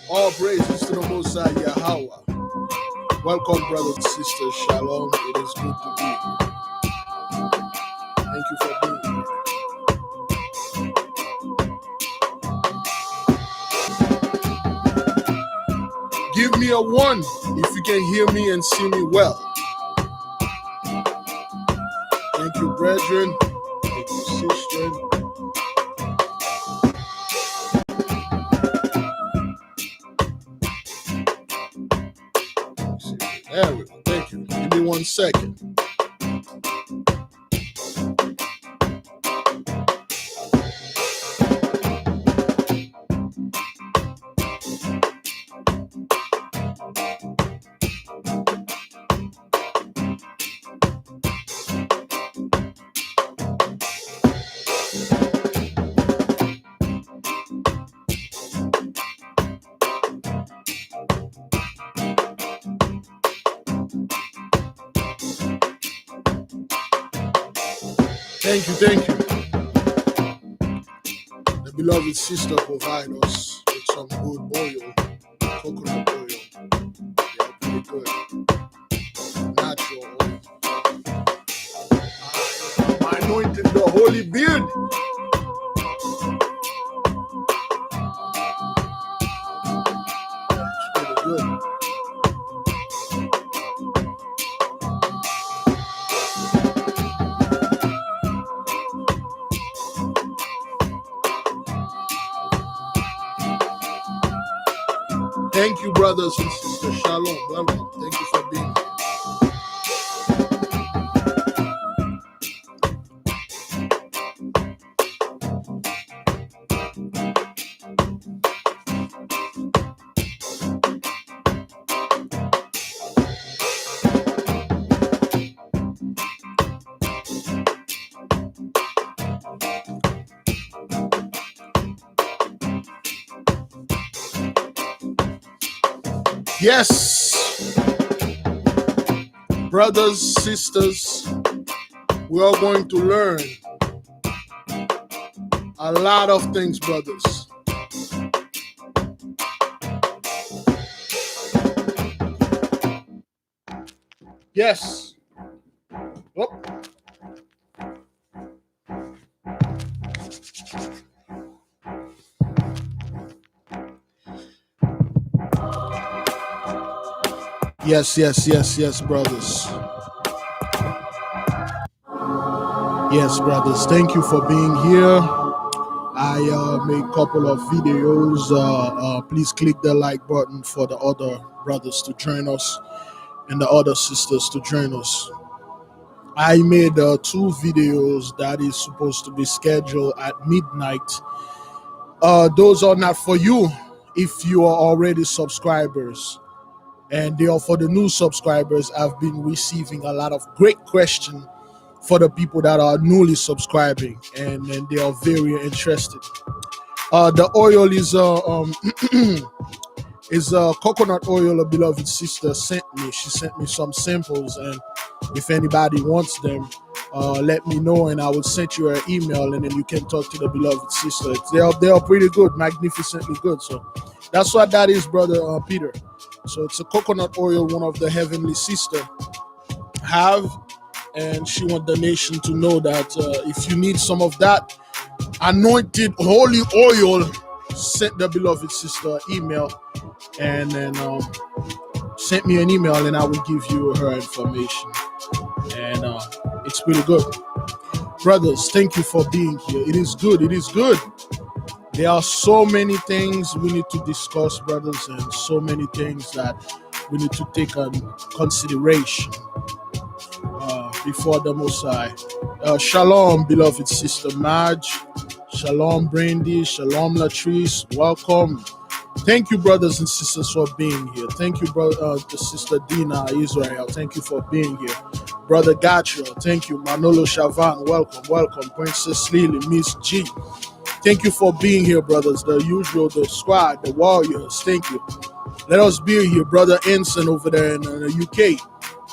All praises to the Most High YAHAWAH. Welcome, brothers and sisters. Shalom. It is good to be here. Thank you for being here. Give me a 1 if you can hear me and see me well. Thank you, brethren. Thank you, sister. There we go. Thank you. Give me 1 second. Thank you. The beloved sister provide us with some good oil, coconut oil. They are pretty good. Natural oil. I anointed the holy beard. It's pretty good. Thank you, brothers and sisters. Shalom. Welcome. Thank you for being here. Yes, brothers, sisters, we are going to learn a lot of things, brothers. Yes. Oh. Yes, brothers. Yes, brothers. Thank you for being here. I made a couple of videos. Please click the like button for the other brothers to join us and the other sisters to join us. I made 2 videos that is supposed to be scheduled at midnight. Those are not for you if you are already subscribers. And they are for the new subscribers. I've been receiving a lot of great questions for the people that are newly subscribing, and they are very interested. The oil is coconut oil. A beloved sister sent me. She sent me some samples, and if anybody wants them, let me know, and I will send you an email, and then you can talk to the beloved sister. They are pretty good, magnificently good. So that's what that is, brother Peter. So it's a coconut oil, one of the heavenly sister have, and she want the nation to know that if you need some of that anointed holy oil, send the beloved sister email, and then send me an email, and I will give you her information. And it's pretty good. Brothers, thank you for being here. It is good. There are so many things we need to discuss, brothers, and so many things that we need to take on consideration before the Most High. Shalom, beloved sister Madge. Shalom, Brandy. Shalom, Latrice. Welcome. Thank you, brothers and sisters, for being here. Thank you, brother, sister Dina Israel. Thank you for being here. Brother Gatra, thank you. Manolo Shavan, welcome. Princess Lily, Miss G. Thank you for being here, brothers. The usual, the squad, the warriors. Thank you. Let us be here. Brother Ensign over there in the UK.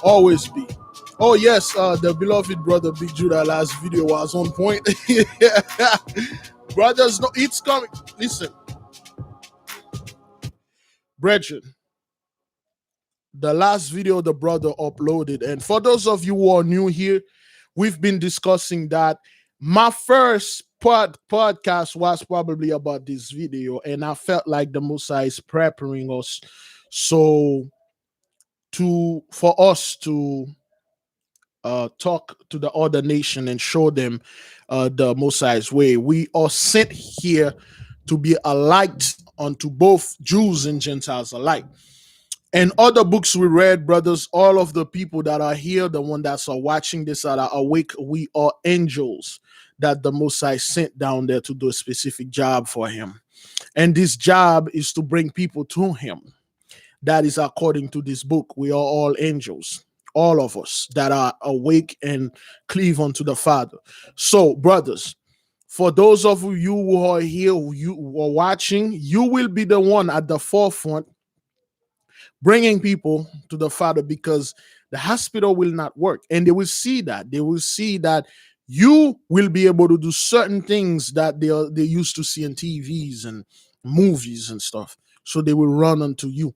Always be. Oh, yes, the beloved brother Big Judah last video was on point. Brothers, no, it's coming. Listen. Brethren, the last video the brother uploaded, and for those of you who are new here, we've been discussing that. My first podcast was probably about this video, and I felt like the Musa is preparing us so for us to talk to the other nation and show them the Mosai's way. We are sent here to be a light unto both Jews and Gentiles alike. And other books we read, brothers, all of the people that are here, the one that's are watching this that are awake, we are angels that the Mosai sent down there to do a specific job for him. And this job is to bring people to him. That is according to this book. We are all angels, all of us that are awake and cleave unto the Father. So, brothers, for those of you who are here, you are watching, you will be the one at the forefront bringing people to the Father, because the hospital will not work. And they will see that. They will see that you will be able to do certain things that they used to see in TVs and movies and stuff. So they will run unto you.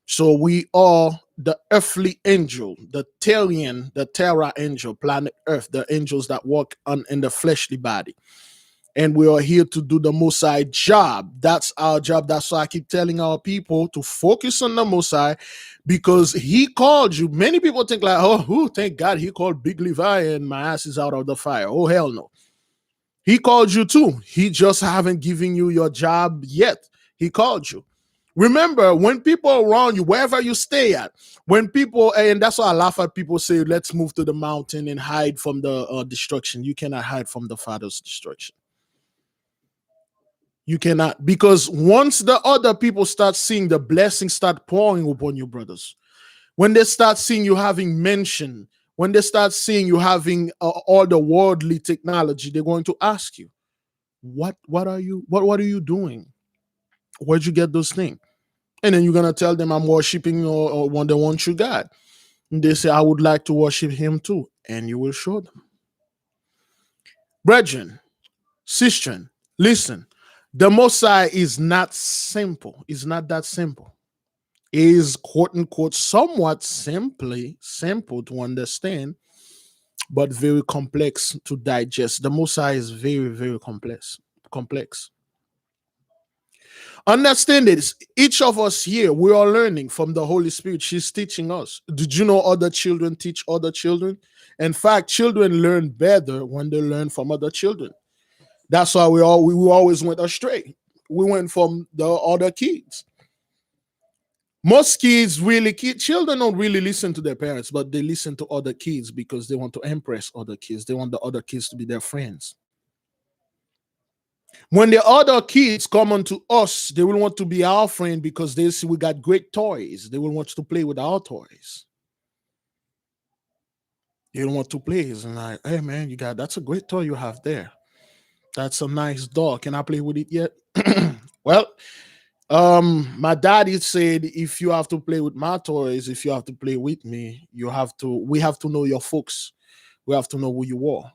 So we are the earthly angel, the Terra angel, planet Earth, the angels that walk in the fleshly body. And we are here to do the Mosai job. That's our job. That's why I keep telling our people to focus on the Mosai, because he called you. Many people think like, oh, thank God he called Big Levi and my ass is out of the fire. Oh, hell no. He called you too. He just haven't given you your job yet. He called you. Remember, when people are around you, wherever you stay at, when people, and that's why I laugh at people say, let's move to the mountain and hide from the destruction. You cannot hide from the Father's destruction. You cannot, because once the other people start seeing the blessings start pouring upon you, brothers, when they start seeing you having mention, when they start seeing you having all the worldly technology, they're going to ask you, what are you doing? Where'd you get those things? And then you're going to tell them, I'm worshiping or one the one true God. And they say, I would like to worship him too. And you will show them. Brethren, sistren, listen, the Mosai is not simple. It's not that simple. It is quote unquote somewhat simple to understand, but very complex to digest. The Mosai is very, very complex. Understand this. Each of us here, we are learning from the Holy Spirit. She's teaching us. Did you know other children teach other children? In fact, children learn better when they learn from other children. That's why we always went astray. We went from the other kids. Most children don't really listen to their parents, but they listen to other kids because they want to impress other kids. They want the other kids to be their friends. When the other kids come unto us, they will want to be our friend because they see we got great toys. They will want to play with our toys. They don't want to play. It's like, hey man, that's a great toy you have there. That's a nice dog. Can I play with it yet? Well, my daddy said, if you have to play with my toys, if you have to play with me, we have to know your folks. We have to know who you are.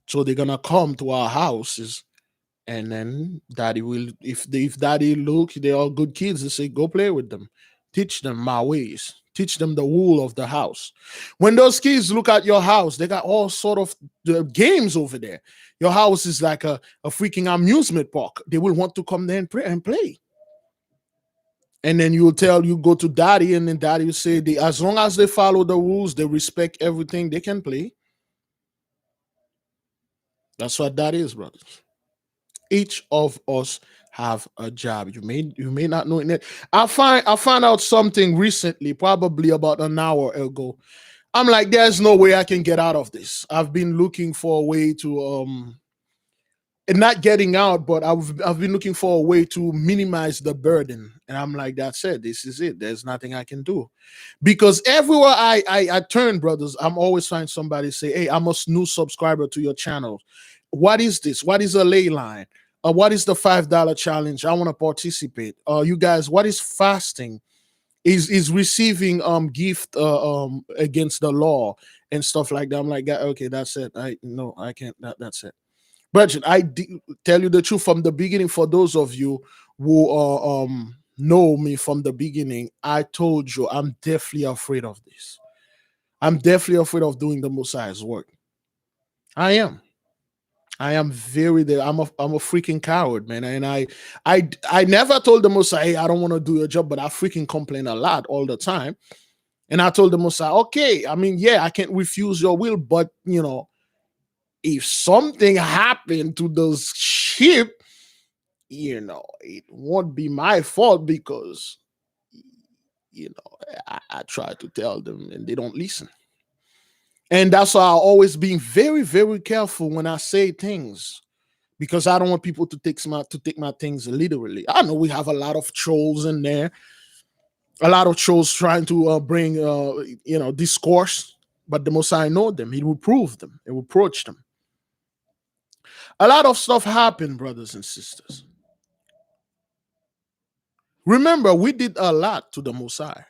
So they're gonna come to our houses, and then daddy will, if daddy look, they're all good kids, they say, go play with them, teach them my ways, teach them the rule of the house. When those kids look at your house, they got all sort of games over there. Your house is like a freaking amusement park. They will want to come there and play. And then you go to daddy, and then daddy will say, as long as they follow the rules, they respect everything, they can play. That's what that is, brothers. Each of us have a job. You may not know it. I found out something recently, probably about an hour ago. I'm like, there's no way I can get out of this. I've been looking for a way to and not getting out, but I've been looking for a way to minimize the burden. And I'm like, that's it. This is it. There's nothing I can do. Because everywhere I turn, brothers, I'm always find somebody say, hey, I'm a new subscriber to your channel. What is this? What is a ley line? What is the $5 challenge? I want to participate. You guys, what is fasting? Is receiving gift against the law and stuff like that. I'm like, okay, that's it. I can't. That's it. But tell you the truth from the beginning, for those of you who are know me from the beginning, I told you I'm definitely afraid of this. I'm definitely afraid of doing the Messiah's work. I am. I am very there. I'm a freaking coward, man. And I never told the Messiah, hey, I don't want to do your job, but I freaking complain a lot all the time. And I told the Messiah, okay, I mean, yeah, I can't refuse your will, but if something happened to those sheep, it won't be my fault because I try to tell them and they don't listen. And that's why I always being very, very careful when I say things because I don't want people to take my things literally. I know we have a lot of trolls in there, a lot of trolls trying to bring discourse, but the Most High know them. He will prove them. He will approach them. A lot of stuff happened, brothers and sisters. Remember, we did a lot to the Most High.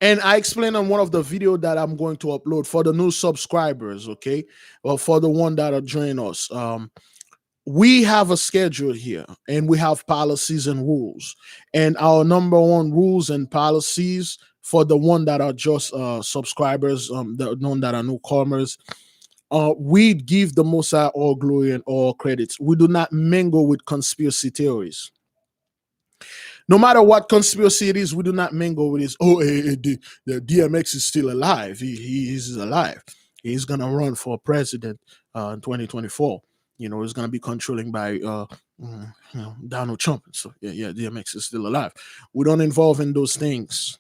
And I explained on one of the video that I'm going to upload for the new subscribers, okay? Or for the one that are joining us. We have a schedule here and we have policies and rules. And our number one rules and policies for the one that are just subscribers, the one that are newcomers, we give the Most High all glory and all credits. We do not mingle with conspiracy theories. No matter what conspiracy it is, we do not mingle with this. Oh, the DMX is still alive. He is alive. He's gonna run for president in 2024. He's gonna be controlling by Donald Trump. So yeah, DMX is still alive. We don't involve in those things.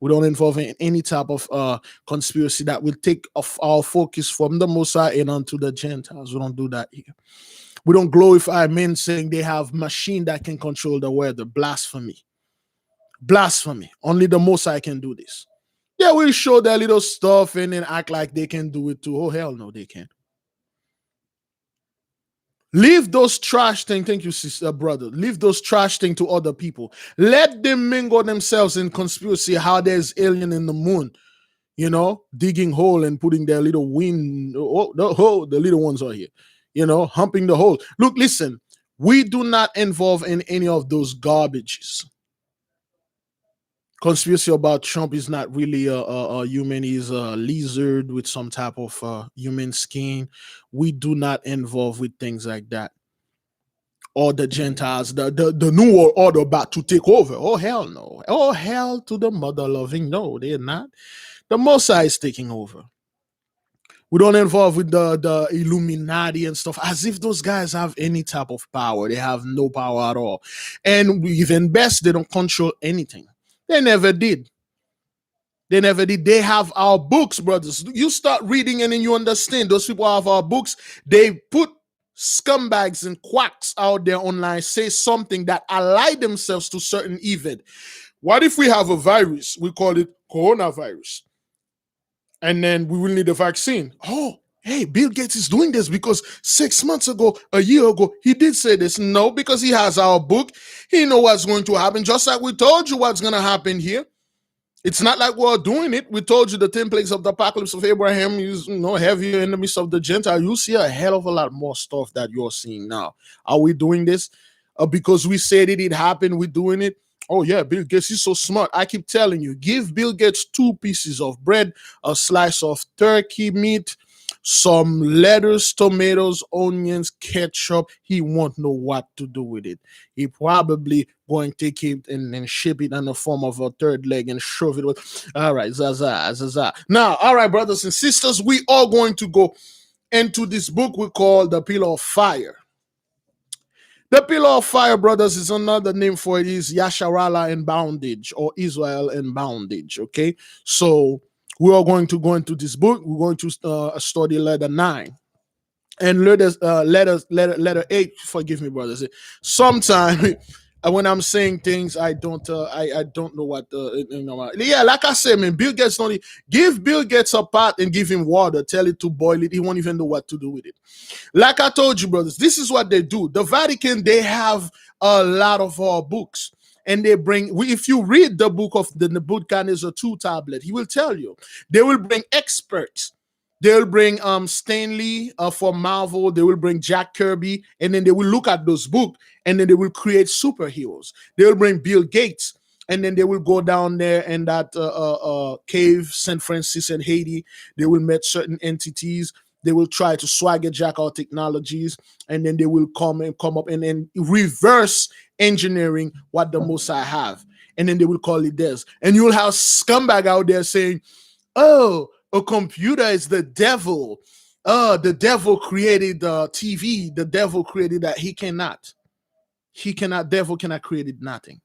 We don't involve in any type of conspiracy that will take off our focus from the Most High and onto the Gentiles. We don't do that here. We don't glorify men saying they have machine that can control the weather. Blasphemy. Blasphemy. Only the Most High can do this. Yeah, we'll show their little stuff and then act like they can do it too. Oh, hell no, they can't. Leave those trash things. Thank you, sister, brother. Leave those trash things to other people. Let them mingle themselves in conspiracy how there's alien in the moon. Digging hole and putting their little wind. The little ones are here. Humping the hole. Look, listen, we do not involve in any of those garbages. Conspiracy about Trump is not really a human. He's a lizard with some type of human skin. We do not involve with things like that. Or the Gentiles, the new world order about to take over. Oh, hell no. Oh, hell to the mother loving. No, they're not. The Most High is taking over. We don't involve with the Illuminati and stuff as if those guys have any type of power. They have no power at all. And even best, they don't control anything. They never did. They never did. They have our books, brothers. You start reading and then you understand. Those people have our books. They put scumbags and quacks out there online, say something that ally themselves to certain event. What if we have a virus? We call it coronavirus. And then we will need a vaccine. Oh, hey, Bill Gates is doing this because 6 months ago, a year ago, he did say this. No, because he has our book. He knows what's going to happen, just like we told you what's going to happen here. It's not like we're doing it. We told you the 10 plagues of the apocalypse of Abraham is heavier in the midst of the Gentile. You see a hell of a lot more stuff that you're seeing now. Are we doing this? Because we said it happened, we're doing it. Oh, yeah, Bill Gates is so smart. I keep telling you, give Bill Gates 2 pieces of bread, a slice of turkey meat, some lettuce, tomatoes, onions, ketchup. He won't know what to do with it. He probably going to take it and ship it in the form of a third leg and shove it with. All right, Zaza. Now, all right, brothers and sisters, we are going to go into this book we call The Pillar of Fire. The Pillar of Fire, brothers, is another name for it is Yasharallah in bondage or Israel in bondage. Okay, so we are going to go into this book. We're going to study letter 9 and letter 8. Forgive me, brothers. Sometimes when I'm saying things, I don't know what yeah, like I said, man, Bill Gates only give Bill Gates a pot and give him water, tell it to boil it. He won't even know what to do with it. Like I told you, brothers, this is what they do. The Vatican, they have a lot of our books. And they bring, if you read the book of the Nebuchadnezzar 2 tablet, he will tell you, they will bring experts They'll bring Stanley for Marvel. They will bring Jack Kirby, and then they will look at those books, and then they will create superheroes. They'll bring Bill Gates, and then they will go down there in that cave, San Francisco and Haiti. They will meet certain entities. They will try to swagger jack our technologies, and then they will come up and then reverse engineering what the Most High have, and then they will call it theirs. And you'll have scumbag out there saying, "Oh, a computer is the devil. The devil created TV. The devil created that." He cannot. He cannot. Devil cannot create nothing.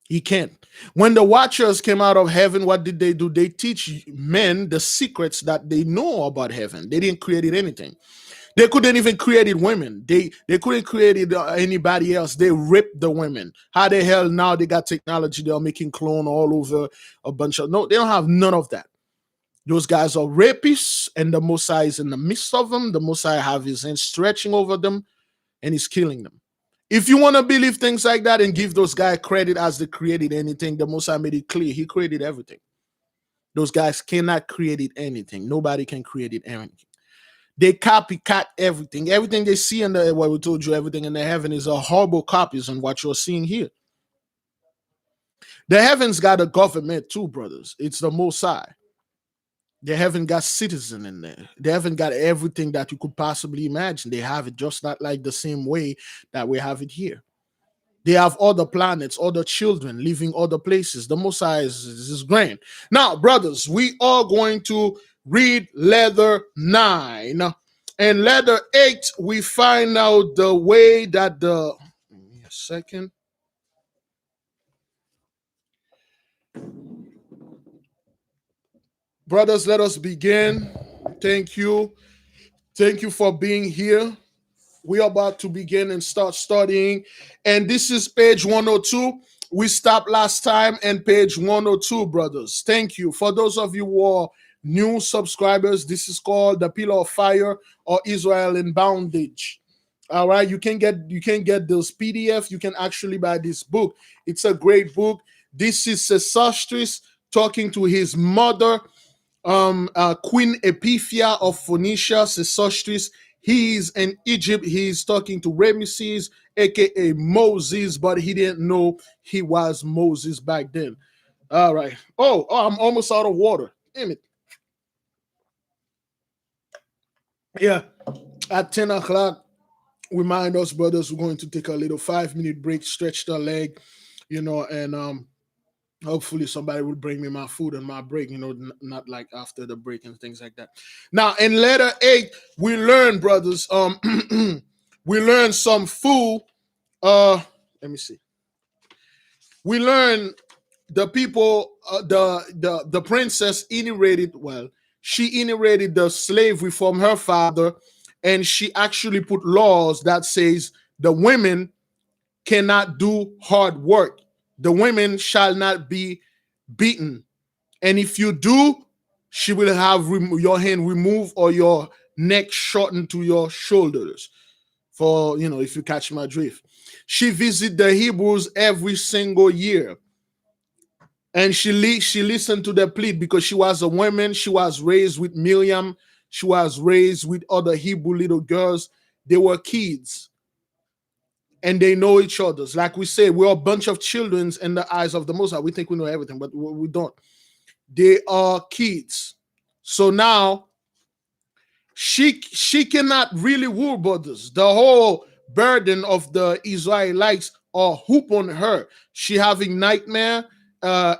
He can't. When the Watchers came out of heaven, what did they do? They teach men the secrets that they know about heaven. They didn't create anything. They couldn't even create women. They couldn't create anybody else. They ripped the women. How the hell now they got technology? They're making clone all over a bunch of. No, they don't have none of that. Those guys are rapists, and the Messiah is in the midst of them. The Messiah have his hand stretching over them, and he's killing them. If you want to believe things like that and give those guys credit as they created anything, the Messiah made it clear. He created everything. Those guys cannot create anything. Nobody can create anything. They copycat everything. Everything they see in the, what we told you, everything in the heaven is a horrible copies on what you're seeing here. The heavens got a government too, brothers. It's the Most High. They haven't got citizen in there. They haven't got everything that you could possibly imagine. They have it just not like the same way that we have it here. They have other planets, other children living other places. The Most High is grand. Now, brothers, we are going to read letter 9. And letter 8, we find out the way that the... Give me a second. Brothers, let us begin. Thank you. Thank you for being here. We are about to begin and start studying. And this is page 102. We stopped last time in page 102, brothers. Thank you. For those of you who are new subscribers, this is called The Pillar of Fire or Israel in Bondage. All right. You can get those PDF. You can actually buy this book. It's a great book. This is Sesostris talking to his mother, Queen Epithia of Phoenicia, Sesostris. He's in Egypt. He's talking to Ramesses, aka Moses, but he didn't know he was Moses back then. All right. Oh, I'm almost out of water. Damn it. Yeah. At 10 o'clock, remind us, brothers, we're going to take a little 5-minute break, stretch the leg, and hopefully somebody will bring me my food and my break, not like after the break and things like that. Now, in letter 8, we learn, brothers, we learn some food. Let me see. We learn the people, the princess inherited, she inherited the slavery from her father, and she actually put laws that says the women cannot do hard work. The women shall not be beaten. And if you do, she will have your hand removed or your neck shortened to your shoulders. For, if you catch my drift. She visited the Hebrews every single year. And she listened to their plea because she was a woman. She was raised with Miriam. She was raised with other Hebrew little girls. They were kids. And they know each other. Like we say, we're a bunch of children in the eyes of the Most High. We think we know everything, but we don't. They are kids. So now she cannot really rule, brothers. The whole burden of the Israelites are hoop on her. She having nightmare,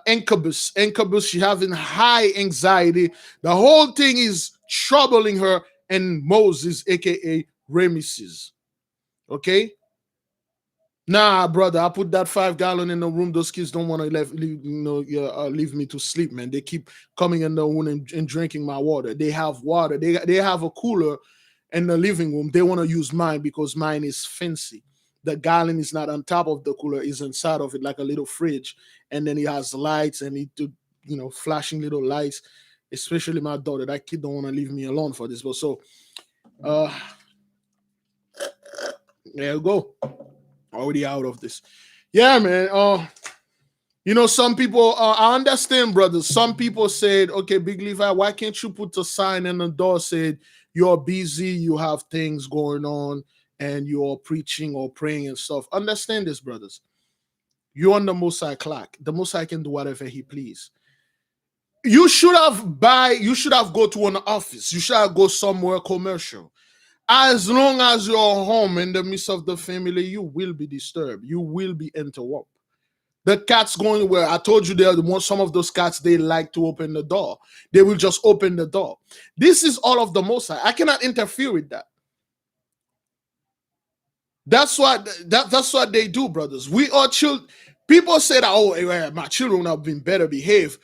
incubus. She having high anxiety. The whole thing is troubling her and Moses, aka Ramesses. Okay. Nah, brother, I put that 5-gallon in the room. Those kids don't want to leave me to sleep, man. They keep coming in the room and drinking my water. They have water. They have a cooler in the living room. They want to use mine because mine is fancy. The gallon is not on top of the cooler; it's inside of it like a little fridge, and then it has lights and flashing little lights. Especially my daughter. That kid don't want to leave me alone for this. But so, there you go. Already out of this. Yeah, man. Some people, I understand, brothers. Some people said, okay, Big Levi, why can't you put a sign in the door said you're busy, you have things going on, and you're preaching or praying and stuff. Understand this, brothers. You're on the Most High clock. The Most High can do whatever he please. You should have go to an office. You should have go somewhere commercial. As long as you're home in the midst of the family, you will be disturbed. You will be interrupted. The cat's going where I told you some of those cats, they like to open the door. They will just open the door. This is all of the Most High. I cannot interfere with that. That's what they do, brothers. We are children. People say that, oh, my children have been better behaved.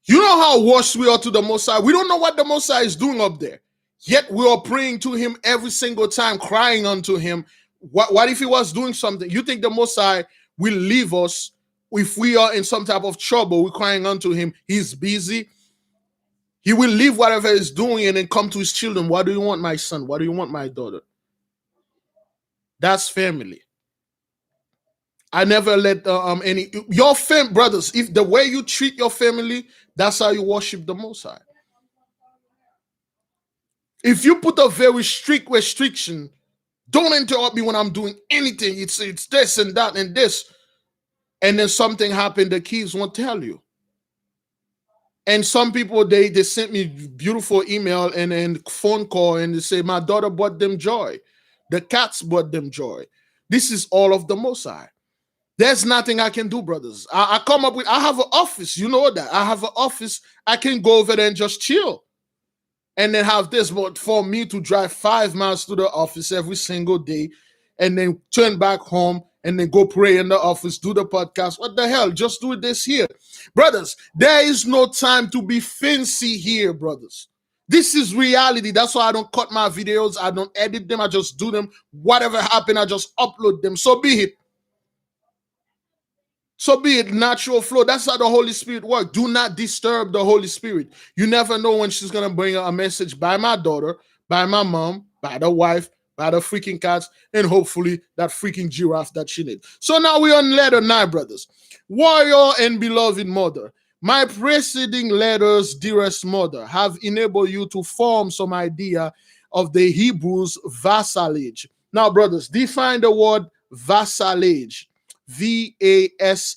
You know how worse we are to the Most High? We don't know what the Most High is doing up there. Yet we are praying to him every single time, crying unto him. What if he was doing something? You think the Most High will leave us if we are in some type of trouble? We're crying unto him. He's busy. He will leave whatever he's doing and then come to his children. What do you want, my son? What do you want, my daughter? That's family. I never let your brothers, if the way you treat your family, that's how you worship the Most High. If you put a very strict restriction, don't interrupt me when I'm doing anything. It's this and that and this. And then something happened, the kids won't tell you. And some people, they sent me beautiful email and phone call and they say, my daughter brought them joy. The cats brought them joy. This is all of the Most High. There's nothing I can do, brothers. I have an office. You know that. I have an office. I can go over there and just chill. And then have this. But for me to drive 5 miles to the office every single day and then turn back home and then go pray in the office, do the podcast. What the hell? Just do this here. Brothers, there is no time to be fancy here, brothers. This is reality. That's why I don't cut my videos. I don't edit them. I just do them. Whatever happened, I just upload them. So be it. So be it, natural flow. That's how the Holy Spirit works. Do not disturb the Holy Spirit. You never know when she's going to bring a message by my daughter, by my mom, by the wife, by the freaking cats, and hopefully that freaking giraffe that she needs. So now we're on letter 9, brothers. Warrior and beloved mother, my preceding letters, dearest mother, have enabled you to form some idea of the Hebrews' vassalage. Now, brothers, define the word vassalage. Vassalage.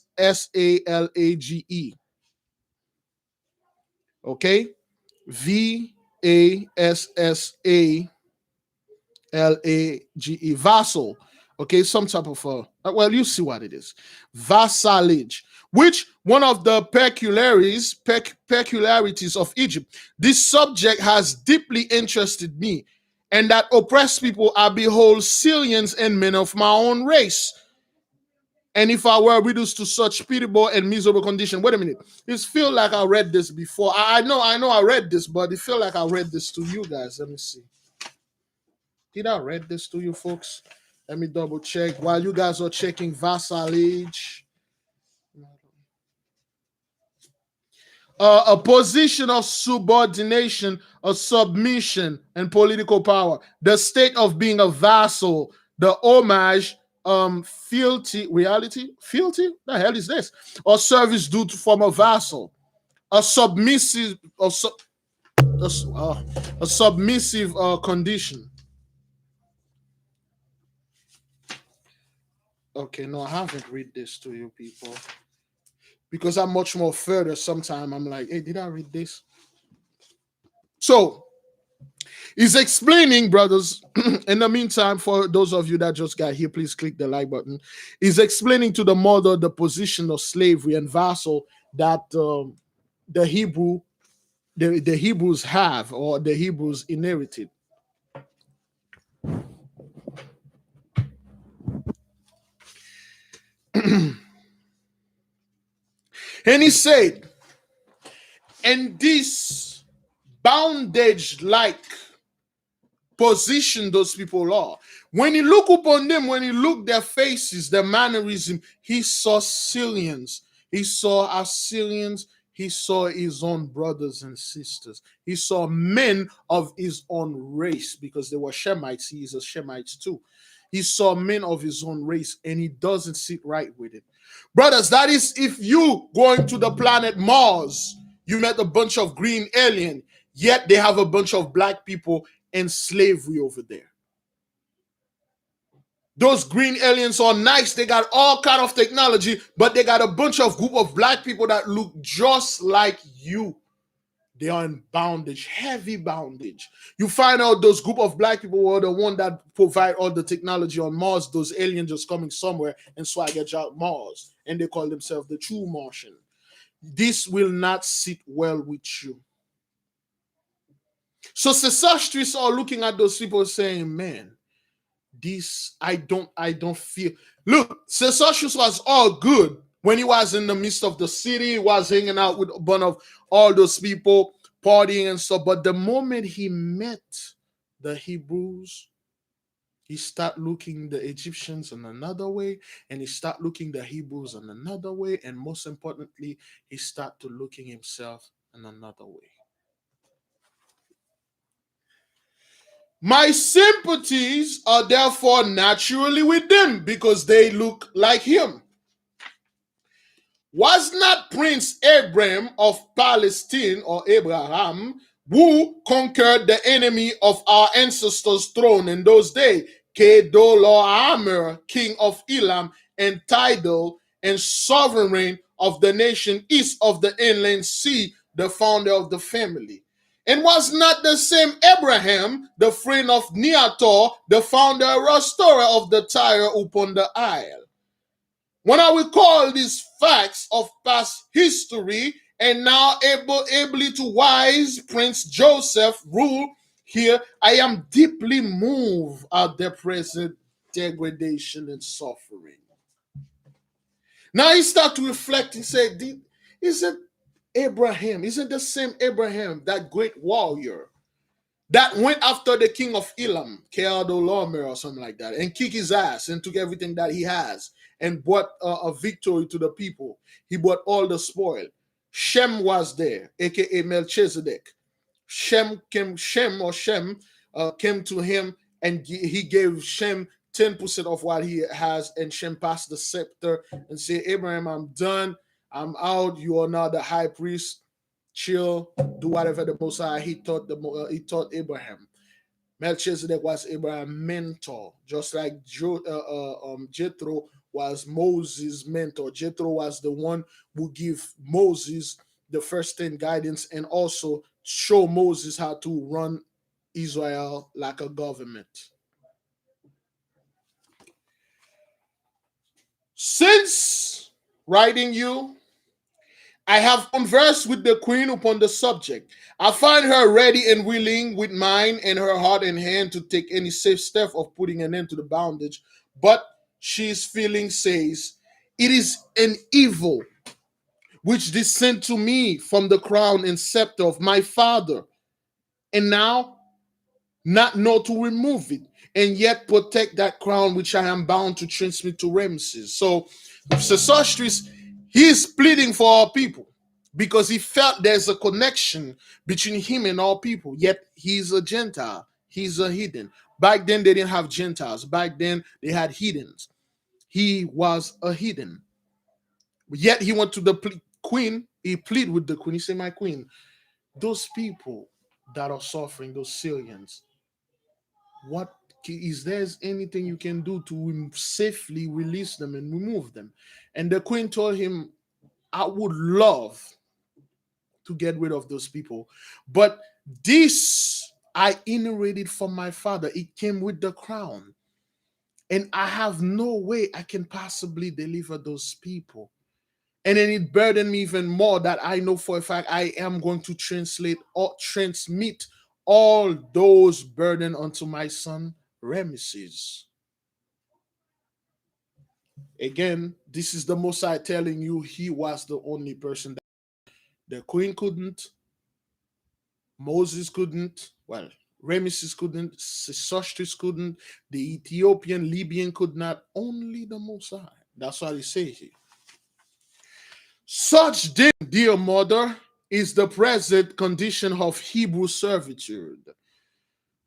Okay? Vassalage. Vassal. Okay, some type of well, you see what it is. Vassalage, which one of the peculiarities of Egypt. This subject has deeply interested me, and that oppressed people are behold Syrians and men of my own race. And if I were reduced to such pitiable and miserable condition, wait a minute. It feels like I read this before. I know I read this, but it feels like I read this to you guys. Let me see. Did I read this to you, folks? Let me double check. While you guys are checking vassalage. A position of subordination, of submission, and political power. The state of being a vassal. The homage, fealty, reality, fealty. The hell is this? Or service due to from a vassal, a submissive, a submissive condition. Okay, no, I haven't read this to you people because I'm much more further. Sometime I'm like, hey, did I read this? So he's explaining, brothers, in the meantime, for those of you that just got here, please click the like button. He's explaining to the mother the position of slavery and vassal that the Hebrews have, or the Hebrews inherited. And he said, and this bondage-like position those people are. When you look upon them, when you look their faces, their mannerism, he saw Syrians. He saw Assyrians. He saw his own brothers and sisters. He saw men of his own race because they were Shemites. He is a Shemites too. He saw men of his own race, and he doesn't sit right with it. Brothers, that is if you going to the planet Mars, you met a bunch of green alien, yet they have a bunch of black people in slavery over there. Those green aliens are nice. They got all kind of technology, but they got a bunch of group of black people that look just like you. They are in bondage, heavy bondage. You find out those group of black people were the one that provide all the technology on Mars. Those aliens just coming somewhere and swag out Mars. And they call themselves the true Martian. This will not sit well with you. So Sesostris are looking at those people saying, man, this I don't feel. Look, Sesostris was all good when he was in the midst of the city. He was hanging out with a bunch of all those people, partying and stuff. But the moment he met the Hebrews, he started looking the Egyptians in another way, and he started looking the Hebrews in another way, and most importantly, he started looking himself in another way. My sympathies are therefore naturally with them because they look like him. Was not Prince Abraham of Palestine, or Abraham, who conquered the enemy of our ancestors' throne in those days, Kedorlaomer, king of Elam, and Tidal, and sovereign of the nation east of the inland sea, the founder of the family? And was not the same Abraham, the friend of Neator, the founder and restorer of the Tyre upon the isle? When I recall these facts of past history, and now ably to wise Prince Joseph rule here, I am deeply moved at their present degradation and suffering. Now he start to reflect and say, isn't Abraham, isn't the same Abraham, that great warrior that went after the king of Elam, Kedorlaomer or something like that, and kicked his ass and took everything that he has and brought a victory to the people. He brought all the spoil. Shem was there, aka Melchizedek. Shem came to him, and he gave Shem 10% of what he has, and Shem passed the scepter and said, Abraham, I'm done. I'm out. You are now the high priest. Chill. Do whatever the Most High he taught Abraham. Melchizedek was Abraham's mentor, just like Jethro was Moses' mentor. Jethro was the one who gave Moses the first 10 guidance and also show Moses how to run Israel like a government. Since writing you, I have conversed with the queen upon the subject. I find her ready and willing with mine and her heart and hand to take any safe step of putting an end to the bondage. But she's feeling says, it is an evil which descend to me from the crown and scepter of my father, and now not know to remove it, and yet protect that crown which I am bound to transmit to Ramses. So Sesostris, he's pleading for our people because he felt there's a connection between him and our people, yet he's a Gentile, he's a heathen. Back then they didn't have Gentiles, back then they had heathens. He was a heathen, yet he went to the queen, he pleaded with the queen, he said, my queen, those people that are suffering, those Syrians, what is there anything you can do to safely release them and remove them? And the queen told him, I would love to get rid of those people, but this I inherited from my father. It came with the crown, and I have no way I can possibly deliver those people. And then it burdened me even more that I know for a fact I am going to transmit all those burden onto my son Ramesses. Again, this is the Messiah telling you he was the only person that the queen couldn't, Moses couldn't, well, Ramesses couldn't, Sesostris couldn't, the Ethiopian, Libyan could not, only the Messiah. That's what he says here. Such then, dear mother, is the present condition of Hebrew servitude.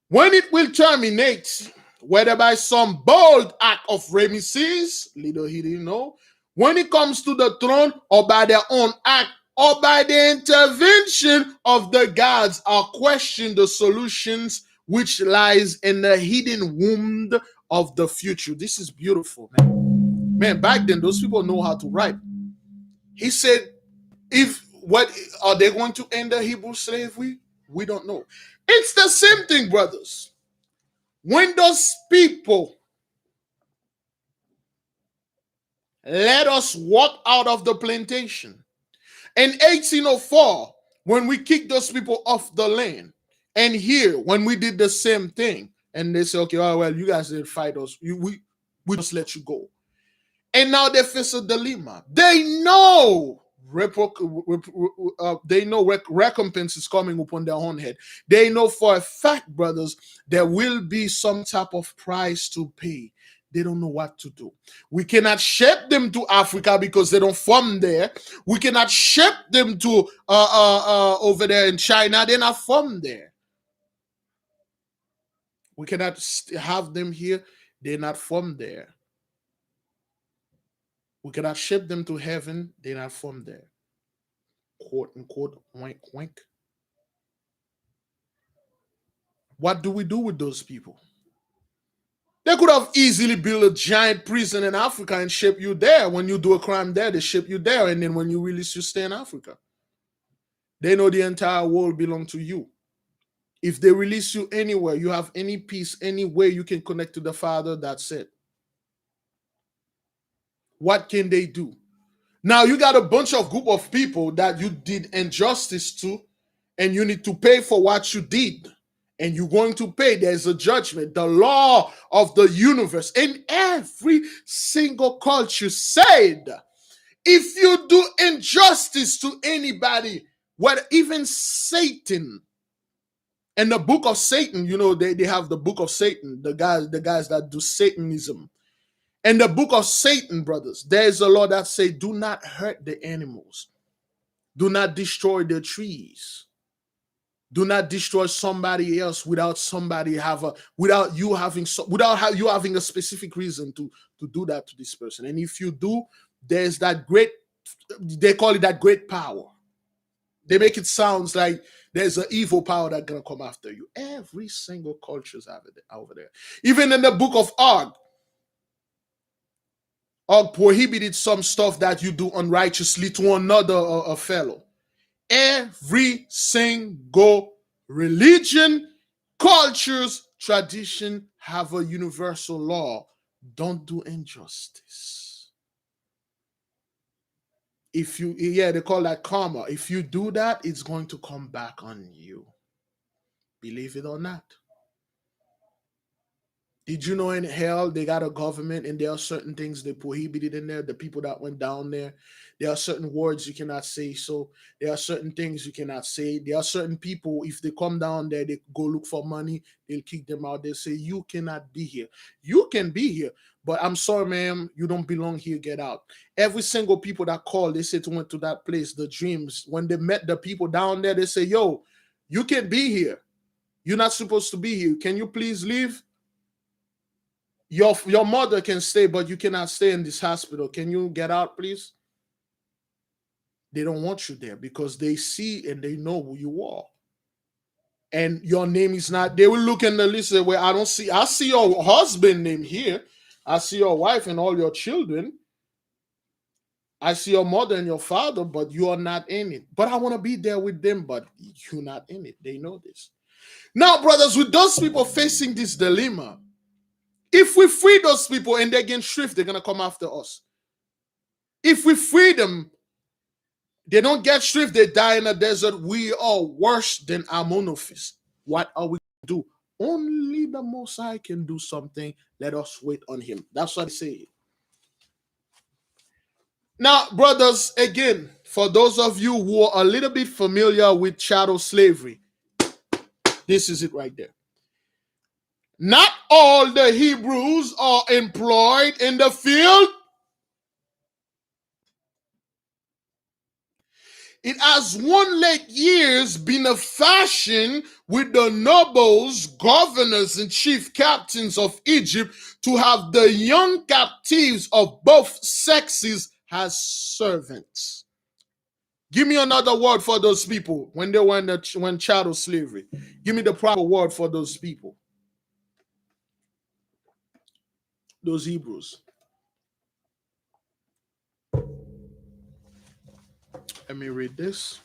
When it will terminate, whether by some bold act of Ramesses, little he didn't know, when it comes to the throne, or by their own act, or by the intervention of the gods, are questioning the solutions which lies in the hidden womb of the future. This is beautiful, man. Man, back then, those people know how to write. He said, if what are they going to end the Hebrew slavery? We don't know. It's the same thing, brothers. When those people let us walk out of the plantation in 1804, when we kicked those people off the land, and here when we did the same thing, and they say, okay, oh, well, you guys didn't fight us, we just let you go. And now they face a dilemma. They know recompense is coming upon their own head. They know for a fact, brothers, there will be some type of price to pay. They don't know what to do. We cannot ship them to Africa because they don't from there. We cannot ship them to over there in China. They're not from there. We cannot have them here. They're not from there. We cannot ship them to heaven. They're not from there. Quote unquote, wink, wink. What do we do with those people? They could have easily built a giant prison in Africa and ship you there. When you do a crime there, they ship you there. And then when you release, you stay in Africa. They know the entire world belongs to you. If they release you anywhere, you have any peace, any way you can connect to the Father, that's it. What can they do? Now you got a bunch of group of people that you did injustice to, and you need to pay for what you did. And you're going to pay. There's a judgment. The law of the universe in every single culture said, if you do injustice to anybody, what even Satan, in the book of Satan, you know, they have the book of Satan, the guys that do Satanism. In the book of Satan, brothers, there's a law that say, do not hurt the animals. Do not destroy the trees. Do not destroy somebody else without you having a specific reason to do that to this person. And if you do, there's that great, they call it that great power. They make it sound like there's an evil power that's gonna come after you. Every single culture is over there. Even in the book of Og prohibited some stuff that you do unrighteously to another a fellow. Every single religion, cultures, tradition have a universal law. Don't do injustice. If you, they call that karma. If you do that, it's going to come back on you. Believe it or not. Did you know in hell they got a government and there are certain things they prohibited in there? The people that went down there are certain words you cannot say. So there are certain things you cannot say. There are certain people, if they come down there, they go look for money, they'll kick them out. They'll say, you cannot be here. You can be here, but I'm sorry, ma'am, you don't belong here, get out. Every single people that called, they said to went to that place, the dreams. When they met the people down there, they say, yo, you can't be here. You're not supposed to be here. Can you please leave? Your mother can stay, but you cannot stay in this hospital. Can you get out, please? They don't want you there because they see and they know who you are. And your name is not, they will look in the list where I see your husband name here. I see your wife and all your children. I see your mother and your father, but you are not in it. But I want to be there with them, but you're not in it. They know this. Now, brothers, with those people facing this dilemma, if we free those people and they get shrift, they're going to come after us. If we free them, they don't get shrift, they die in the desert. We are worse than our monophys. What are we going to do? Only the Most High can do something. Let us wait on him. That's what I say. Now, brothers, again, for those of you who are a little bit familiar with chattel slavery, this is it right there. Not all the Hebrews are employed in the field. It has one late years been a fashion with the nobles, governors, and chief captains of Egypt to have the young captives of both sexes has servants. Give me another word for those people when they were when chattel slavery. Give me the proper word for those people. Those Hebrews. Let me read this.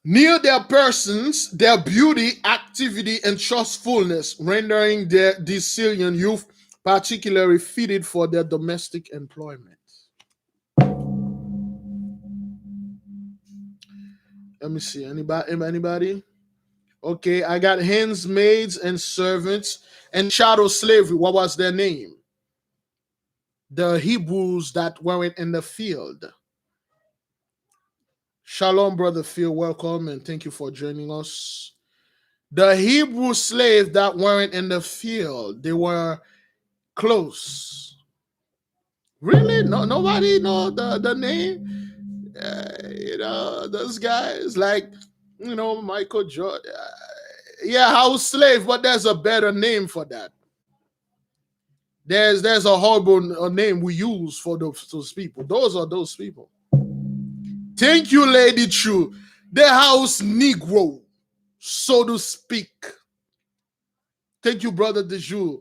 Near their persons, their beauty, activity, and trustfulness, rendering these Syrian youth particularly fitted for their domestic employment. Let me see. Anybody? Okay, I got handmaids and servants and chattel slavery. What was their name? The Hebrews that weren't in the field. Shalom, brother Phil. Welcome and thank you for joining us. The Hebrew slaves that weren't in the field, they were close. Really? No, nobody know the name. Those guys like, Michael Jordan. Yeah, house slave, but there's a better name for that. There's a horrible name we use for those people. Those are those people. Thank you, Lady True. The house Negro, so to speak. Thank you, brother De Jour.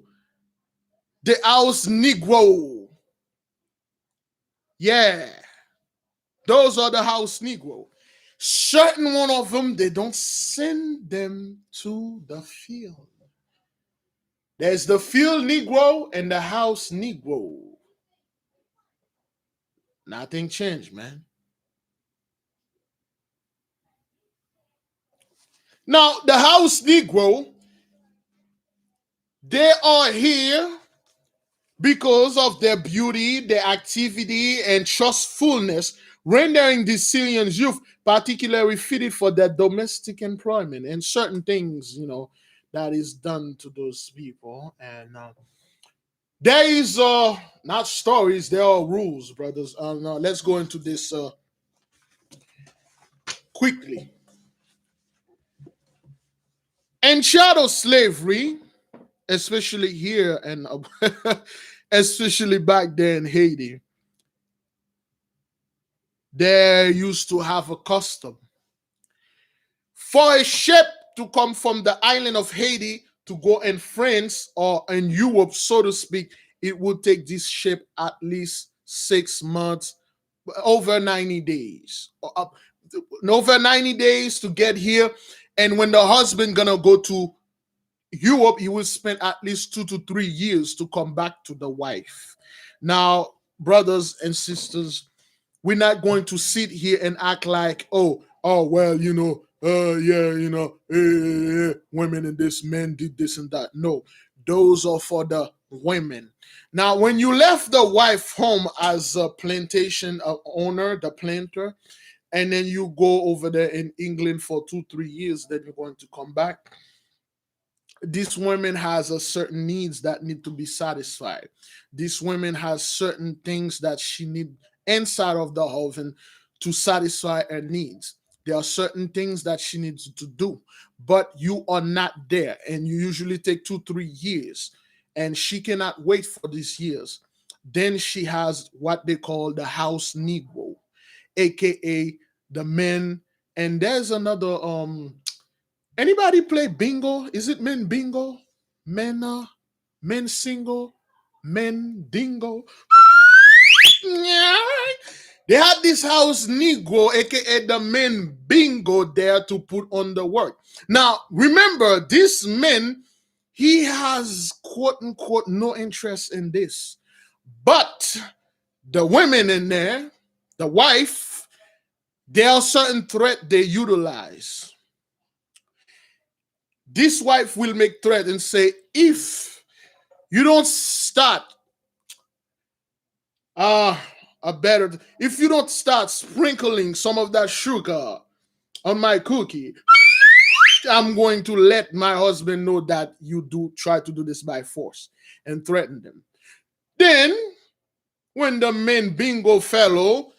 The house Negro. Yeah. Those are the house Negro. Certain one of them, they don't send them to the field. There's the field Negro and the house Negro. Nothing changed, man. Now, the house Negro, they are here because of their beauty, their activity, and trustfulness, rendering the Syrian youth particularly fitted for their domestic employment and certain things, that is done to those people. And there is not stories, there are rules, brothers. Let's go into this quickly. And chattel slavery, especially here and especially back there in Haiti, they used to have a custom for a ship to come from the island of Haiti to go in France or in Europe, so to speak. It would take this ship at least 6 months, over 90 days, over 90 days to get here. And when the husband gonna go to Europe, he will spend at least 2 to 3 years to come back to the wife. Now, brothers and sisters, we're not going to sit here and act like, well, women and this, men did this and that. No, those are for the women. Now, when you left the wife home as a plantation owner, the planter, and then you go over there in England for 2-3 years, then you're going to come back. This woman has a certain needs that need to be satisfied. This woman has certain things that she need inside of the oven to satisfy her needs. There are certain things that she needs to do, but you are not there, and you usually take 2-3 years, and she cannot wait for these years. Then she has what they call the house Negro, aka the men. And there's another anybody play bingo? Is it men bingo? Men single, men dingo. They had this house Negro, aka the men bingo, there to put on the work. Now, remember, this man, he has quote unquote no interest in this. But the women in there, the wife, there are certain threats they utilize. This wife will make threat and say, if you don't start if you don't start sprinkling some of that sugar on my cookie, I'm going to let my husband know that you do try to do this by force, and threaten them. Then, when the men bingo fellow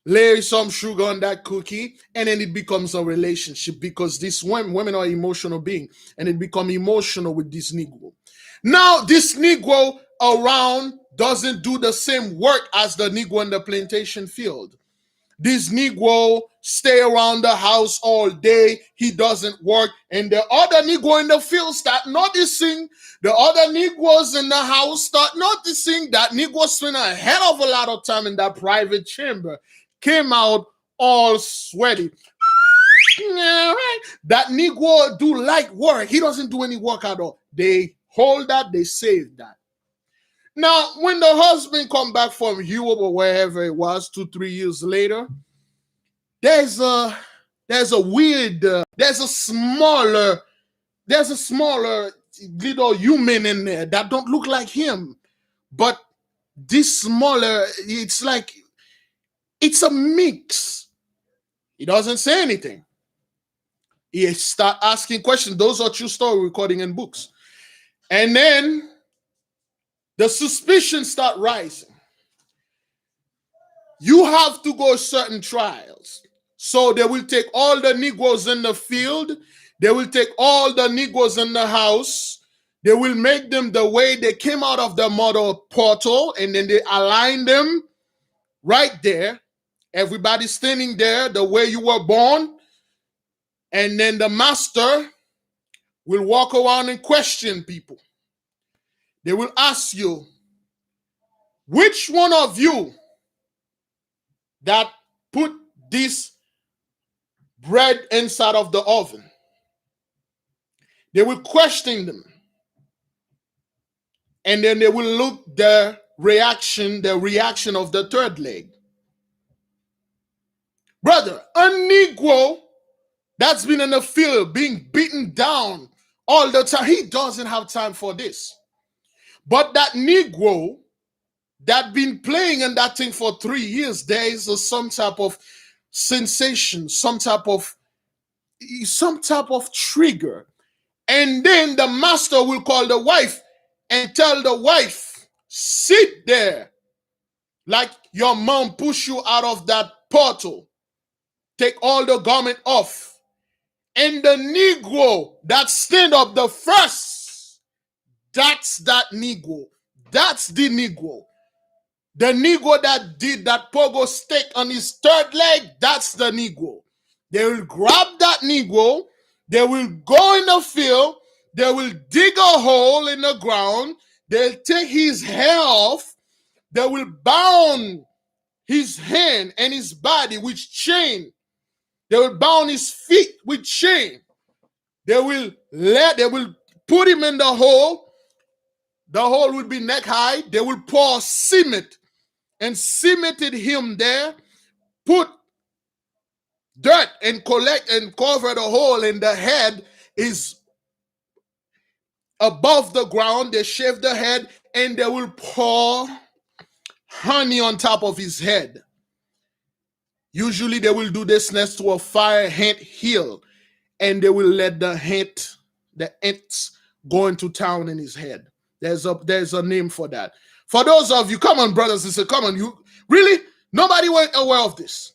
lay some sugar on that cookie, and then it becomes a relationship because these women are emotional beings, and it become emotional with this Negro. Now, this Negro around doesn't do the same work as the Negro in the plantation field. This Negro stay around the house all day. He doesn't work. And the other Negro in the field start noticing. The other Negroes in the house start noticing that Negro spend a hell of a lot of time in that private chamber. Came out all sweaty. Yeah, right. That Negro do light work. He doesn't do any work at all. They hold that. They save that. Now, when the husband come back from Europe or wherever it was, 2-3 years later, there's a weird, there's a smaller little human in there that don't look like him, but this smaller, it's like it's a mix. He doesn't say anything. He start asking questions. Those are true story recording in books, and then the suspicions start rising. You have to go certain trials. So they will take all the Negroes in the field. They will take all the Negroes in the house. They will make them the way they came out of the mother portal, and then they align them right there. Everybody standing there the way you were born. And then the master will walk around and question people. They will ask you, which one of you that put this bread inside of the oven? They will question them. And then they will look the reaction of the third leg. Brother, a Negro that's been in the field being beaten down all the time, he doesn't have time for this. But that Negro that been playing in that thing for 3 years, there is some type of sensation, some type of trigger. And then the master will call the wife and tell the wife, sit there like your mom pushed you out of that portal. Take all the garment off. And the Negro that stand up the first, that's that Negro. That's the Negro. The Negro that did that pogo stick on his third leg, that's the Negro. They will grab that Negro. They will go in the field. They will dig a hole in the ground. They'll take his hair off. They will bound his hand and his body with chain. They will bound his feet with chain. They will put him in the hole. The hole will be neck high. They will pour cement and cemented him there. Put dirt and collect and cover the hole, and the head is above the ground. They shave the head and they will pour honey on top of his head. Usually they will do this next to a fire ant hill, and they will let the ants go into town in his head. There's a name for that. For those of you, come on, brothers and sisters, come on. You really, nobody went aware of this.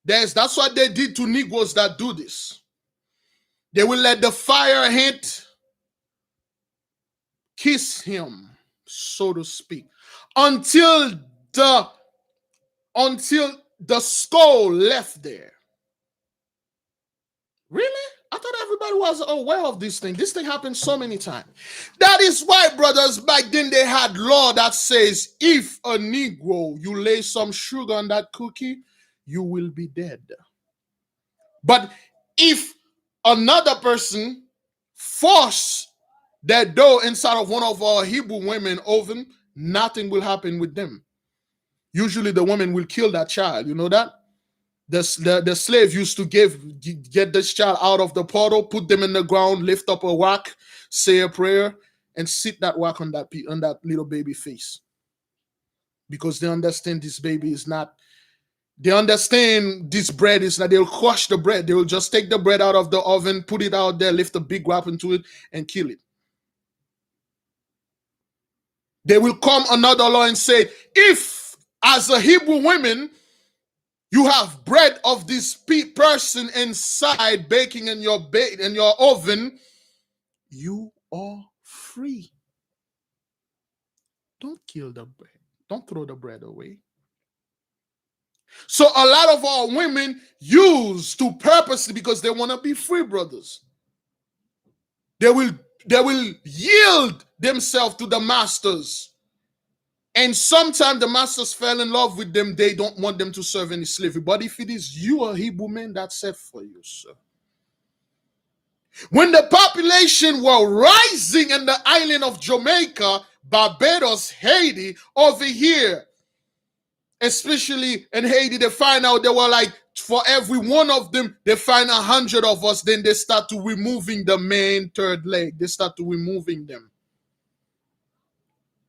That's what they did to Negroes that do this. They will let the fire ant kiss him, so to speak, until the skull left there. Really? I thought everybody was aware of this thing. This thing happened so many times. That is why, brothers, back then they had law that says if a Negro, you lay some sugar on that cookie, you will be dead. But if another person force that dough inside of one of our Hebrew women oven, nothing will happen with them. Usually the woman will kill that child. You know that? The slave used to get this child out of the portal, put them in the ground, lift up a rock, say a prayer, and sit that rock on that little baby face. Because they understand this baby is not, they understand this bread is not, they'll crush the bread. They will just take the bread out of the oven, put it out there, lift a big rock into it, and kill it. They will come another law and say, if As a Hebrew woman, you have bread of this person inside baking in your oven. You are free. Don't kill the bread. Don't throw the bread away. So a lot of our women use to purposely because they want to be free, brothers. They will yield themselves to the masters. And sometimes the masters fell in love with them. They don't want them to serve any slavery. But if it is you, a Hebrew man, that's set for you, sir. When the population were rising in the island of Jamaica, Barbados, Haiti, over here, especially in Haiti, they find out they were like, for every one of them, they find 100 of us. Then they start to removing the main third leg. They start to removing them.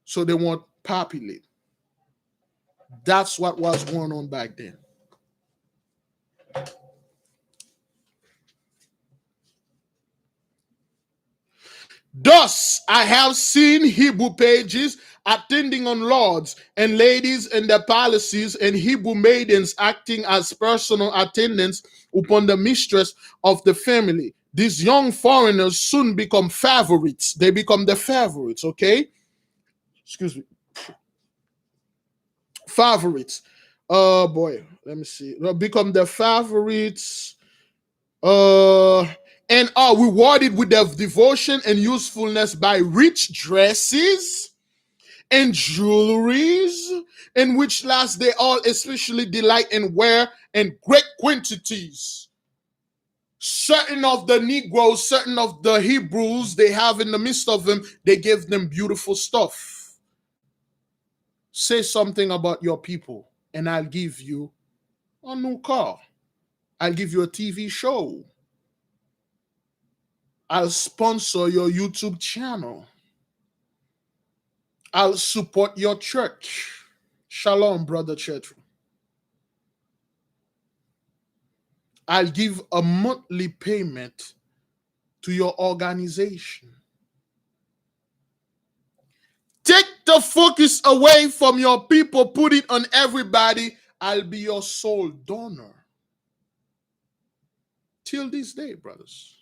So they won't populate. That's what was going on back then. Thus, I have seen Hebrew pages attending on lords and ladies in their palaces, and Hebrew maidens acting as personal attendants upon the mistress of the family. These young foreigners soon become favorites. They become the favorites, okay? Excuse me. Favorites. Oh boy, let me see. They'll become the favorites. And are rewarded with their devotion and usefulness by rich dresses and jewelries, in which last they all especially delight in wear in great quantities. Certain of the Negroes, certain of the Hebrews, they have in the midst of them, they give them beautiful stuff. Say something about your people, and I'll give you a new car. I'll give you a TV show. I'll sponsor your YouTube channel. I'll support your church. Shalom, brother church. I'll give a monthly payment to your organization. Take the focus away from your people, put it on everybody. I'll be your sole donor. Till this day, brothers.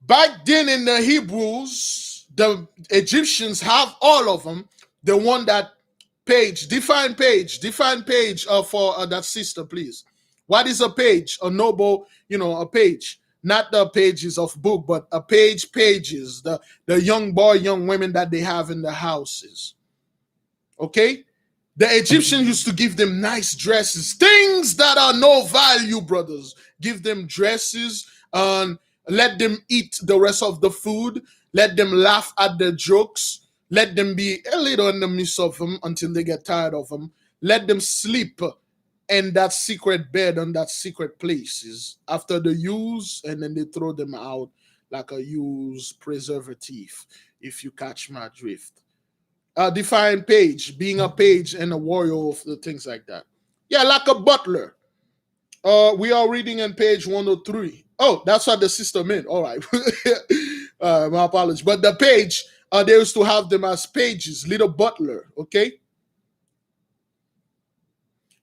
Back then in the Hebrews, the Egyptians have all of them. The one that page, define page for that sister, please. What is a page? A noble, a page. Not the pages of book, but a pages. The young boy, young women that they have in the houses. Okay? The Egyptians used to give them nice dresses, things that are no value, brothers. Give them dresses and let them eat the rest of the food. Let them laugh at the jokes. Let them be a little in the midst of them until they get tired of them. Let them sleep in that secret bed on that secret places after the use, and then they throw them out like a used preservative, if you catch my drift. Define page, being a page and a warrior of the things like that. Yeah, like a butler. We are reading on page 103. Oh, that's what the sister meant. All right. My apologies. But the page, they used to have them as pages, little butler. Okay.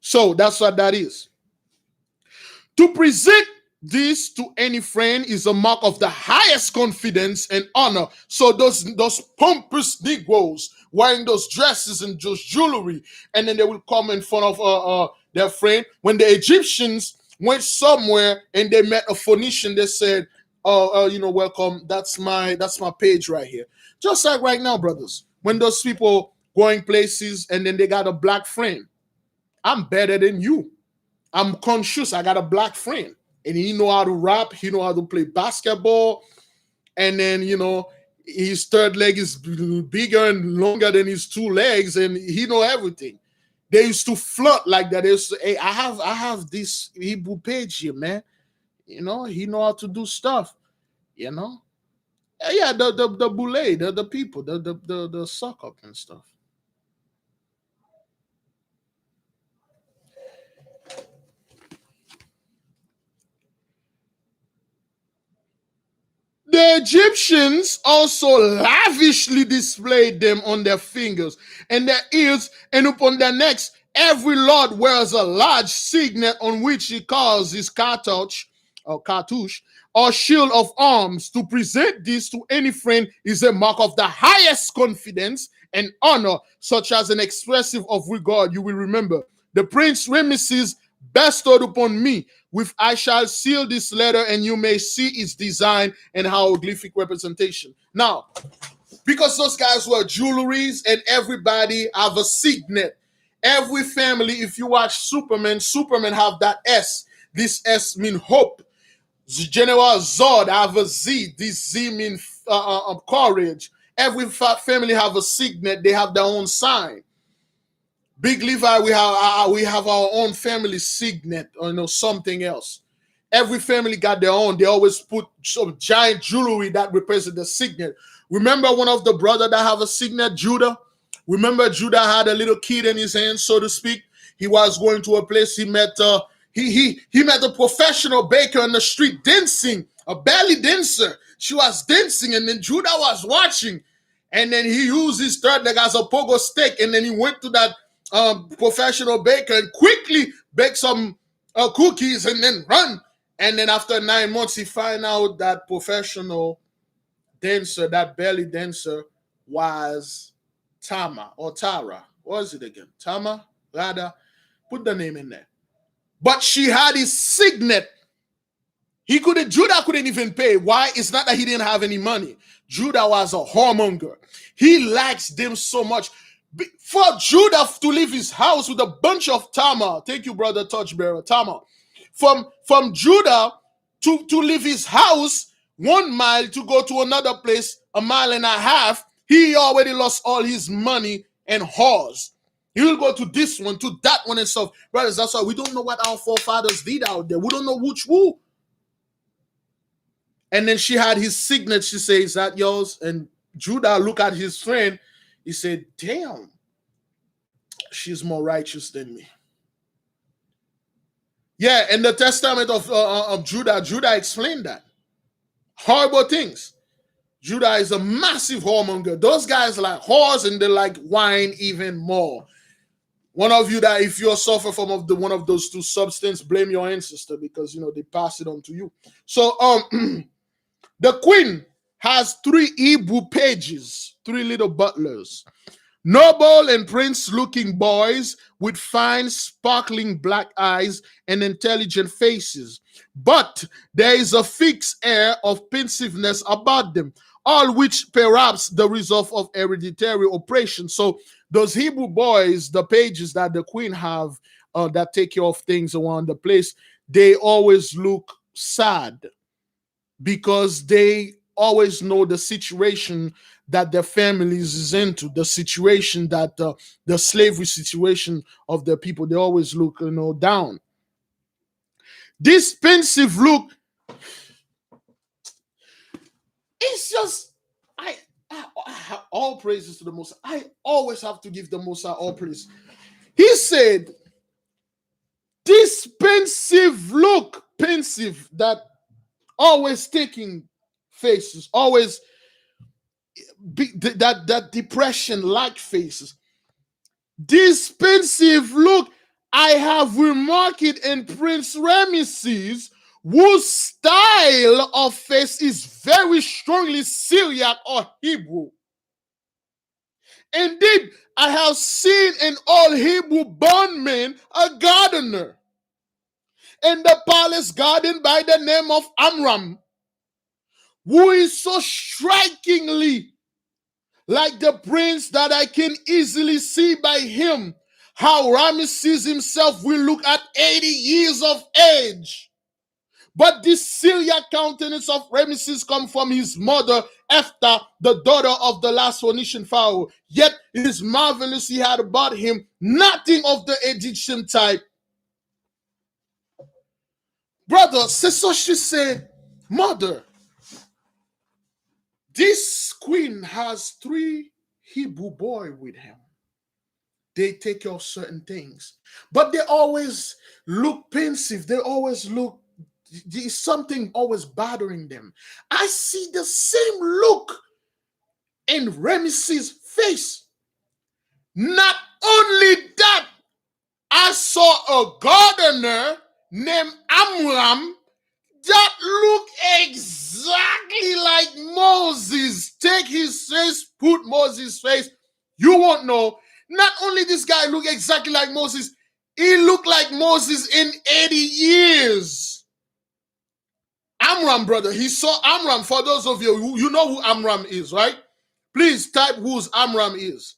So that's what that is. To present this to any friend is a mark of the highest confidence and honor. So those pompous Negroes wearing those dresses and those jewelry, and then they will come in front of their friend. When the Egyptians went somewhere and they met a Phoenician, they said, welcome. That's my page right here. Just like right now, brothers. When those people going places and then they got a black friend, I'm better than you. I'm conscious. I got a black friend, and he know how to rap. He know how to play basketball, and then his third leg is bigger and longer than his two legs, and he know everything. They used to flirt like that. They used to, hey, I have this Hebrew page here, man. He know how to do stuff. Yeah, the boule, the people, the suck up and stuff. The Egyptians also lavishly displayed them on their fingers and their ears and upon their necks. Every lord wears a large signet on which he calls his cartouche or shield of arms. To present this to any friend is a mark of the highest confidence and honor, such as an expressive of regard. You will remember the Prince Ramesses bestowed upon me with I shall seal this letter, and you may see its design and hieroglyphic representation. Now, because those guys were jewelries and everybody have a signet. Every family, if you watch Superman have that S. This S mean hope. General Zod have a Z. This Z mean courage. Every family have a signet. They have their own sign. Big Levi, we have our own family signet or something else. Every family got their own. They always put some giant jewelry that represents the signet. Remember one of the brother that have a signet, Judah? Remember Judah had a little kid in his hand, so to speak. He was going to a place. He met he met a professional baker on the street dancing, a belly dancer. She was dancing, and then Judah was watching, and then he used his third leg as a pogo stick, and then he went to that professional baker and quickly bake some cookies and then run. And then after 9 months, he find out that professional dancer, that belly dancer, was Tama or Tara. What is it again? Tama? Rada? Put the name in there. But she had his signet. Judah couldn't even pay. Why? It's not that he didn't have any money. Judah was a whoremonger. He likes them so much. For Judah to leave his house with a bunch of Tama, thank you, brother Touchbearer, Tama. From Judah to leave his house 1 mile to go to another place, 1.5 miles, he already lost all his money and whores. He will go to this one, to that one, and stuff. Brothers, that's why we don't know what our forefathers did out there. We don't know which who. And then she had his signet. She says, "Is that yours?" And Judah looked at his friend. He said, "Damn, she's more righteous than me." Yeah, in the testament of Judah, Judah explained that. Horrible things. Judah is a massive whoremonger. Those guys like whores and they like wine even more. One of you that if you're suffering from one of those two substances, blame your ancestor because they pass it on to you. So the queen has 3 Hebrew pages, 3 little butlers. Noble and prince-looking boys with fine, sparkling black eyes and intelligent faces. But there is a fixed air of pensiveness about them, all which perhaps the result of hereditary oppression. So those Hebrew boys, the pages that the queen have that take care of things around the place, they always look sad because they always know the situation that their families is into, the situation that the slavery situation of the people. They always look down. This pensive look, it's just I all praises to the Most High. I always have to give the Most High all praise. He said this pensive look, pensive, that always taking faces, always that depression like faces. This pensive look I have remarked in Prince Ramesses, whose style of face is very strongly Syriac or Hebrew. Indeed, I have seen in all Hebrew bondmen a gardener in the palace garden by the name of Amram, who is so strikingly like the prince that I can easily see by him how Ramesses himself will look at 80 years of age. But this Syriac countenance of Ramesses come from his mother, Ephta, the daughter of the last Phoenician pharaoh. Yet it is marvelous he had about him nothing of the Egyptian type. Brother, so she said, mother, this queen has 3 Hebrew boys with him. They take care of certain things, but they always look pensive. They always look something always bothering them. I see the same look in Ramesses' face. Not only that, I saw a gardener named Amram that look exactly like Moses. Take his face, put Moses' face. You won't know. Not only this guy look exactly like Moses, he looked like Moses in 80 years. Amram, brother, he saw Amram. For those of you who you know who Amram is, right? Please type whose Amram is.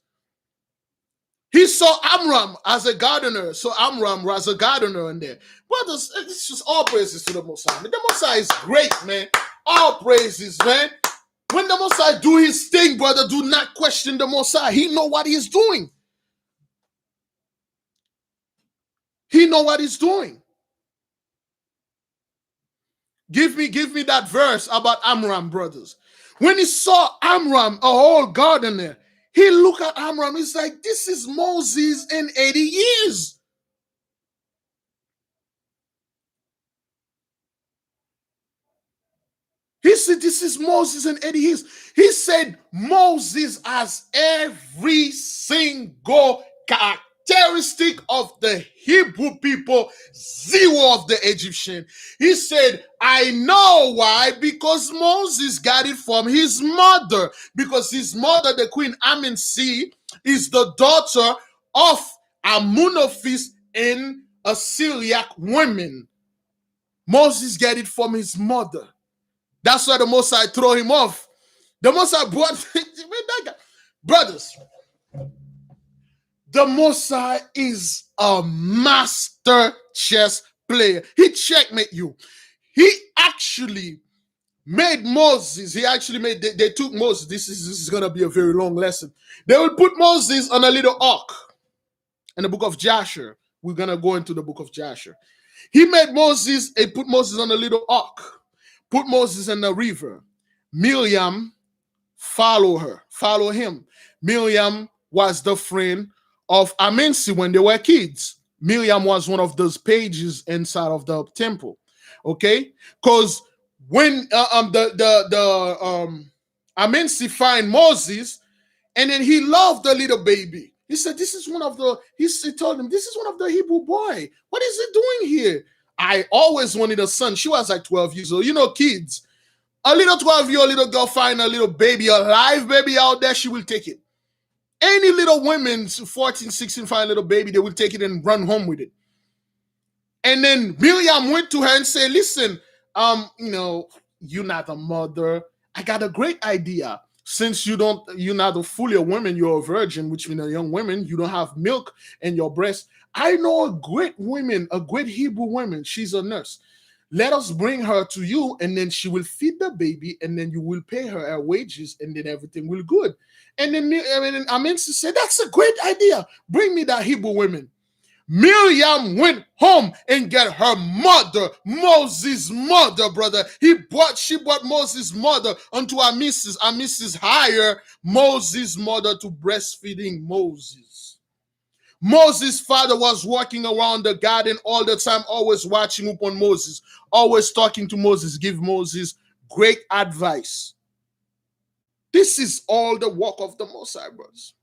He saw Amram as a gardener. So Amram was a gardener in there. Brothers, it's just all praises to the Most High. The Most High is great, man. All praises, man. When the Most High do his thing, brother, do not question the Most High. He know what he's doing. He know what he's doing. Give me that verse about Amram, brothers. When he saw Amram, a whole gardener, he looked at Amram. He's like, this is Moses in 80 years. He said, this is Moses in 80 years. He said, Moses has every single characteristic of the Hebrew people, zero of the Egyptian. He said, I know why, because Moses got it from his mother, because his mother, the queen Manasseh, is the daughter of Amunophis and a Syriac woman. Moses got it from his mother. That's why the Most High throw him off. The Most High brought that guy. Brothers, the Most High is a master chess player. He checkmate you. He actually made Moses. He actually made. They took Moses. This is gonna be a very long lesson. They will put Moses on a little ark in the book of Joshua. We're gonna go into the book of Joshua. He made Moses. He put Moses on a little ark. Put Moses in the river. Miriam follow him. Miriam was the friend of Manasseh when they were kids. Miriam was one of those pages inside of the temple. Okay, because when Manasseh find Moses, and then he loved the little baby. He said, "This is one of the." He told him, "This is one of the Hebrew boy. What is he doing here?" I always wanted a son. She was like 12 years old. You know, kids. A little 12-year-old little girl find a little baby, a live baby out there, she will take it. Any little women, 14, 16, find a little baby, they will take it and run home with it. And then Miriam went to her and said, listen, you're not a mother. I got a great idea. Since you're not fully a woman, you're a virgin, which means a young woman, you don't have milk in your breast. I know a great woman, a great Hebrew woman. She's a nurse. Let us bring her to you, and then she will feed the baby, and then you will pay her wages, and then everything will good. And then Manasseh said, that's a great idea. Bring me that Hebrew woman. Miriam went home and got her mother, Moses' mother, brother. She brought Moses' mother unto Manasseh. Manasseh hired Moses' mother to breastfeeding Moses. Moses' father was walking around the garden all the time, always watching upon Moses, always talking to Moses, give Moses great advice. This is all the work of the Most High, brothers.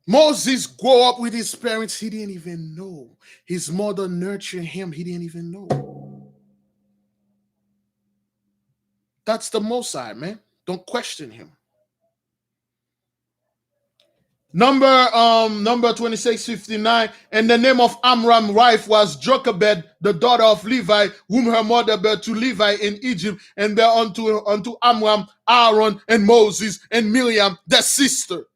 Moses grew up with his parents. He didn't even know. His mother nurtured him. He didn't even know. That's the Most High, man. Don't question him. Number 2659, and the name of Amram's wife was Jochebed, the daughter of Levi, whom her mother bare to Levi in Egypt, and bare unto Amram, Aaron, and Moses, and Miriam, their sister.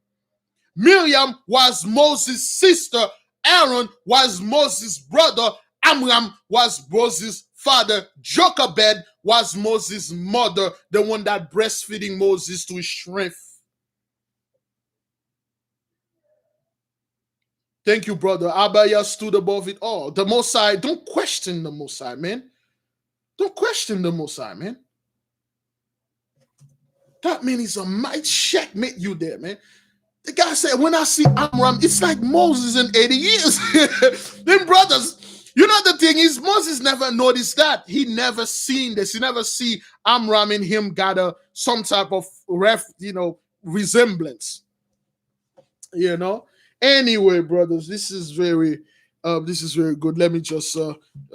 Miriam was Moses' sister. Aaron was Moses' brother. Amram was Moses' father. Jochebed was Moses' mother, the one that breastfeeding Moses to his strength. Thank you, brother. Abaya stood above it all. The Most High, don't question the Most High, man. Don't question the Most High, man. That man is a might checkmate you there, man. The guy said, when I see Amram, it's like Moses in 80 years. Then, brothers, thing is, Moses never noticed that. He never seen this. He never see Amram and him got some type of resemblance. Anyway, brothers, this is very good. Let me just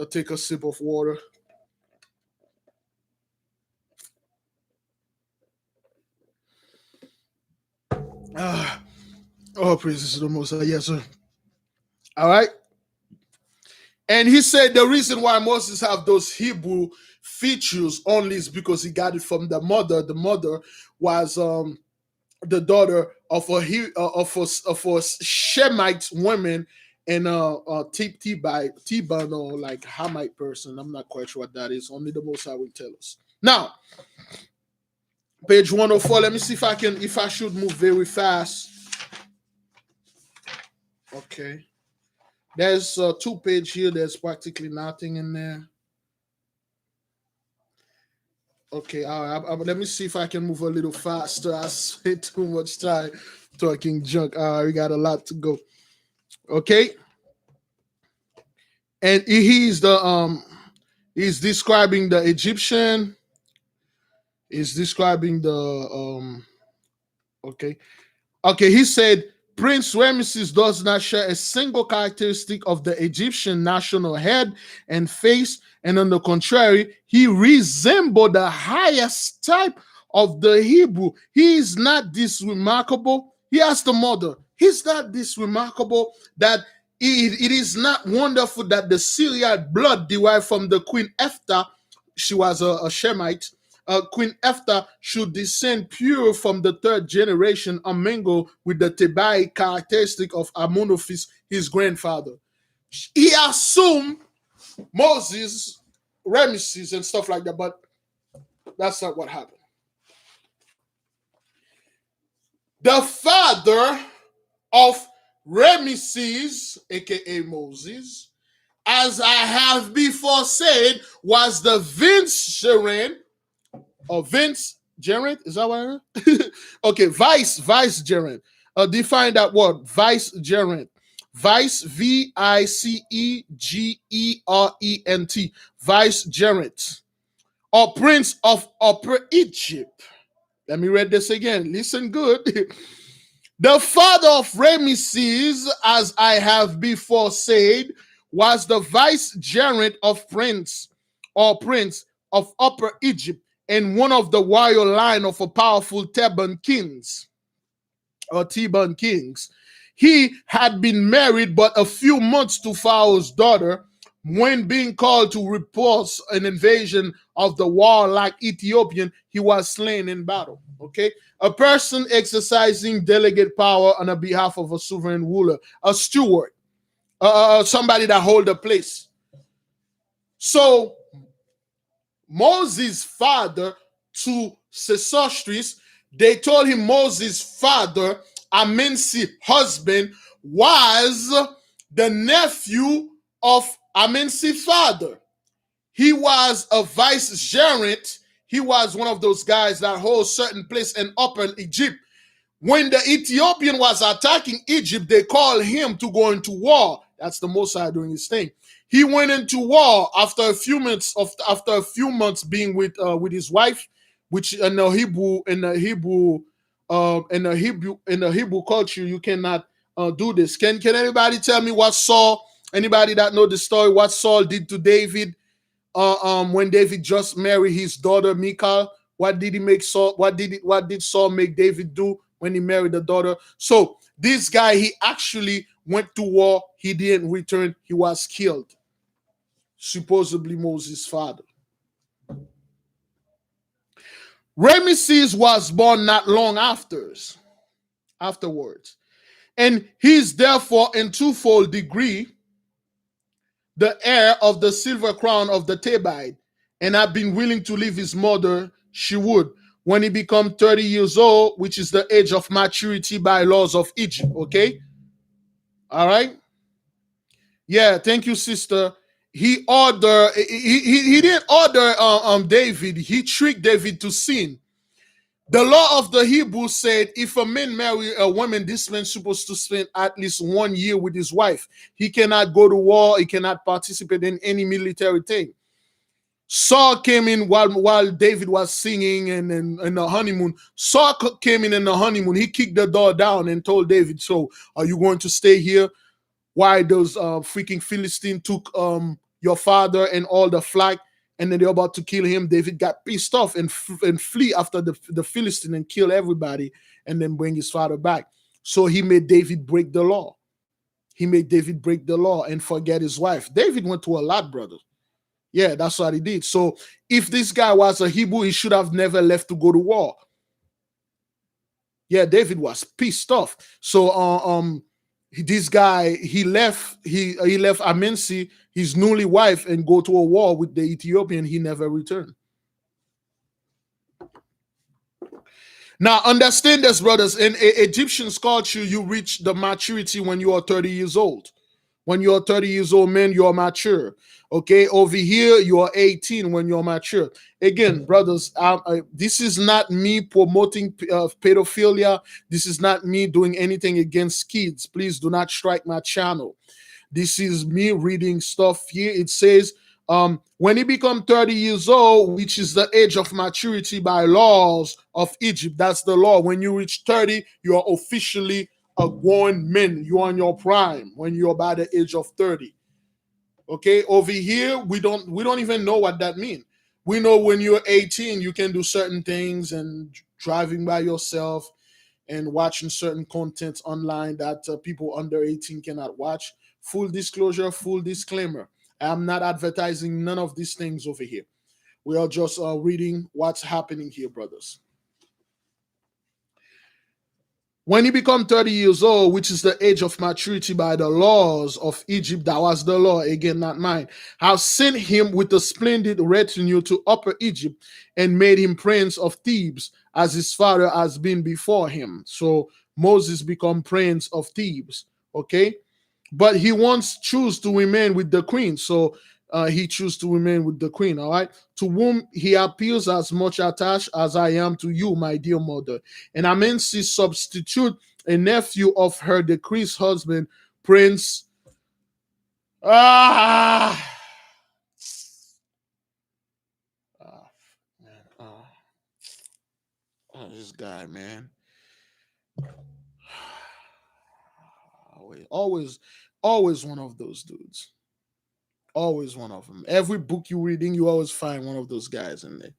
take a sip of water. Oh, praise to the Most High. Yes, sir. All right. And he said the reason why Moses have those Hebrew features only is because he got it from the mother. The mother was the daughter of a Shemite woman and Theban or like Hamite person. I'm not quite sure what that is. Only the Most High will tell us. Now, page 104. Let me see if I should move very fast. Okay. There's 2 page here. There's practically nothing in there. Okay, all right. Let me see if I can move a little faster. I spent too much time talking junk. All right, we got a lot to go. Okay. And he's describing the Egyptian. He's describing the okay. Okay, he said Prince Ramesses does not share a single characteristic of the Egyptian national head and face, and on the contrary, he resembled the highest type of the Hebrew. He is not this remarkable. He asked the mother, he's not this remarkable that it is not wonderful that the Syrian blood derived from the Queen Esther, she was a Shemite, Queen Esther should descend pure from the 3rd generation and mingle with the Thebaid characteristic of Amenophis, his grandfather. He assumed Moses, Ramesses, and stuff like that, but that's not what happened. The father of Ramesses, aka Moses, as I have before said, was the vicegerent. Or vicegerent, is that what I heard? Okay, vicegerent. Define that word, vicegerent. Vice, Vicegerent. Vicegerent. Or prince of Upper Egypt. Let me read this again. Listen good. The father of Ramesses, as I have before said, was the vicegerent of prince of Upper Egypt, and one of the royal line of a powerful Theban kings. He had been married but a few months to Pharaoh's daughter when being called to repulse an invasion of the warlike Ethiopian, he was slain in battle. Okay, a person exercising delegate power on the behalf of a sovereign ruler, a steward, somebody that hold a place. So Moses' father to Sesostris, they told him Moses' father, Amensi husband, was the nephew of Amensi father. He was a vicegerent. He was one of those guys that hold certain place in Upper Egypt. When the Ethiopian was attacking Egypt, they called him to go into war. That's the Mosai doing his thing. He went into war after a few months being with his wife, which in the Hebrew culture you cannot do this. Can anybody tell me what Saul? Anybody that know the story? What Saul did to David when David just married his daughter Michal? What did he make Saul? What did Saul make David do when he married the daughter? So this guy, he actually went to war. He didn't return. He was killed. Supposedly Moses' father. Ramesses was born not long afterwards. And he's therefore in twofold degree the heir of the silver crown of the Thebaid, and had been willing to leave his mother, she would, when he become 30 years old, which is the age of maturity by laws of Egypt. Okay? All right? Yeah, thank you, sister. He didn't order David. He tricked David to sin. The law of the Hebrews said if a man marry a woman, this man's supposed to spend at least 1 year with his wife. He cannot go to war. He cannot participate in any military thing. Saul came in while David was singing and in the honeymoon. Saul came in the honeymoon. He kicked the door down and told David, "So are you going to stay here? Why those freaking Philistines took your father and all the flag, and then they're about to kill him." David got pissed off and flee after the Philistine and kill everybody and then bring his father back. So he made David break the law. He made David break the law and forget his wife. David went through a lot, brother. Yeah, that's what he did. So if this guy was a Hebrew, he should have never left to go to war. Yeah, David was pissed off. So this guy, he left Amensi, his newly wife, and go to a war with the Ethiopian. He never returned. Now understand this, brothers. In Egyptian culture, you reach the maturity when you are 30 years old. When you're 30 years old, man, you're mature. Okay, over here, you're 18 when you're mature. Again, brothers, this is not me promoting pedophilia. This is not me doing anything against kids. Please do not strike my channel. This is me reading stuff here. It says, when you become 30 years old, which is the age of maturity by laws of Egypt, that's the law. When you reach 30, you are officially a grown man. You're on your prime when you're by the age of 30. Okay, over here we don't even know what that means. We know when you're 18 you can do certain things and driving by yourself and watching certain content online that people under 18 cannot watch. Full disclosure, full disclaimer, I'm not advertising none of these things over here. We are just reading what's happening here, brothers. When you become 30 years old, which is the age of maturity by the laws of Egypt, that was the law, again, not mine, have sent him with a splendid retinue to Upper Egypt and made him prince of Thebes, as his father has been before him. So Moses become prince of Thebes, okay? But he wants choose to remain with the queen. So he choose to remain with the queen, all right? To whom he appeals as much attached as I am to you, my dear mother. And Amensi substitute a nephew of her decreased husband, Prince. Man. This guy, man. Always one of those dudes. Always one of them. Every book you're reading, you always find one of those guys in there.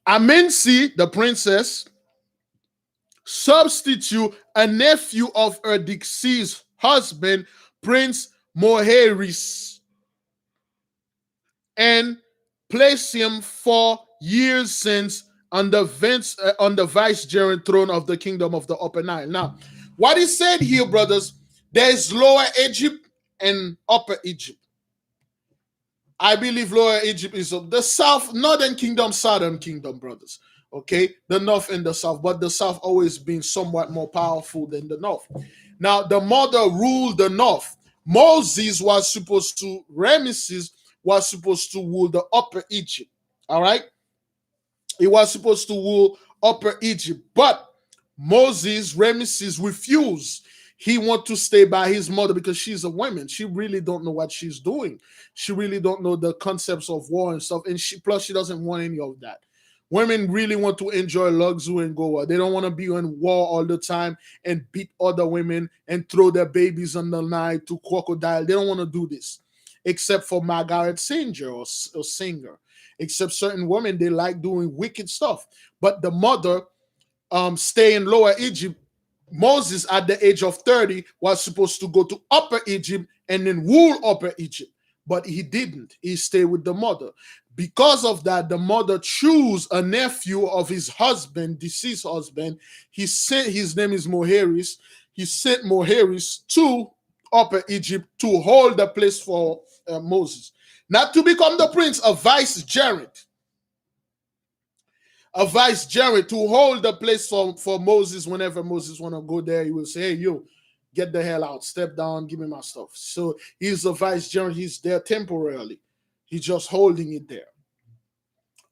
Amensi, the princess, substitute a nephew of her deceased husband, Prince Moeris, and place him for years since on the vicegerent throne of the kingdom of the Upper Nile. Now, what is said here, brothers, there is Lower Egypt and Upper Egypt. I believe Lower Egypt is the south, northern kingdom, southern kingdom, brothers. Okay, the north and the south, but the south always been somewhat more powerful than the north. Now, the mother ruled the north. Ramesses was supposed to rule the Upper Egypt. All right, he was supposed to rule Upper Egypt, but Ramesses refused. He want to stay by his mother because she's a woman. She really don't know what she's doing. She really don't know the concepts of war and stuff. And she doesn't want any of that. Women really want to enjoy luxury and go war. They don't want to be in war all the time and beat other women and throw their babies on the Nile to crocodile. They don't want to do this, except for Margaret Sanger or Singer. Except certain women, they like doing wicked stuff. But the mother stay in Lower Egypt. Moses, at the age of 30, was supposed to go to Upper Egypt and then rule Upper Egypt. But he didn't. He stayed with the mother. Because of that, the mother chose a nephew of his husband, deceased husband. His name is Moeris. He sent Moeris to Upper Egypt to hold the place for Moses. Not to become the prince, a vicegerent. A vicegerent to hold the place for Moses. Whenever Moses want to go there, he will say, hey, you, Get the hell out. Step down. Give me my stuff. So he's the vice general. He's there temporarily. He's just holding it there.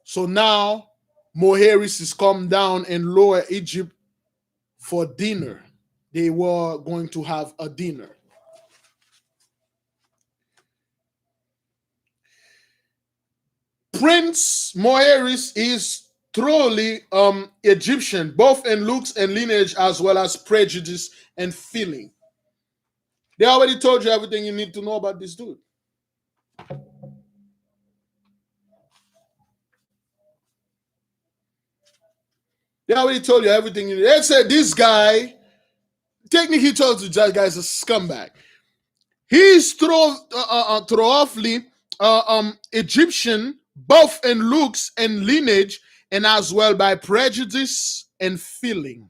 So now Moeris is come down in Lower Egypt for dinner. They were going to have a dinner. Prince Moeris is thoroughly Egyptian, both in looks and lineage, as well as prejudice and feeling. They already told you everything you need to know about this dude. They already told you everything you need. They said this guy, technically he told you that guy is a scumbag. He's thoroughly Egyptian, both in looks and lineage, and as well by prejudice and feeling.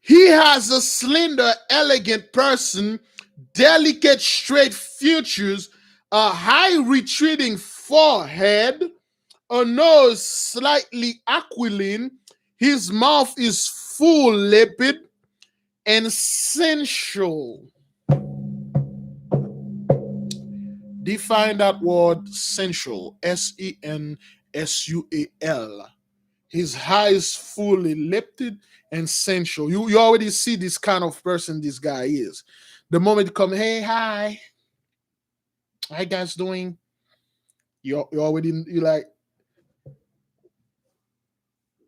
He has a slender, elegant person, delicate, straight features, a high retreating forehead, a nose slightly aquiline. His mouth is full-lipped and sensual. Define that word sensual. sensual. His eyes fully lipped and sensual. You already see this kind of person this guy is. The moment you come, hey, hi. How you guys doing? You like,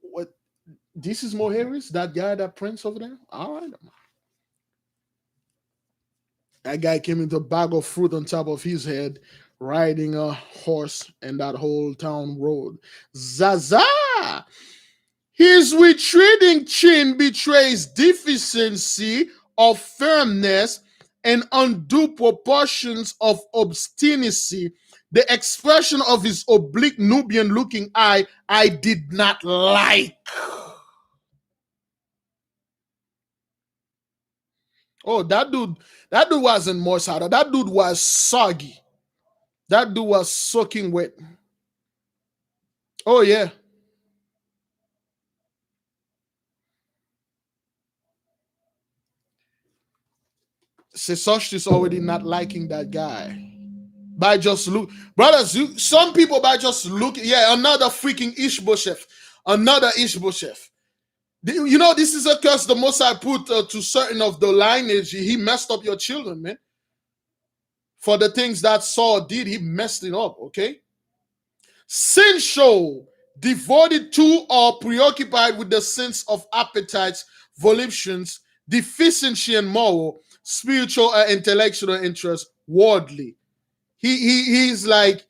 what? This is Moeris, that guy, that prince over there? All right. That guy came with a bag of fruit on top of his head, riding a horse and that whole town road. Zaza! His retreating chin betrays deficiency of firmness and undue proportions of obstinacy. The expression of his oblique Nubian-looking eye, I did not like. Oh, that dude wasn't moist. That dude was soggy. That dude was soaking wet. Oh, yeah. Sesosh is already not liking that guy. By just look, brothers, some people by just looking, yeah, another freaking Ishbosheth. Another Ishbosheth. You know, this is a curse the Most I put to certain of the lineage. He messed up your children, man. For the things that Saul did, he messed it up, okay? Sensual, devoted to or preoccupied with the sense of appetites, volitions, deficiency in moral, spiritual or intellectual interest, worldly. He's like,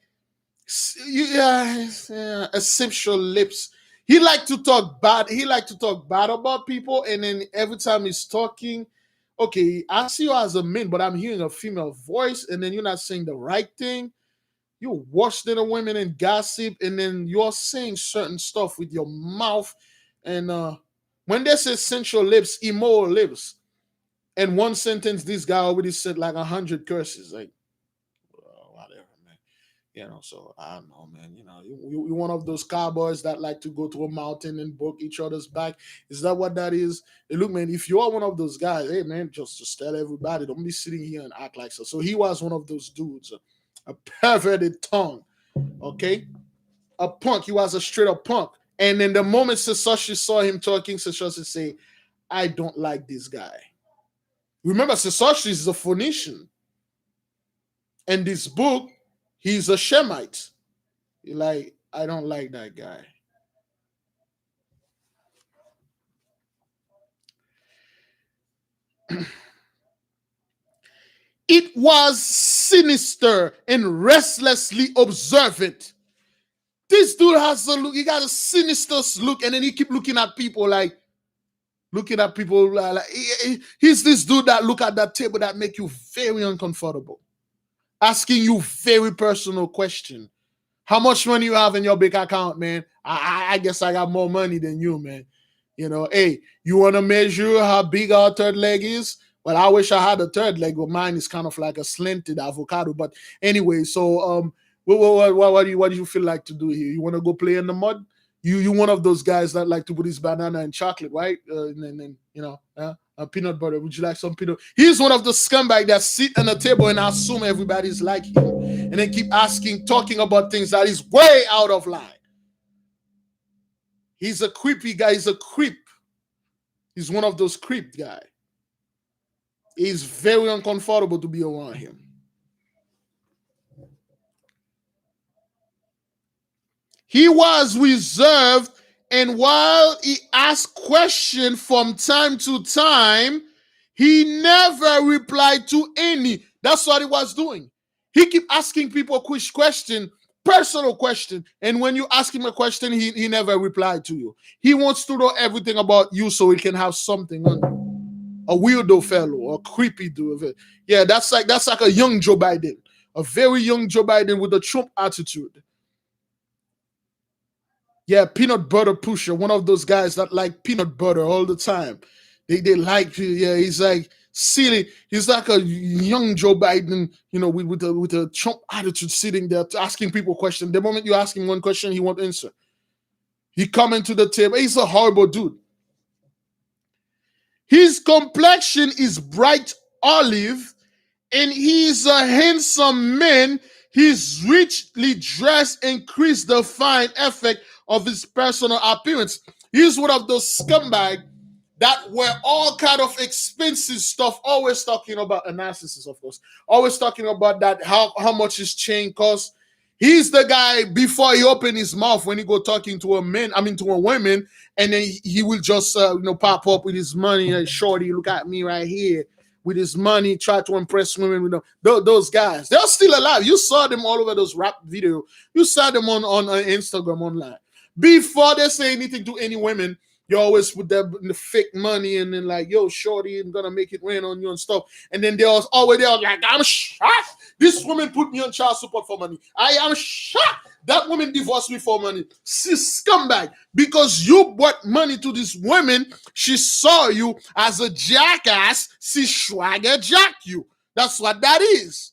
essential lips. He like to talk bad. He like to talk bad about people, and then every time he's talking, okay, I see you as a man, but I'm hearing a female voice, and then you're not saying the right thing. You're worse than a women and gossip, and then you're saying certain stuff with your mouth. And when they say sensual lips, immoral lips, and one sentence, this guy already said like 100 curses. Like, whatever, man. You know, so I don't know, man. You know, you're one of those cowboys that like to go to a mountain and broke each other's back. Is that what that is? Hey, look, man, if you are one of those guys, hey, man, just tell everybody. Don't be sitting here and act like so. So he was one of those dudes, a perverted tongue, okay? A punk. He was a straight up punk. And then the moment Sesoshi saw him talking, Sesoshi say, I don't like this guy. Remember, Sesoshi is a Phoenician. In this book, he's a Shemite. Like, I don't like that guy. It was sinister and restlessly observant. This dude has a look. He got a sinister look, and then he keep looking at people like, he's this dude that look at that table that make you very uncomfortable, asking you very personal question. How much money you have in your bank account, man? I guess I got more money than you, man. You know, hey, you want to measure how big our third leg is? Well, I wish I had a third leg, but mine is kind of like a slanted avocado. But anyway, so what do you feel like to do here? You want to go play in the mud? You one of those guys that like to put his banana and chocolate, right? And then peanut butter. Would you like some peanut? He's one of the scumbag that sit on a table and assume everybody's like him, and then keep talking about things that is way out of line. He's a creepy guy. He's a creep. He's one of those creep guy. It's very uncomfortable to be around him. He was reserved, and while he asked questions from time to time, he never replied to any. That's what he was doing. He keep asking people question, personal question, and when you ask him a question, he never replied to you. He wants to know everything about you so he can have something on you. A weirdo fellow, a creepy dude. Yeah, that's like a young Joe Biden, a very young Joe Biden with a Trump attitude. Yeah, peanut butter pusher, one of those guys that like peanut butter all the time. They like, yeah, he's like silly. He's like a young Joe Biden, with a Trump attitude, sitting there asking people questions. The moment you ask him one question, he won't answer. He coming to the table. He's a horrible dude. His complexion is bright olive, and he's a handsome man. He's richly dressed, increase the fine effect of his personal appearance. He's one of those scumbag that wear all kind of expensive stuff, always talking about a narcissist, of course, always talking about that, how much his chain costs. He's the guy, before he open his mouth, when he go talking to to a woman, and then he will just pop up with his money. Like, shorty, look at me right here with his money, try to impress women with them. Those guys, they're still alive. You saw them all over those rap videos. You saw them on Instagram online. Before they say anything to any women, you always put the fake money and then like, yo, shorty, I'm gonna make it rain on you and stuff. And then they're always there like, I'm shocked. This woman put me on child support for money. I am shocked. That woman divorced me for money. She's scumbag. Because you brought money to this woman, she saw you as a jackass. She swagger jacked you. That's what that is.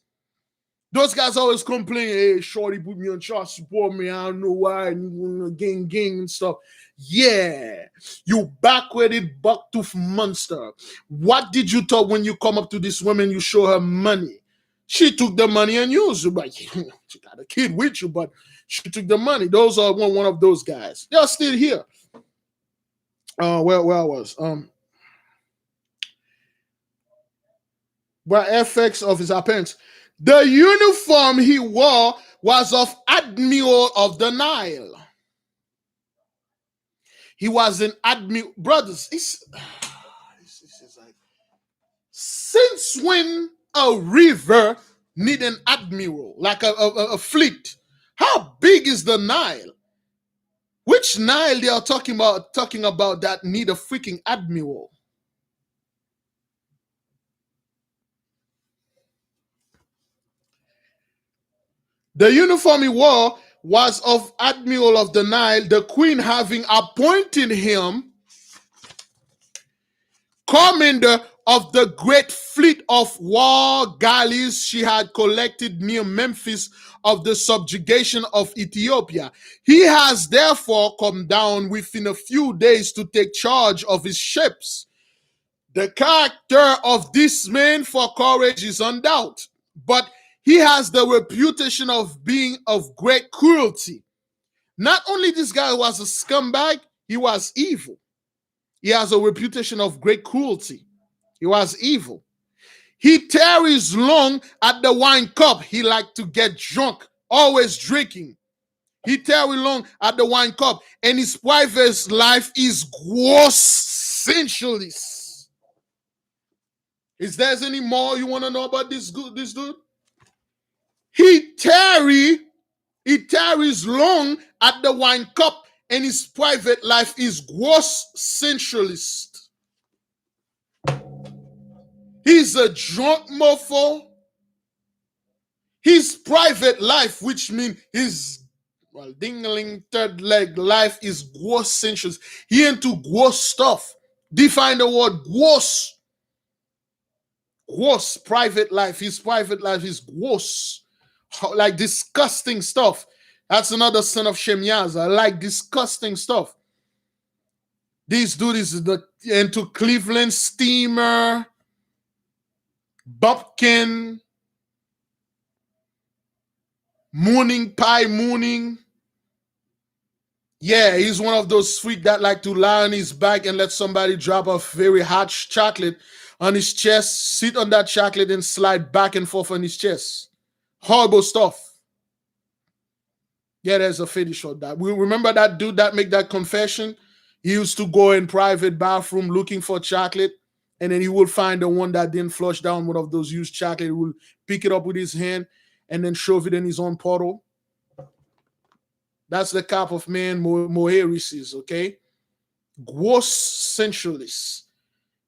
Those guys always complain, hey, shorty put me on child support, me. I don't know why, and gang and stuff. Yeah, you backwarded bucktooth monster. What did you thought when you come up to this woman, you show her money? She took the money and used it. But she got a kid with you, but she took the money. Those are one of those guys. They're still here. Where I was. What effects of his appearance? The uniform he wore was of Admiral of the Nile. He was an admiral. Brothers, this is like, since when a river need an admiral, like a fleet? How big is the Nile? Which Nile they are talking about that need a freaking admiral? The uniform he wore was of Admiral of the Nile, the queen having appointed him commander of the great fleet of war galleys she had collected near Memphis of the subjugation of Ethiopia. He has therefore come down within a few days to take charge of his ships. The character of this man for courage is undoubted, but he has the reputation of being of great cruelty. Not only this guy was a scumbag, he was evil. He has a reputation of great cruelty. He was evil. He tarries long at the wine cup. He liked to get drunk, always drinking. He tarries long at the wine cup, and his private life is gross sensualist. Is there any more you want to know about this dude? He tarries long at the wine cup, and his private life is gross sensualist. He's a drunk mofo. His private life, which means his dingling third leg life, is gross sensualist. He into gross stuff. Define the word gross. Gross private life. His private life is gross. Like disgusting stuff. That's another son of Shemyaza. Like disgusting stuff. These dudes is into Cleveland Steamer, Bupkin, Mooning Pie Mooning. Yeah, he's one of those freaks that like to lie on his back and let somebody drop a very hot chocolate on his chest, sit on that chocolate and slide back and forth on his chest. Horrible stuff. Yeah, there's a fetish of that. We remember that dude that made that confession. He used to go in private bathroom looking for chocolate, and then he would find the one that didn't flush down one of those used chocolate. He would pick it up with his hand and then shove it in his own portal. That's the type of man Moeris is, okay? Gross sensualist.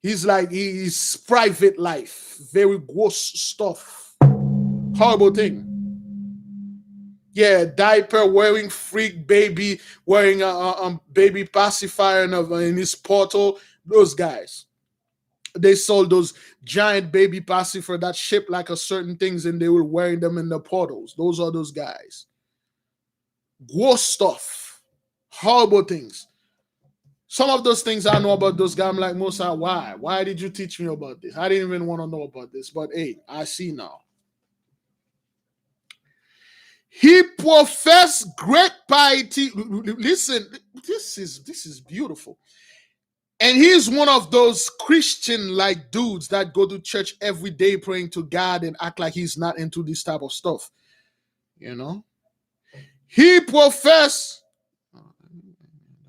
He's like, his private life. Very gross stuff. Horrible thing. Yeah, diaper wearing freak baby, wearing a baby pacifier in his portal. Those guys. They sold those giant baby pacifier that shaped like a certain things and they were wearing them in the portals. Those are those guys. Gross stuff. Horrible things. Some of those things I know about those guys, I'm like, Musa, why? Why did you teach me about this? I didn't even want to know about this. But hey, I see now. He professed great piety. Listen, this is beautiful. And he's one of those Christian-like dudes that go to church every day praying to God and act like he's not into this type of stuff. You know? He professed.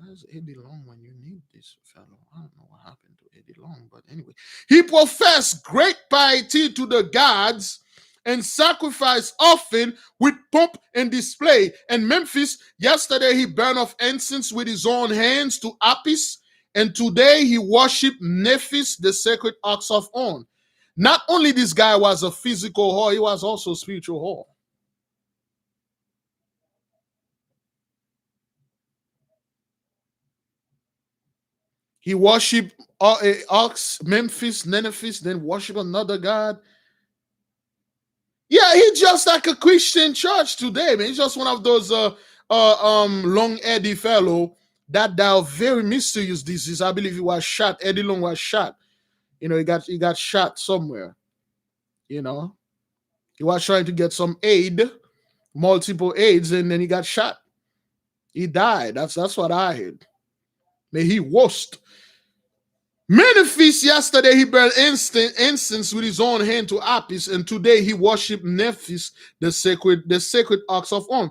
That's Eddie Long when you need this fellow. I don't know what happened to Eddie Long, but anyway. He professed great piety to the gods and sacrifice often with pomp and display. In Memphis, yesterday he burned off incense with his own hands to Apis, and today he worshipped Nephis, the sacred ox of On. Not only this guy was a physical whore, he was also a spiritual whore. He worshipped ox, Memphis, Nephis, then worship another god. Yeah, he's just like a Christian church today, man. He's just one of those long Eddie fellow that died very mysterious disease. I believe he was shot. Eddie Long was shot. You know, he got shot somewhere. You know, he was trying to get some aid, multiple aids, and then he got shot. He died. That's what I heard. May he worst. Many feasts yesterday he burned incense with his own hand to Apis, and today he worshipped Nephis, the sacred ox of On.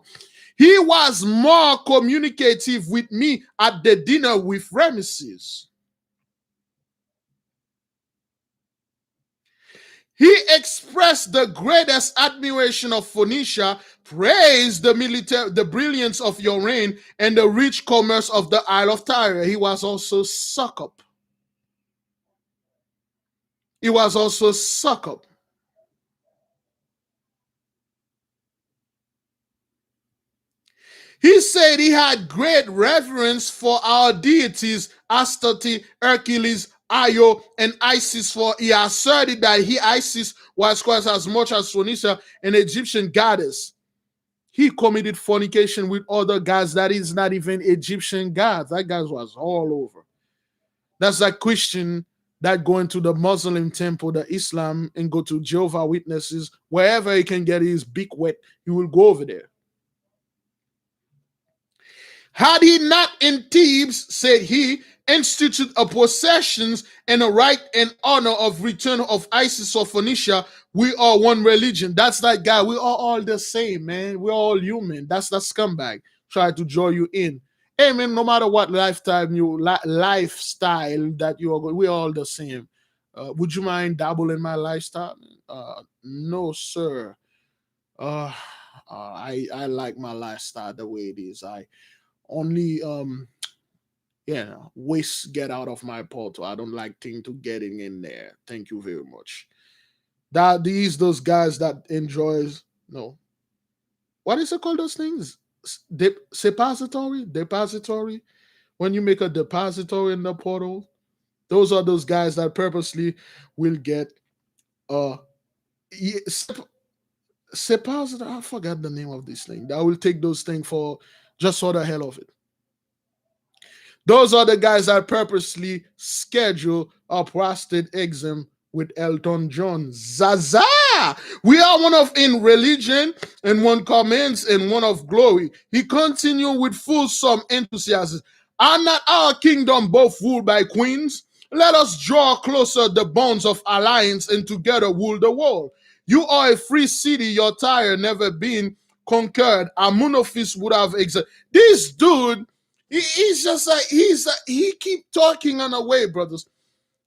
He was more communicative with me at the dinner with Ramesses. He expressed the greatest admiration of Phoenicia, praised the brilliance of your reign, and the rich commerce of the Isle of Tyre. He was also suck up. He was also suck up. He said he had great reverence for our deities, Astarte, Hercules, Io, and Isis, for he asserted that Isis was quite as much as Phoenicia, an Egyptian goddess. He committed fornication with other gods that is not even Egyptian gods. That guy was all over. That's like Christian that go into the Muslim temple, the Islam, and go to Jehovah Witnesses. Wherever he can get his beak wet, he will go over there. Had he not in Thebes, said he, instituted a possessions and a right and honor of return of Isis or Phoenicia, we are one religion. That's that guy. We are all the same, man. We're all human. That's that scumbag. Try to draw you in. Hey, man, no matter what lifestyle that you are going, we're all the same. Would you mind dabbling my lifestyle? No, sir. I like my lifestyle the way it is. I only waste get out of my portal. I don't like thing to getting in there. Thank you very much. Those guys that enjoys no, what is it called, those things? Depository. When you make a depository in the portal, those are those guys that purposely will get uh Suppose I forgot the name of this thing. That will take those things for just for the hell of it. Those are the guys that purposely schedule a prostate exam with Elton John. Zaza! We are one of in religion and one comments and one of glory. He continued with fulsome enthusiasm. Are not our kingdom both ruled by queens? Let us draw closer the bonds of alliance and together rule the world. You are a free city, your tire never been conquered. Amunophis would have existed. This dude, he's just like he keep talking on the way, brothers.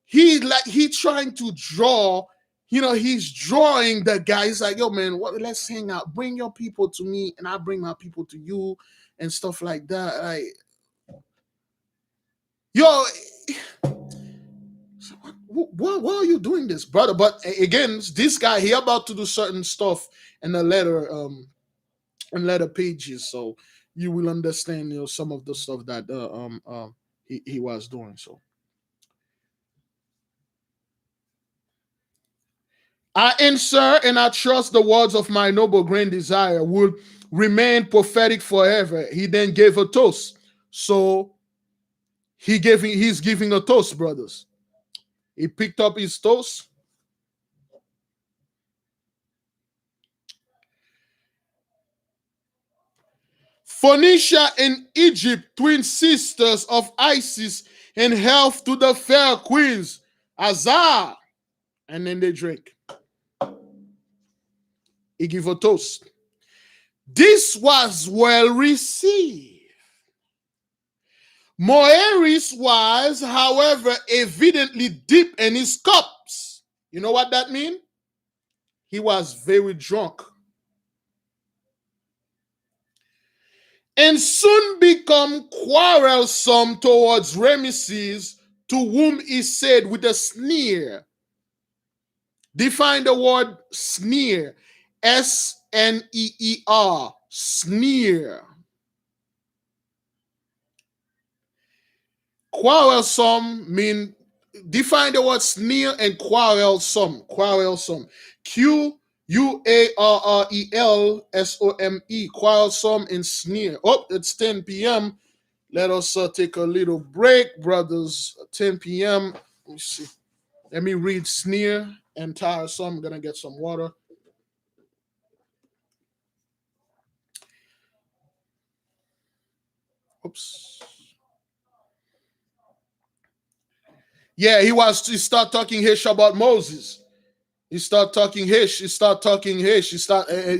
He trying to draw, he's drawing the guy. He's like, yo, man, let's hang out. Bring your people to me, and I bring my people to you, and stuff like that. Like, yo, why are you doing this, brother? But again, this guy, he about to do certain stuff in the letter, and letter pages, so you will understand, some of the stuff that he was doing. So I answer and I trust the words of my noble grand desire will remain prophetic forever. He then gave a toast. So he's giving a toast, brothers. He picked up his toast. Phoenicia and Egypt, twin sisters of Isis, and health to the fair queens, Azariah. And then they drink. He gave a toast. This was well received. Moeris was, however, evidently deep in his cups. You know what that means? He was very drunk. And soon become quarrelsome towards Rameses, to whom he said with a sneer. Define the word sneer. S-N-E-E-R. Sneer. Quarrelsome mean, define the word sneer and quarrelsome. Quarrelsome. Quarrelsome. Quarrelsome and sneer. Oh, it's 10 p.m. Let us take a little break, brothers. 10 p.m. Let me see. Let me read sneer and tiresome. I'm going to get some water. Oops. Yeah, he start talking hish about Moses. He start talking hish. He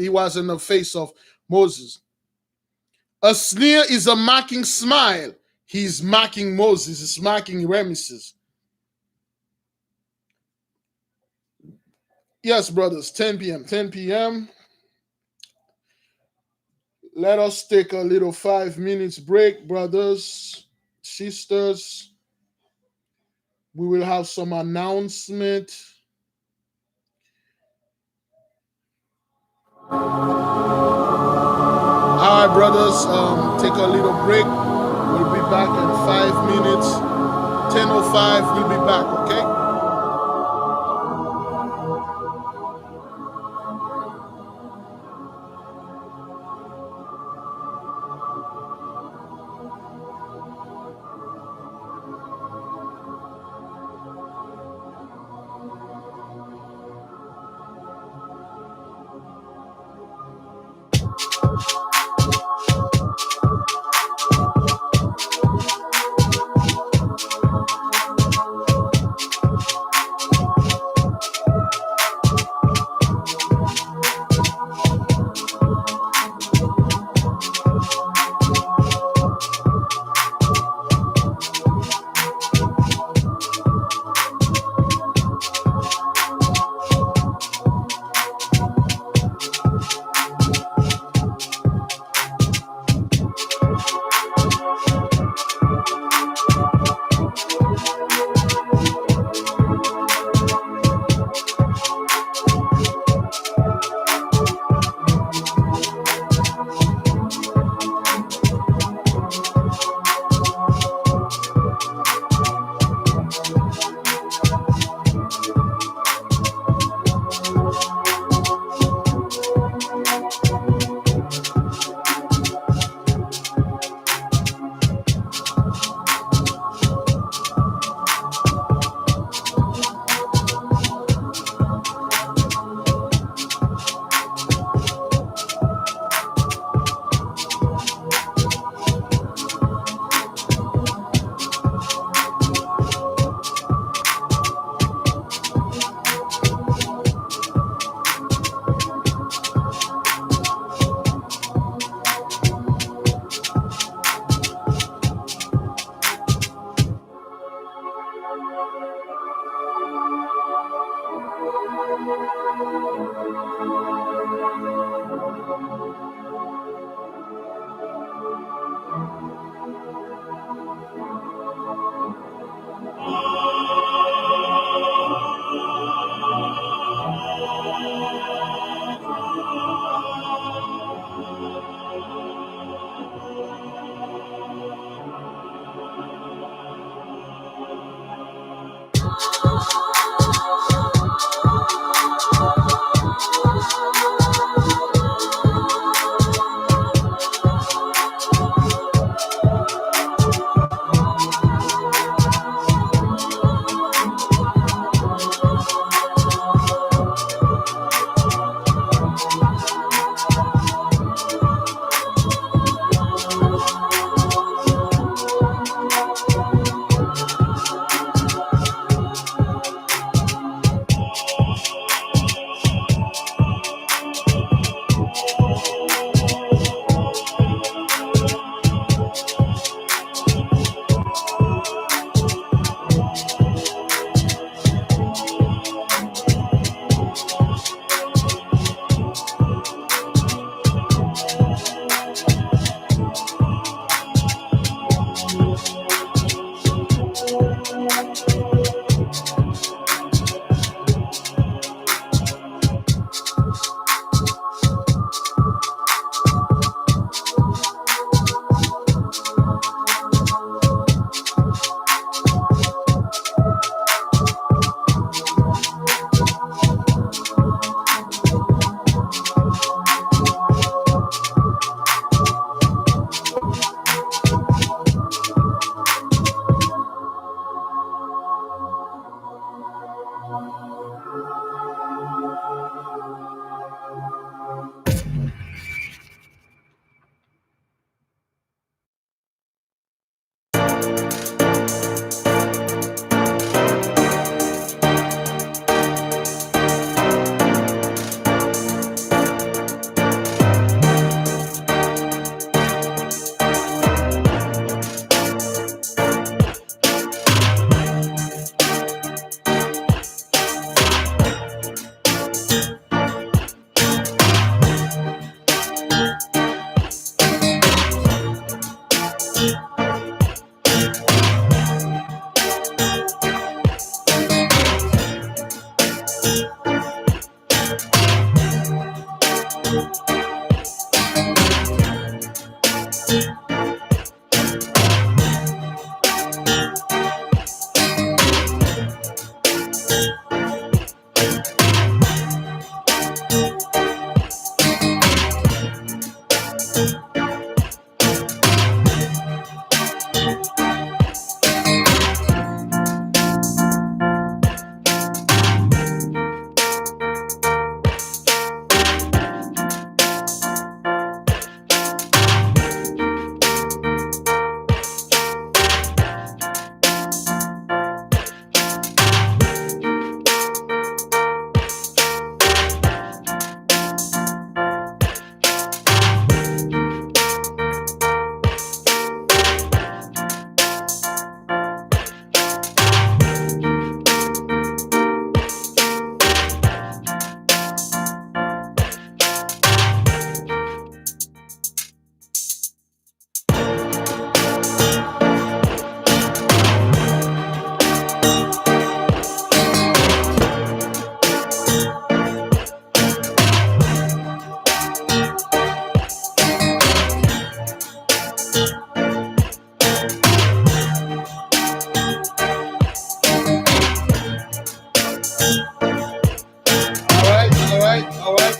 was in the face of Moses. A sneer is a mocking smile. He's mocking Moses. He's mocking Ramesses. Yes, brothers, 10 p.m. 10 p.m. Let us take a little 5 minutes break, brothers, sisters. We will have some announcement. All right, brothers, take a little break. We'll be back in 5 minutes. 10:05, we'll be back, okay?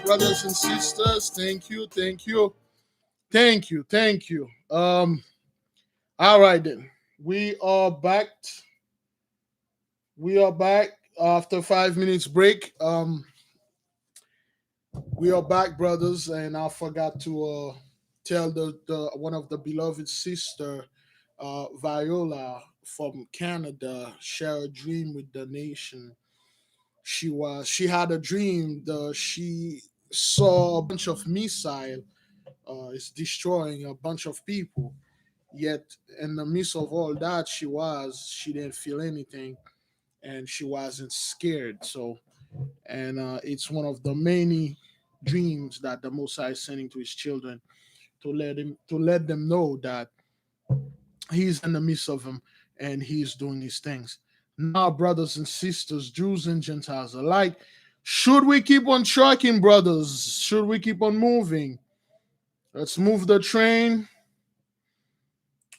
Brothers and sisters, thank you, thank you, thank you, thank you. All right then, we are back. We are back after 5 minutes break. We are back, brothers, and I forgot to tell the one of the beloved sister, Viola from Canada, share a dream with the nation. She had a dream. She saw a bunch of missile is destroying a bunch of people. Yet in the midst of all that, she didn't feel anything, and she wasn't scared. So, and it's one of the many dreams that the Most High is sending to his children to let them know that he's in the midst of them and he's doing these things. Now, brothers and sisters, Jews and Gentiles alike, should we keep on trucking, brothers? Should we keep on moving? Let's move the train.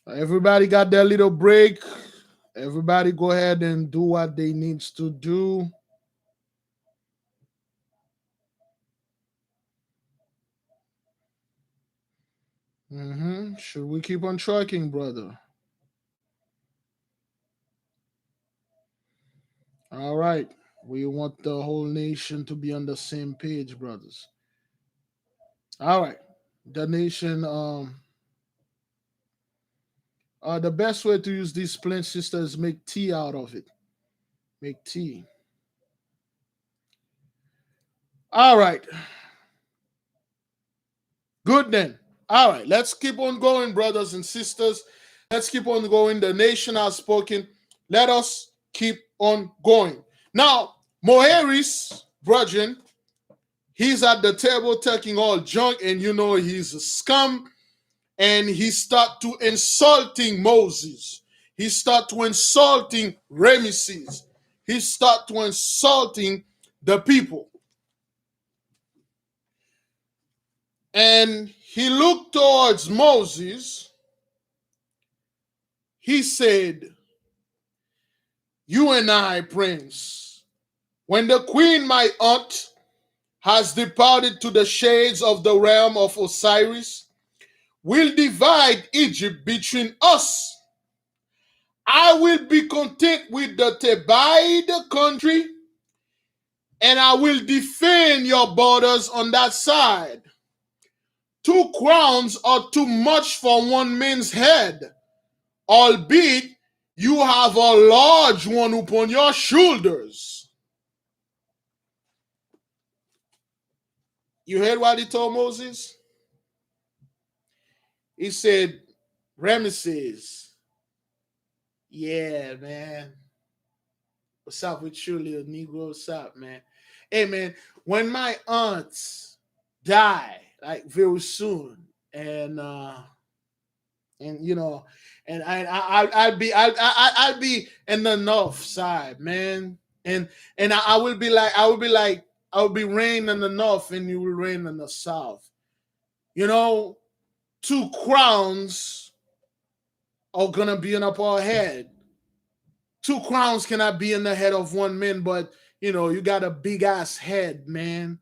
Everybody got their little break. Everybody go ahead and do what they needs to do. Should we keep on trucking, brother? All right. We want the whole nation to be on the same page, brothers. All right. The nation, the best way to use this plant, sister, is make tea out of it. Make tea. All right. Good then. All right. Let's keep on going, brothers and sisters. Let's keep on going. The nation has spoken. Let us keep on going. Now, Moeris, brethren, he's at the table taking all junk, and you know he's a scum, and he start to insulting Moses. He start to insulting Ramesses. He start to insulting the people. And he looked towards Moses. He said, "You and I, prince, when the queen, my aunt, has departed to the shades of the realm of Osiris, will divide Egypt between us. I will be content with the Thebaid country, and I will defend your borders on that side. 2 crowns are too much for one man's head, albeit you have a large one upon your shoulders." You heard what he told Moses? He said, "Ramesses, yeah, man. What's up with you, little Negro? What's up, man? Hey, man, when my aunts die, like very soon, and you know, and I'll be in the north side, man, and I will be like I will be reigning in the north, and you will reign in the south. You know, 2 crowns are gonna be in up our head. 2 crowns cannot be in the head of one man, but you know, you got a big ass head, man.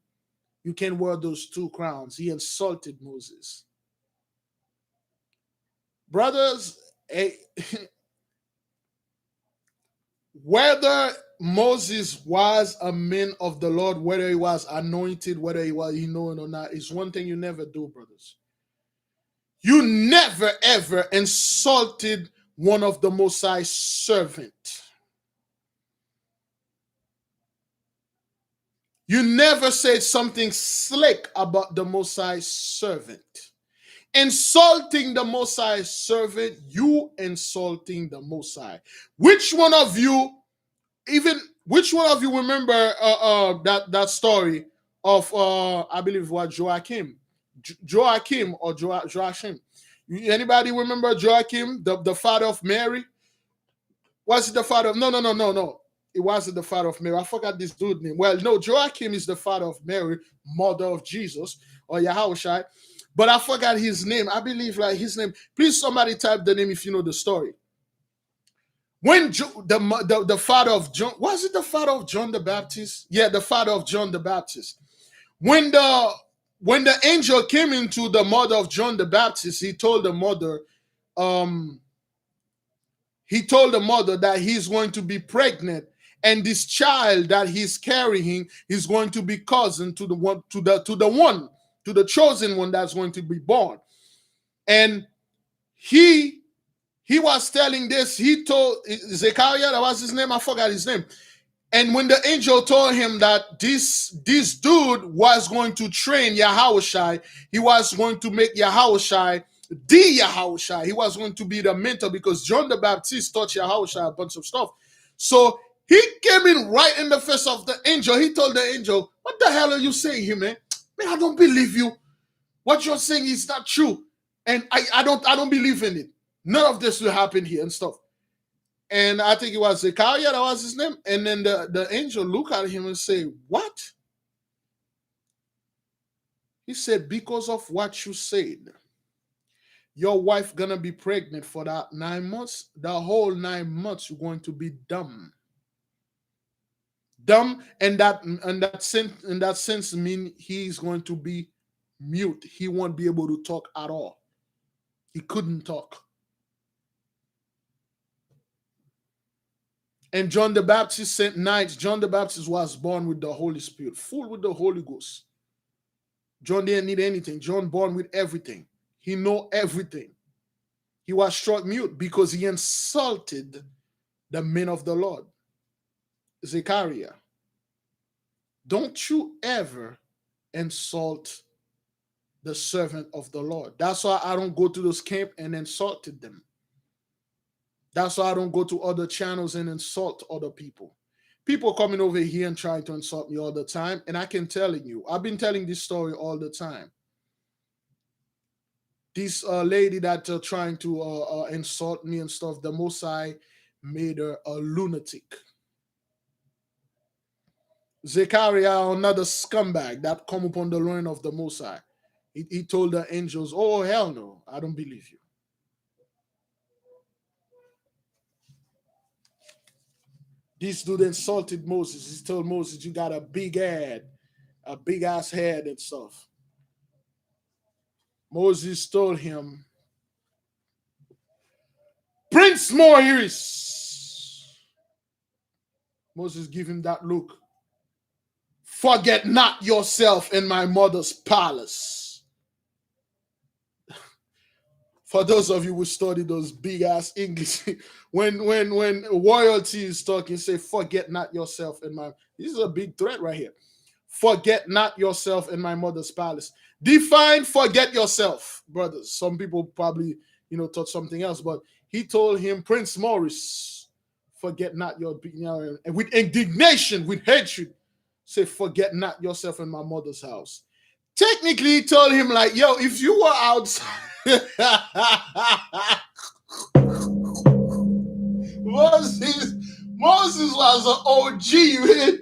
You can wear those 2 crowns." He insulted Moses. Brothers, whether Moses was a man of the Lord, whether he was anointed, whether he was known or not, is one thing you never do, brothers. You never ever insulted one of the Most High's servant. You never said something slick about the Most High's servant. Insulting the Most High's servant, you insulting the Most High. Which one of you remember that story of I believe it was Joachim or Joachim? Anybody remember Joachim, the father of Mary? Was it the father of no. It wasn't the father of Mary. I forgot this dude's name. Well, no, Joachim is the father of Mary, mother of Jesus, or YAHAWAH. But I forgot his name. I believe like his name. Please, somebody type the name if you know the story. When the father of John, was it the father of John the Baptist? Yeah, the father of John the Baptist. When the angel came into the mother of John the Baptist, he told the mother that he's going to be pregnant, and this child that he's carrying is going to be cousin to the chosen one that's going to be born. And he was telling this. He told Zechariah, that was his name. I forgot his name. And when the angel told him that this dude was going to train YAHAWAH, he was going to make YAHAWAH the YAHAWAH. He was going to be the mentor, because John the Baptist taught YAHAWAH a bunch of stuff. So he came in right in the face of the angel. He told the angel, "What the hell are you saying here, man? Man, I don't believe you. What you're saying is not true. And I don't believe in it. None of this will happen here," and stuff. And I think it was Zechariah, that was his name. And then the angel looked at him and said, "What?" He said, "Because of what you said, Your wife gonna be pregnant for that 9 months. The whole 9 months you're going to be dumb. Dumb, and that sense mean he's going to be mute. He won't be able to talk at all. He couldn't talk. And John the Baptist sent knights. John the Baptist was born with the Holy Spirit, full with the Holy Ghost. John didn't need anything. John born with everything. He know everything. He was struck mute because he insulted the men of the Lord. Zechariah, don't you ever insult the servant of the Lord. That's why I don't go to those camp and insulted them. That's why I don't go to other channels and insult other people. People coming over here and trying to insult me all the time, and I can tell you, I've been telling this story all the time. This lady that trying to insult me and stuff, the Most High made her a lunatic. Zechariah, another scumbag that come upon the loin of the Most High. He told the angels, oh, hell no, I don't believe you. This dude insulted Moses. He told Moses, you got a big head, a big ass head and stuff. Moses told him, Prince Moeris. Moses gave him that look. Forget not yourself in my mother's palace. For those of you who study those big ass English, when royalty is talking, say, forget not yourself in my. This is a big threat right here. Forget not yourself in my mother's palace. Define forget yourself, brothers. Some people probably, thought something else, but he told him, Prince Moeris, forget not your, and with indignation, with hatred, say, forget not yourself in my mother's house. Technically, he told him, like, yo, if you were outside, Moses was an OG, man.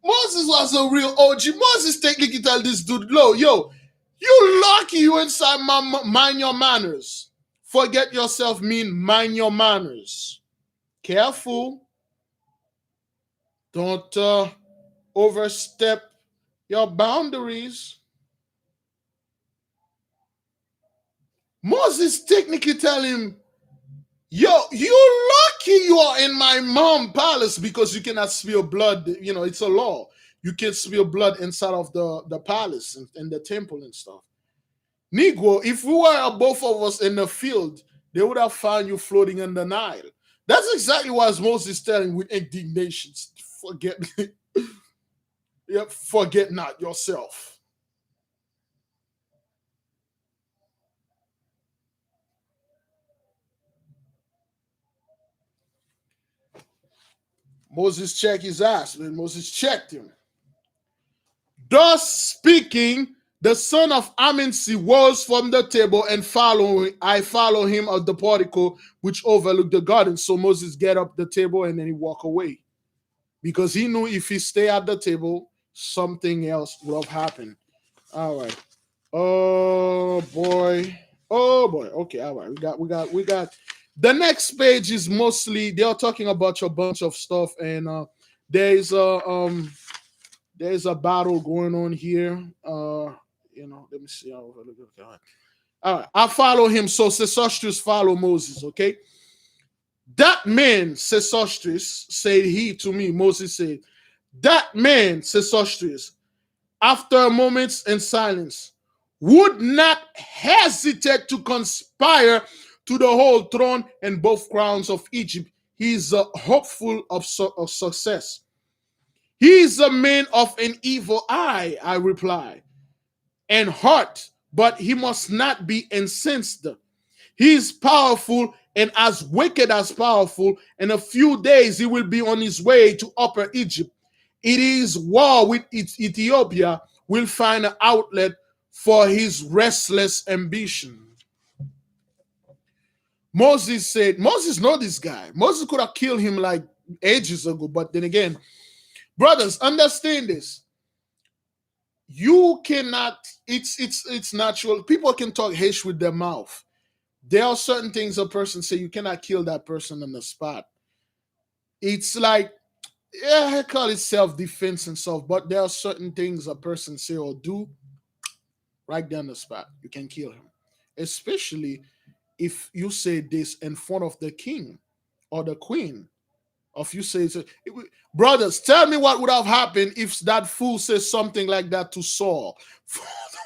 Moses was a real OG. Moses technically tell this dude, yo, you lucky you inside mind your manners. Forget yourself mean mind your manners. Careful. Don't overstep your boundaries. Moses technically tell him, yo, you lucky you are in my mom's palace because you cannot spill blood. It's a law. You can't spill blood inside of the palace and the temple and stuff. Negro, if we were both of us in the field, they would have found you floating in the Nile. That's exactly what Moses telling with indignation. Forget not yourself. Moses checked his ass, man. Moses checked him. Thus speaking, the son of Amensi rose from the table and I follow him at the portico which overlooked the garden. So Moses get up the table and then he walk away. Because he knew if he stay at the table, something else would have happened. All right. Oh boy. Okay, all right. We got the next page is mostly they're talking about a bunch of stuff, and there's a battle going on here. Let me see. All right, I follow him. So Sesostris follow Moses. Okay. That man, Sesostris, said he to me. Moses said, that man, Sesostris, after a moment's in silence, would not hesitate to conspire to the whole throne and both crowns of Egypt. He is hopeful of success. He is a man of an evil eye, I reply, and heart, but he must not be incensed. He is powerful and as wicked as powerful. In a few days, he will be on his way to Upper Egypt. It is war with Ethiopia will find an outlet for his restless ambition. Moses said, Moses know this guy. Moses could have killed him like ages ago, but then again, brothers, understand this. You cannot, it's natural. People can talk H with their mouth. There are certain things a person say you cannot kill that person on the spot. It's like, yeah, I call it self-defense and stuff, but there are certain things a person say or do right there on the spot. You can kill him. Especially if you say this in front of the king or the queen. Or if you say, brothers, tell me what would have happened if that fool says something like that to Saul.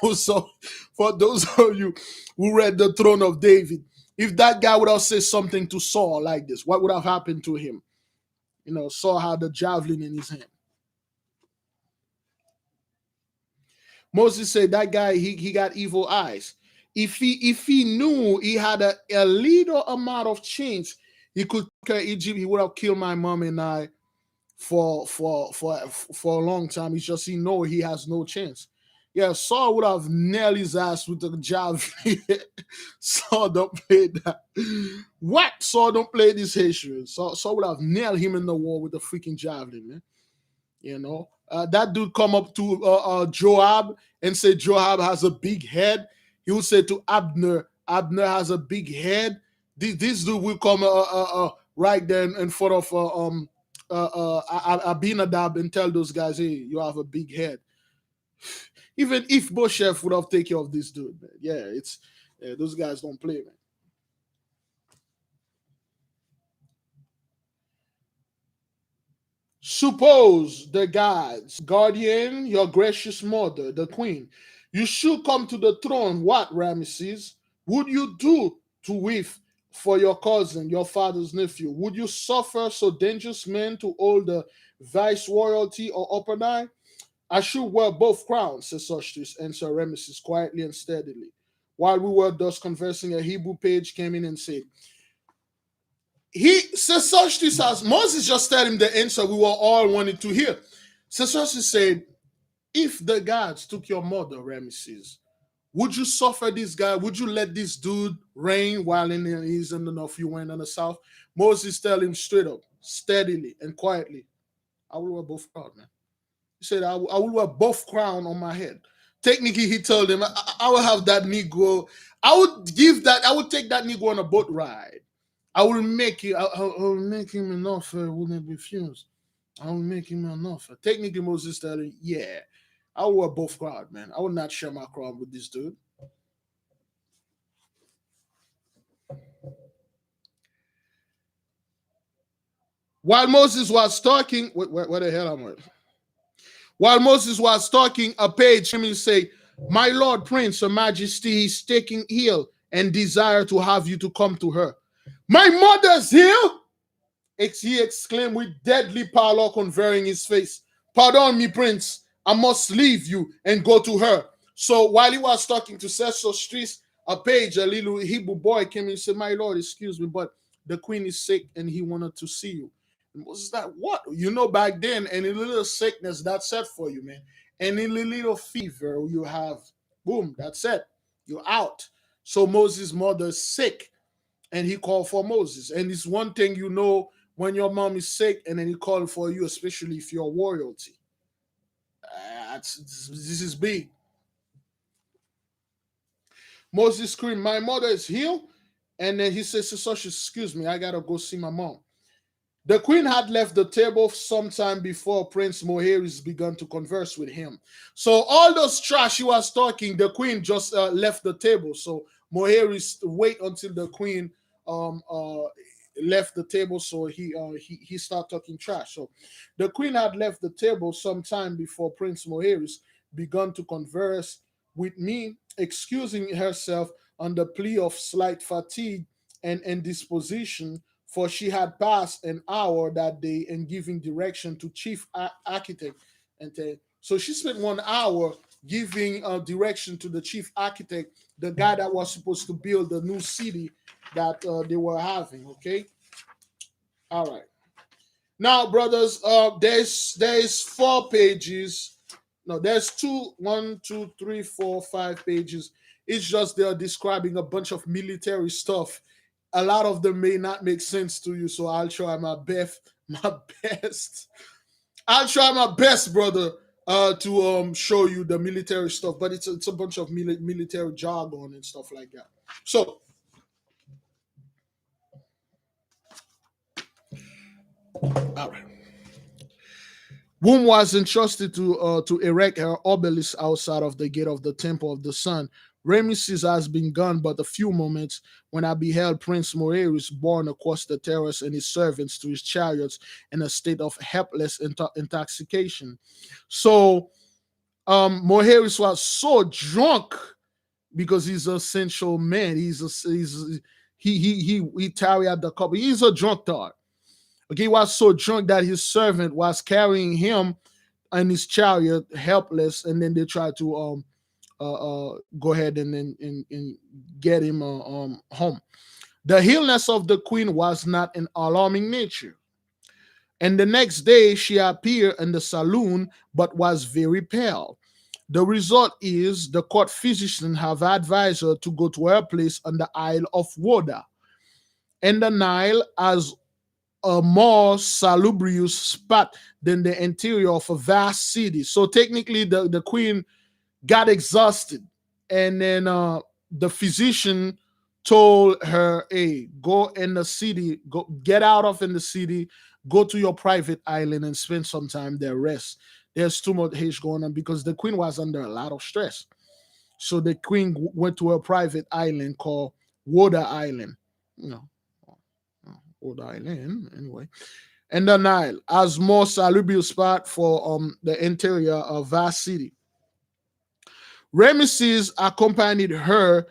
For those of you who read the Throne of David, if that guy would have said something to Saul like this, what would have happened to him? You know, Saul had the javelin in his hand. Moses said that guy, he got evil eyes. If he knew he had a little amount of change, he could conquer Egypt, he would have killed my mom and I for a long time. It's just he know he has no chance. Yeah, Saul would have nailed his ass with the javelin. Saul don't play that. What? Saul don't play this history. Saul would have nailed him in the wall with the freaking javelin, man. You know, that dude come up to Joab and say Joab has a big head. He would say to Abner, Abner has a big head. This dude will come right there in front of Abinadab and tell those guys, hey, you have a big head. Even if Boshef would have taken care of this dude, man. Yeah, those guys don't play, man. Suppose the gods, guardian, your gracious mother, the queen, you should come to the throne. What, Ramesses, would you do to with for your cousin, your father's nephew? Would you suffer so dangerous men to hold the vice royalty or upper nine? I should wear both crowns, said Sosthenes, answered Ramesses quietly and steadily. While we were thus conversing, a Hebrew page came in and said, he says such this as Moses just told him the answer we were all wanting to hear. So Sosthenes said, if the gods took your mother, Ramesses, would you suffer this guy? Would you let this dude reign while he's in the north, you went in the south? Moses tell him straight up, steadily and quietly, I will wear both crowns, man. He said, I will wear both crowns on my head. Technically, he told him, I will have that Negro. I would take that Negro on a boat ride. I will make it. I will make him an offer. Wouldn't refuse. I will make him an offer. Technically, Moses telling, yeah, I will wear both crowd, man. I will not share my crown with this dude. While Moses was talking, where the hell am I? While Moses was talking, a page came and say, my Lord Prince, Her Majesty is taking ill and desire to have you to come to her. My mother's ill? He exclaimed with deadly pallor conveying his face. Pardon me, Prince. I must leave you and go to her. So while he was talking to Sosthenes, a page, a little Hebrew boy came and said, my Lord, excuse me, but the queen is sick and he wanted to see you. And Moses that what? You know, back then, any little sickness, that's it for you, man. Any little fever you have, boom, that's it. You're out. So Moses' mother is sick and he called for Moses. And it's one thing you know when your mom is sick and then he called for you, especially if you're royalty. This is big. Moses screamed, my mother is healed. And then he says to Sosthenes, excuse me, I got to go see my mom. The queen had left the table sometime before Prince Moeris began to converse with him. So all those trash he was talking, the queen just left the table. So Moeris wait until the queen left the table, so he started talking trash. So the queen had left the table sometime before Prince Moeris began to converse with me, excusing herself on the plea of slight fatigue and indisposition, for she had passed an hour that day in giving direction to chief architect. And so she spent 1 hour giving direction to the chief architect, the guy that was supposed to build the new city that they were having. Okay, all right. Now, brothers, there's 4 pages. No, there's 5 pages. It's just they're describing a bunch of military stuff. A lot of them may not make sense to you, so I'll try my best. I'll try my best, brother, to show you the military stuff. But it's a bunch of military jargon and stuff like that. So All right. Whom was entrusted to erect her obelisk outside of the gate of the temple of the sun. Ramesses has been gone but a few moments when I beheld Prince Moeris borne across the terrace and his servants to his chariots in a state of helpless intoxication. So Moeris was so drunk because he's a sensual man. He tarry at the cup. He's a drunkard. Okay, he was so drunk that his servant was carrying him in his chariot, helpless, and then they tried to go ahead and get him home. The illness of the queen was not an alarming nature. And the next day she appeared in the saloon, but was very pale. The result is the court physician have advised her to go to her place on the Isle of Woda. And the Nile as a more salubrious spot than the interior of a vast city. So technically, the queen got exhausted, and then the physician told her, "Hey, go in the city, go get out of in the city, go to your private island and spend some time there, rest." There's too much hate going on because the queen was under a lot of stress. So the queen went to a private island called Water Island. You know, Water Island anyway. And the Nile as more salubrious spot for the interior of vast city. Ramesses accompanied her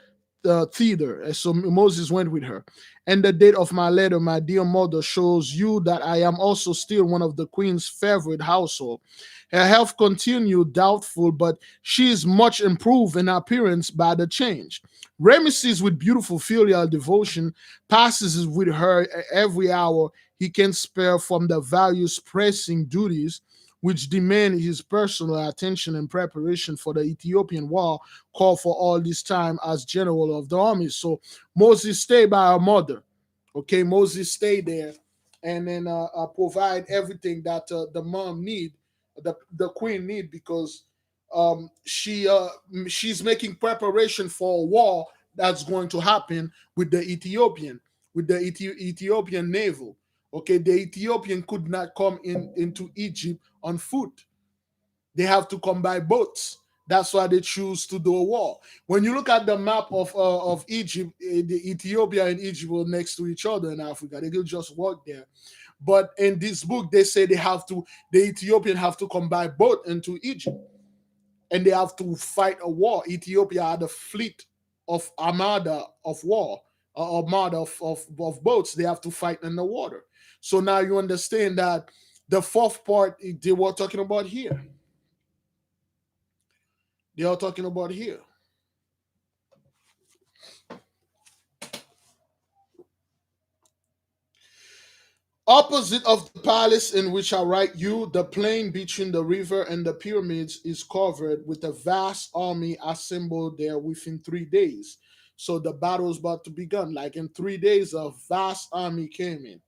thither, so Moses went with her. And the date of my letter, my dear mother, shows you that I am also still one of the queen's favorite household. Her health continued doubtful, but she is much improved in appearance by the change. Ramesses, with beautiful filial devotion, passes with her every hour he can spare from the various pressing duties which demand his personal attention and preparation for the Ethiopian war called for all this time as general of the army. So Moses stayed by her mother. Okay, Moses stayed there and then provide everything that the mom need, the queen need, because she's making preparation for a war that's going to happen with the Ethiopian naval. Okay, the Ethiopian could not come into Egypt on foot. They have to come by boats. That's why they choose to do a war. When you look at the map of Egypt, the Ethiopia and Egypt were next to each other in Africa. They could just walk there. But in this book, they say the Ethiopian have to come by boat into Egypt, and they have to fight a war. Ethiopia had a fleet of armada of war, armada of boats. They have to fight in the water. So now you understand that the fourth part they were talking about here. They are talking about here. Opposite of the palace in which I write you, the plain between the river and the pyramids is covered with a vast army assembled there within 3 days. So the battle is about to begin. Like in 3 days, a vast army came in,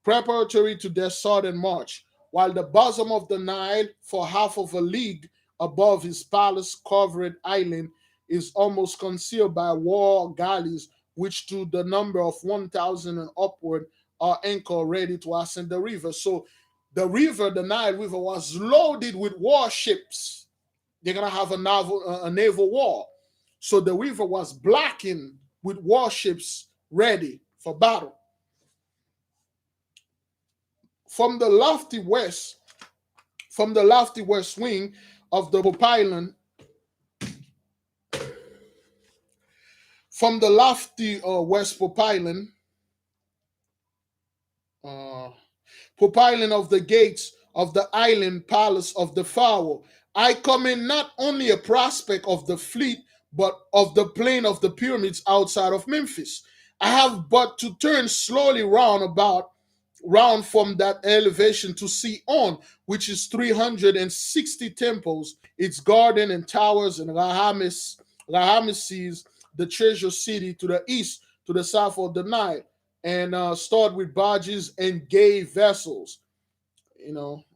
preparatory to their southern march, while the bosom of the Nile, for half of a league above his palace covered island, is almost concealed by war galleys, which to the number of 1,000 and upward are anchored ready to ascend the river. So the river, the Nile River, was loaded with warships. They're gonna have a naval war. So the river was blackened with warships ready for battle. From the lofty west wing of the Popylon, from the lofty west Popylon, Popylon of the gates of the island palace of the Pharaoh, I come in not only a prospect of the fleet, but of the plain of the pyramids outside of Memphis. I have but to turn slowly round from that elevation to see on, which is 360 temples, its garden and towers, and Rahamesses, the treasure city to the east, to the south of the Nile, and start with barges and gay vessels.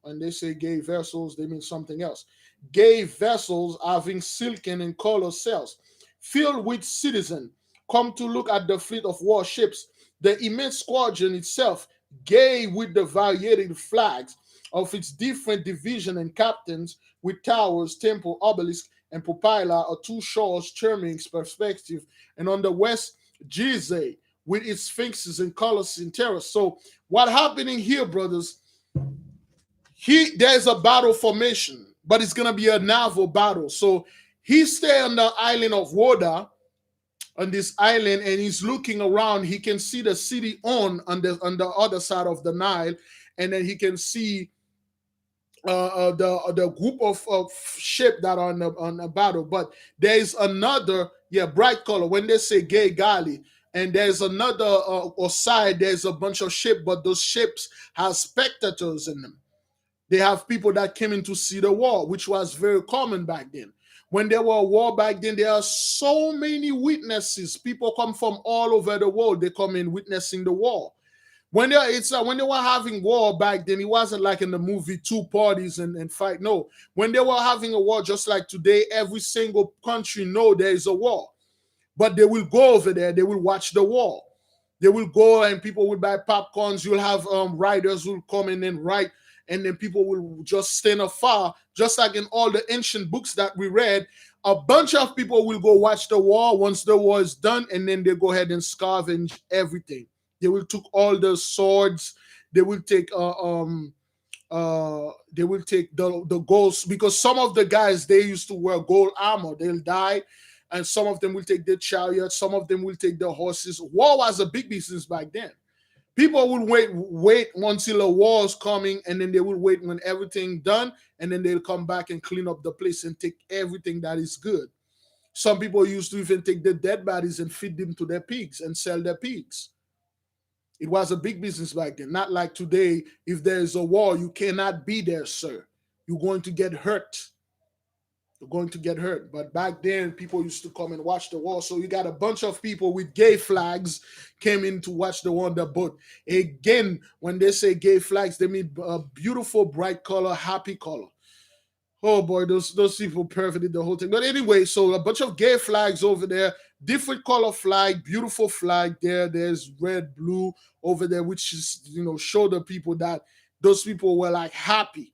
When they say gay vessels, they mean something else. Gay vessels having silken and color sails, filled with citizens, come to look at the fleet of warships. The immense squadron itself gay with the variated flags of its different division and captains, with towers, temple, obelisk, and propyla, or two shores charming perspective, and on the west, Gizeh, with its sphinxes and colors in terrace. So what happening here, brothers? There's a battle formation, but it's gonna be a naval battle. So he stay on the island of Woda, on this island, and he's looking around. He can see the city on the other side of the Nile, and then he can see the group of ship that are on the battle. But there is another, bright color. When they say gay galley, and there's another or side, there's a bunch of ship, but those ships have spectators in them. They have people that came in to see the war, which was very common back then. When there were war back then, there are so many witnesses. People come from all over the world. They come in witnessing the war. When they were having war back then, it wasn't like in the movie two parties and fight. No, when they were having a war, just like today, every single country know there is a war, but they will go over there. They will watch the war. They will go and people will buy popcorns. You'll have writers who will come in and write, and then people will just stand afar, just like in all the ancient books that we read. A bunch of people will go watch the war once the war is done, and then they go ahead and scavenge everything. They will take all the swords. They will take the golds, because some of the guys, they used to wear gold armor. They'll die, and some of them will take the chariots. Some of them will take the horses. War was a big business back then. People would wait until a war is coming, and then they will wait when everything done, and then they'll come back and clean up the place and take everything that is good. Some people used to even take the dead bodies and feed them to their pigs and sell their pigs. It was a big business back then. Not like today. If there's a war, you cannot be there, sir. You're going to get hurt. You're going to get hurt. But back then, people used to come and watch the war. So you got a bunch of people with gay flags came in to watch the war on the boat. Again, when they say gay flags, they mean a beautiful, bright color, happy color. Oh boy, those people perverted the whole thing. But anyway, so a bunch of gay flags over there, different color flag, beautiful flag there. There's red, blue over there, which is, show the people that those people were like happy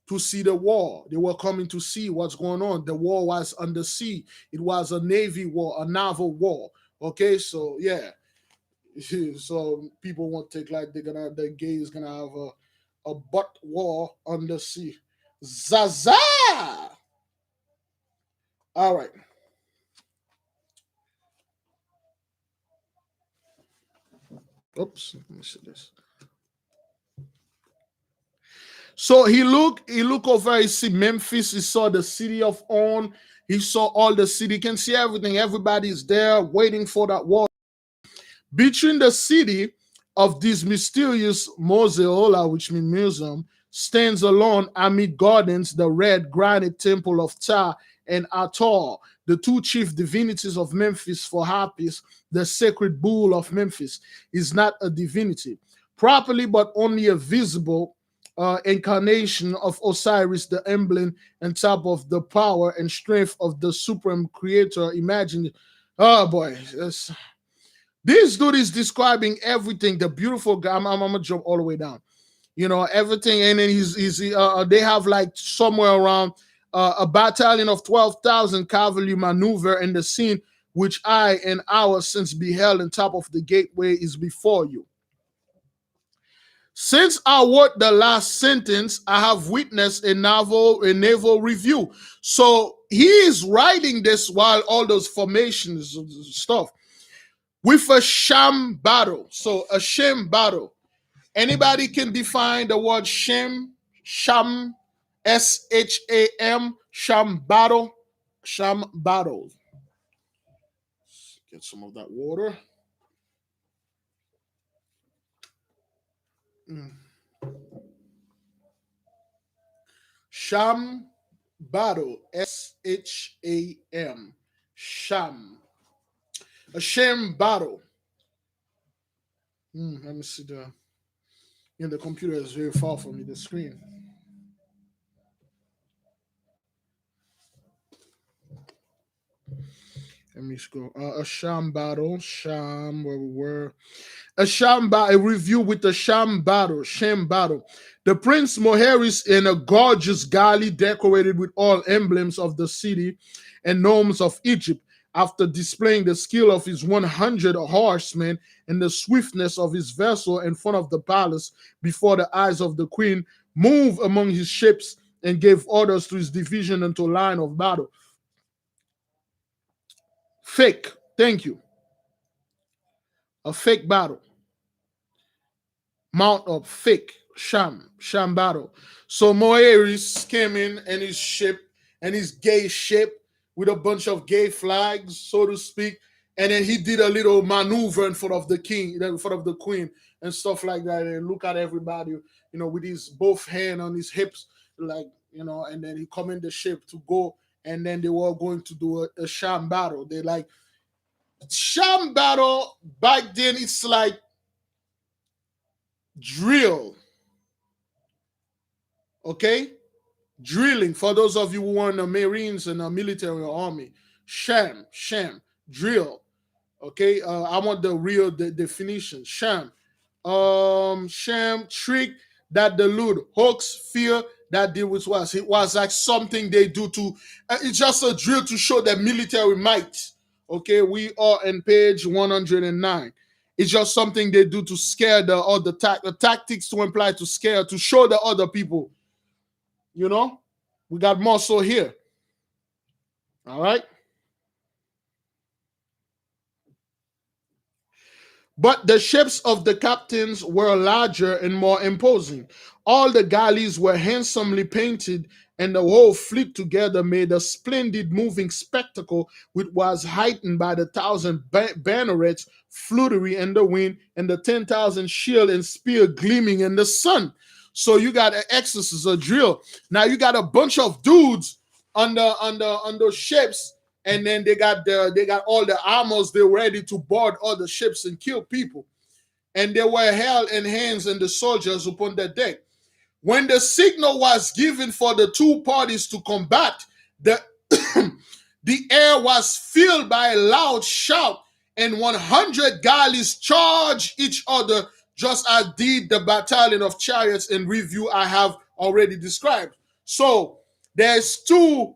to see the war. They were coming to see what's going on. The war was on the sea. It was a navy war, a naval war. Okay, so yeah. So people won't take like the gay is gonna have a butt war on the sea. Zaza! All right. Oops, let me see this. So he looked over, he see Memphis, he saw the city of On, he saw all the city, he can see everything. Everybody's there waiting for that war. Between the city of this mysterious mausoleum, which means museum, stands alone amid gardens the red granite temple of Ptah and Ator, the two chief divinities of Memphis. For Harpis, the sacred bull of Memphis is not a divinity properly, but only a visible incarnation of Osiris, the emblem and top of the power and strength of the supreme creator. Imagine, oh boy, this dude is describing everything. The beautiful guy. I'm gonna jump all the way down. Everything, and then they have like somewhere around a battalion of 12,000 cavalry maneuver in the scene, which I and our since beheld on top of the gateway is before you. Since I wrote the last sentence, I have witnessed a naval review. So he is writing this while all those formations stuff with a sham battle. So a sham battle. Anybody can define the word sham, sham, S-H-A-M, sham battle, sham battle. Get some of that water. Sham battle, S-H-A-M, sham. A sham battle. Let me see the computer is very far from me, the screen. Let me scroll. A sham battle. Sham, where we were. A sham battle. A review with a sham battle. Sham battle. The Prince Moeris in a gorgeous galley decorated with all emblems of the city and nomes of Egypt. After displaying the skill of his 100 horsemen and the swiftness of his vessel in front of the palace before the eyes of the queen, moved among his ships and gave orders to his division into line of battle. Fake. Thank you. A fake battle. Mount up. Fake. Sham battle. So Moeris came in and his ship and his gay ship with a bunch of gay flags, so to speak. And then he did a little maneuver in front of the king, in front of the queen, and stuff like that. And look at everybody, with his both hand on his hips, like, and then he come in the ship to go, and then they were going to do a sham battle. They like sham battle back then. It's like drill, okay? Drilling, for those of you who are in the Marines and the military or army. Sham, drill. Okay, I want the real definition. Sham, trick that delude, hoax, fear that deal with was. It was like something they do to. It's just a drill to show their military might. Okay, we are in page 109. It's just something they do to scare the tactics to imply to scare, to show the other people. We got muscle here. All right. But the ships of the captains were larger and more imposing. All the galleys were handsomely painted, and the whole fleet together made a splendid moving spectacle, which was heightened by the 1,000 bannerets fluttering in the wind, and the 10,000 shield and spear gleaming in the sun. So you got an exercise, a drill. Now you got a bunch of dudes on those ships, and then they got all the armors. They're ready to board other ships and kill people. And they were held in hands and the soldiers upon the deck. When the signal was given for the two parties to combat, the the air was filled by a loud shout, and 100 galleys charged each other, just as did the battalion of chariots in review I have already described. So there's two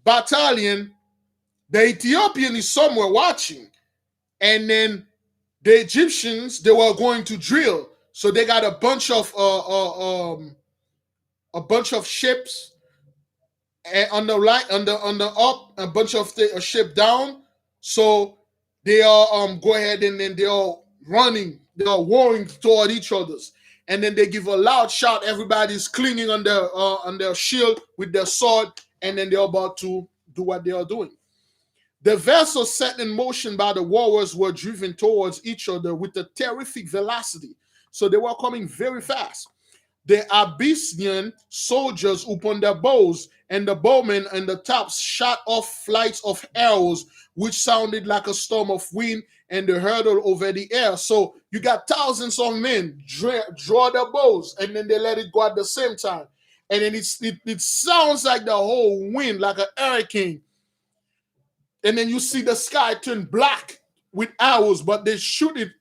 battalion. The Ethiopian is somewhere watching, and then the Egyptians, they were going to drill. So they got a bunch of ships, and on the right, on the up, a bunch of a ship down. So they are go ahead, and then they are running, they are warring toward each other's, and then they give a loud shout. Everybody's clinging on their shield with their sword, and then they're about to do what they are doing. The vessels set in motion by the warriors were driven towards each other with a terrific velocity. So they were coming very fast. The Abyssinian soldiers upon their bows, and the bowmen and the tops shot off flights of arrows, which sounded like a storm of wind, and they hurtled over the air. So you got thousands of men draw their bows, and then they let it go at the same time. And then it sounds like the whole wind, like a hurricane. And then you see the sky turn black with arrows, but they shoot it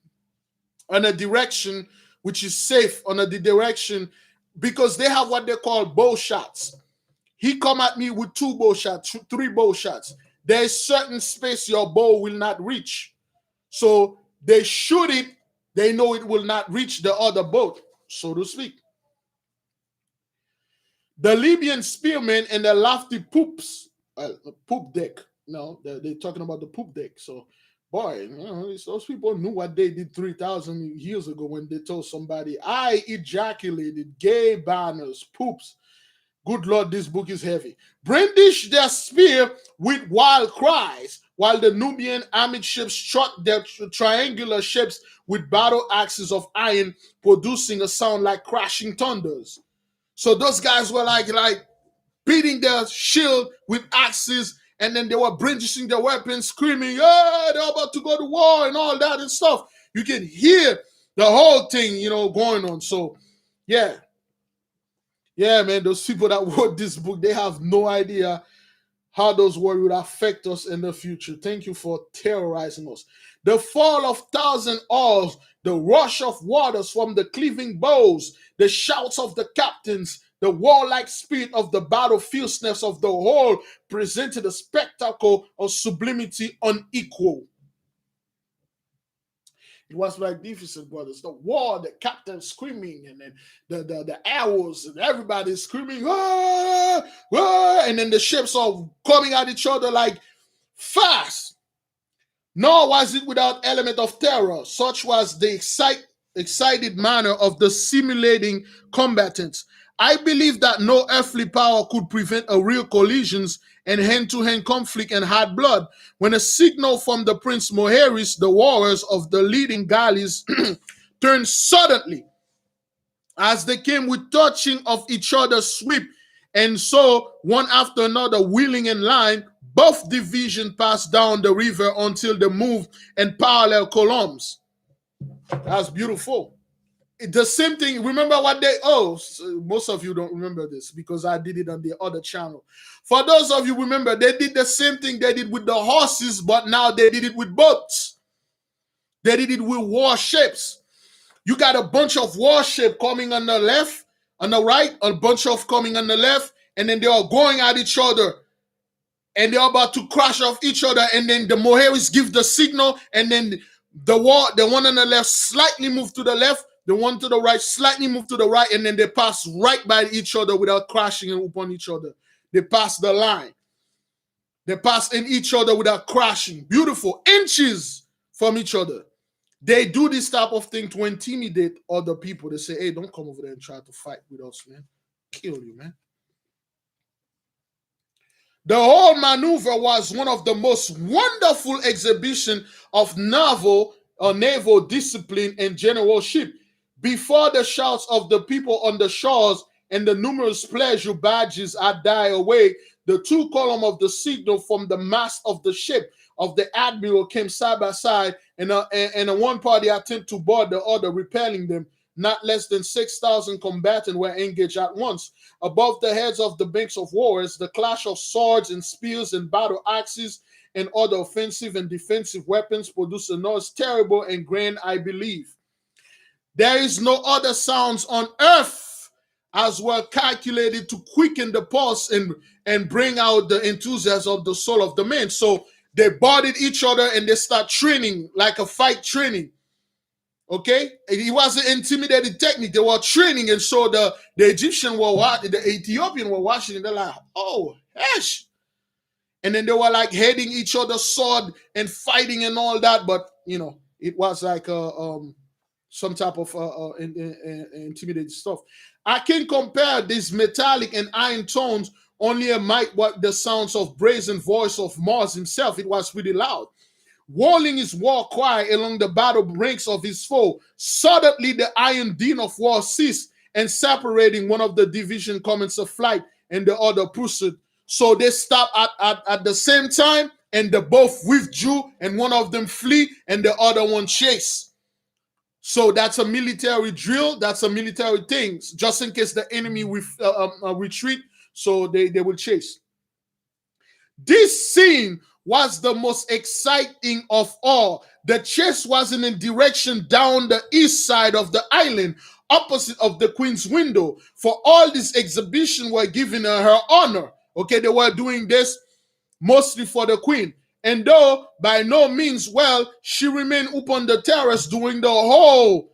on a direction which is safe, on a direction, because they have what they call bow shots. He come at me with 2 bow shots, 3 bow shots. There is certain space your bow will not reach. So they shoot it, they know it will not reach the other boat, so to speak. The Libyan spearmen and the lofty poop deck. No, they're talking about the poop deck. So, boy, those people knew what they did 3,000 years ago when they told somebody, I ejaculated, gay banners, poops. Good Lord, this book is heavy. Brandish their spear with wild cries, while the Nubian amidships struck their triangular ships with battle axes of iron, producing a sound like crashing thunders. So those guys were like beating their shield with axes, and then they were brandishing their weapons, screaming, they're about to go to war and all that and stuff. You can hear the whole thing, going on. So, yeah, man, those people that wrote this book, they have no idea how those words would affect us in the future. Thank you for terrorizing us. The fall of thousand oars, the rush of waters from the cleaving bows, the shouts of the captains, the warlike spirit of the battle fierceness of the whole presented a spectacle of sublimity unequal. It was magnificent, brothers. The war, the captain screaming, and then the arrows, and everybody screaming, ah, ah, and then the ships are coming at each other like fast. Nor was it without element of terror. Such was the excited manner of the simulating combatants. I believe that no earthly power could prevent a real collisions and hand-to-hand conflict and hot blood. When a signal from the Prince Moeris, the warriors of the leading galleys, turned suddenly, as they came with touching of each other's sweep, and so one after another wheeling in line, both divisions passed down the river until they moved in parallel columns. That's beautiful. The same thing, remember what they, most of you don't remember this because I did it on the other channel. For those of you remember, they did the same thing they did with the horses, but now they did it with boats. They did it with warships. You got a bunch of warship coming on the left, on the right, a bunch of coming on the left, and then they are going at each other. And they're about to crash off each other, and then the Moeris give the signal, and then the one on the left slightly move to the left, the one to the right slightly move to the right, and then they pass right by each other without crashing upon each other. They pass the line. They pass in each other without crashing. Beautiful. Inches from each other. They do this type of thing to intimidate other people. They say, hey, don't come over there and try to fight with us, man. Kill you, man. The whole maneuver was one of the most wonderful exhibition of naval discipline and generalship. Before the shouts of the people on the shores and the numerous pleasure badges had died away, the two columns of the signal from the mast of the ship of the admiral came side by side, and one party attempt to board the other, repelling them. Not less than 6,000 combatants were engaged at once. Above the heads of the banks of warriors, the clash of swords and spears and battle axes and other offensive and defensive weapons produced a noise terrible and grand, I believe. There is no other sounds on earth as well calculated to quicken the pulse and bring out the enthusiasm of the soul of the man. So they bodied each other and they start training like a fight training. Okay, it wasn't intimidating technique. They were training, and so the Egyptian were watching, the Ethiopian were watching, and they're like, "Oh, hesh!" And then they were like heading each other's sword and fighting and all that. But you know, it was like some type of intimidating stuff. I can compare these metallic and iron tones only a might what the sounds of brazen voice of Mars himself. It was pretty loud. Wailing his war cry along the battle ranks of his foe. Suddenly the iron din of war ceased, and separating one of the division commenced a flight and the other pursued. So they stopped at the same time, and they both withdrew, and one of them flee and the other one chased. So that's a military drill. That's a military thing. Just in case the enemy retreat, so they will chase. This scene was the most exciting of all. The chase was in a direction down the east side of the island, opposite of the queen's window. For all this exhibition were given her honor. Okay, they were doing this mostly for the queen. And though by no means well, she remained upon the terrace doing the whole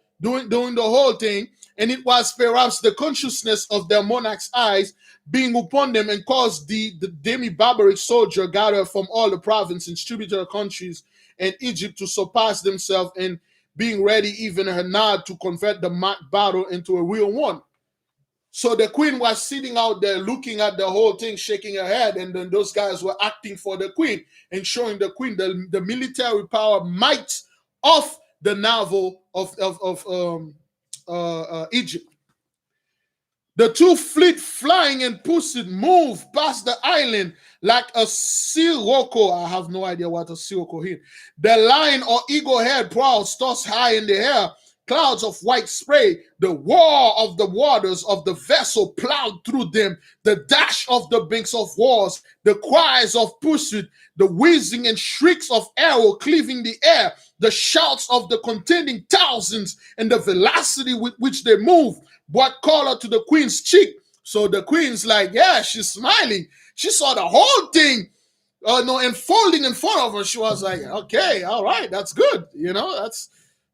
thing. And it was perhaps the consciousness of their monarch's eyes being upon them and caused the demi-barbaric soldier gathered from all the provinces and tributary countries and Egypt to surpass themselves and being ready even her nod to convert the mock battle into a real one. So the queen was sitting out there looking at the whole thing, shaking her head, and then those guys were acting for the queen and showing the queen the military power might of the naval of Egypt. The two fleet flying and pursuit moved past the island like a sirocco. I have no idea what a sirocco is. The lion or eagle head prowls tossed high in the air, clouds of white spray. The roar of the waters of the vessel plowed through them. The dash of the banks of wars, the cries of pursuit, the whizzing and shrieks of arrow cleaving the air, the shouts of the contending thousands, and the velocity with which they move brought color to the queen's cheek. So the queen's like, yeah, she's smiling. She saw the whole thing unfolding in front of her. She was like, okay, all right, that's good. That's,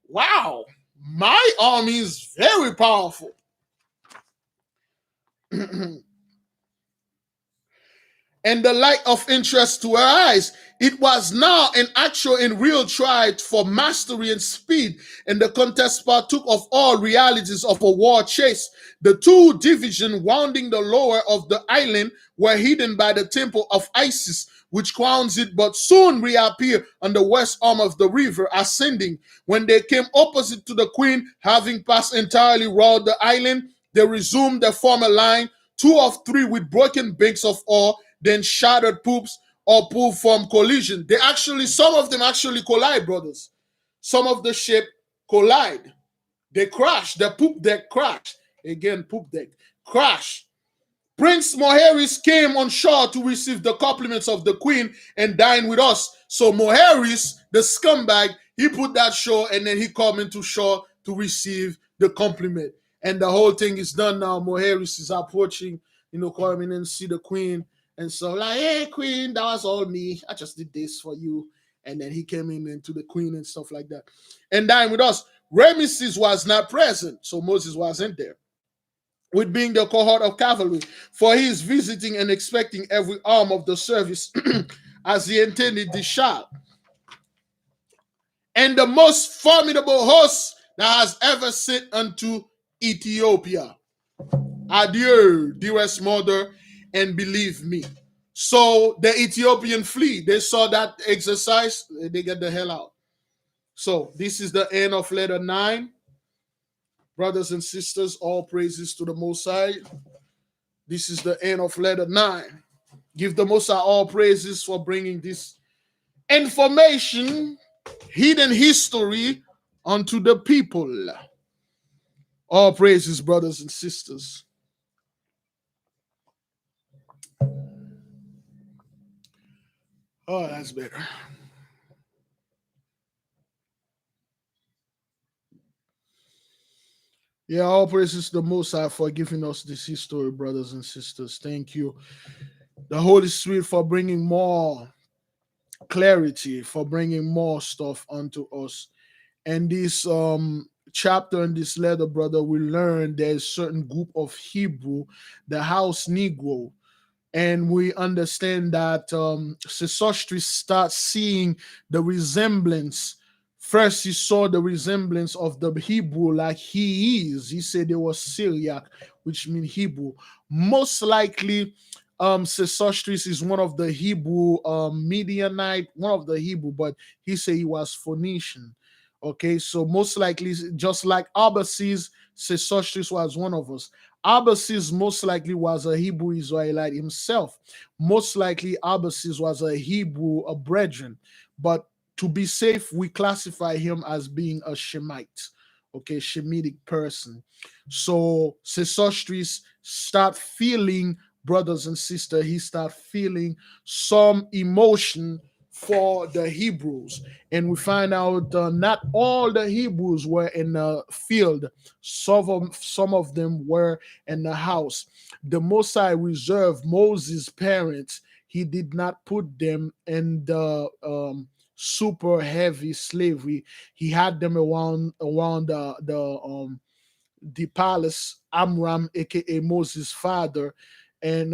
wow, my army is very powerful. And the light of interest to her eyes. It was now an actual and real try for mastery and speed, and the contest partook of all realities of a war chase. The two divisions rounding the lower of the island were hidden by the temple of Isis, which crowns it, but soon reappear on the west arm of the river, ascending. When they came opposite to the queen, having passed entirely round the island, they resumed their former line, 2 of 3 with broken banks of ore, then shattered poops or poop from collision. Some of them actually collide, brothers. Some of the ship collide. They crash. The poop deck crashed. Again, poop deck. Crash. Prince Moeris came on shore to receive the compliments of the queen and dine with us. So Moeris, the scumbag, he put that shore and then he come into shore to receive the compliment. And the whole thing is done now. Moeris is approaching, coming and see the queen. And so like, hey, queen, that was all me. I just did this for you. And then he came in into the queen and stuff like that. And dined with us. Ramesses was not present, so Moses wasn't there, with being the cohort of cavalry, for he is visiting and expecting every arm of the service as he intended this shot. And the most formidable host that has ever sent unto Ethiopia. Adieu, dearest mother, and believe me. So the Ethiopian fleet, they saw that exercise, they get the hell out. So this is the end of letter 9. Brothers and sisters, all praises to the Most High. This is the end of letter 9. Give the Most High all praises for bringing this information, hidden history, unto the people. All praises, brothers and sisters. Oh, that's better. Yeah, all praises to the Most High for giving us this history, brothers and sisters. Thank you. The Holy Spirit for bringing more clarity, for bringing more stuff unto us. And this chapter in this letter, brother, we learn there's a certain group of Hebrew, the house Negro. And we understand that Sesostris starts seeing the resemblance. First, he saw the resemblance of the Hebrew like he is. He said they was Syriac, which means Hebrew. Most likely, Sesostris is one of the Hebrew Midianite, one of the Hebrew, but he said he was Phoenician. Okay, so most likely, just like Abbasis, Sesostris was one of us. Abbasis most likely was a Hebrew Israelite himself. Most likely, Abbasis was a Hebrew, a brethren. But to be safe, we classify him as being a Shemite, okay, Shemitic person. So Sesostris start feeling, brothers and sisters, he start feeling some emotion for the Hebrews. And we find out not all the Hebrews were in the field. Some of them were in the house. The Most High reserved Moses' parents. He did not put them in the super heavy slavery. He had them around the palace. Amram, aka Moses' father, and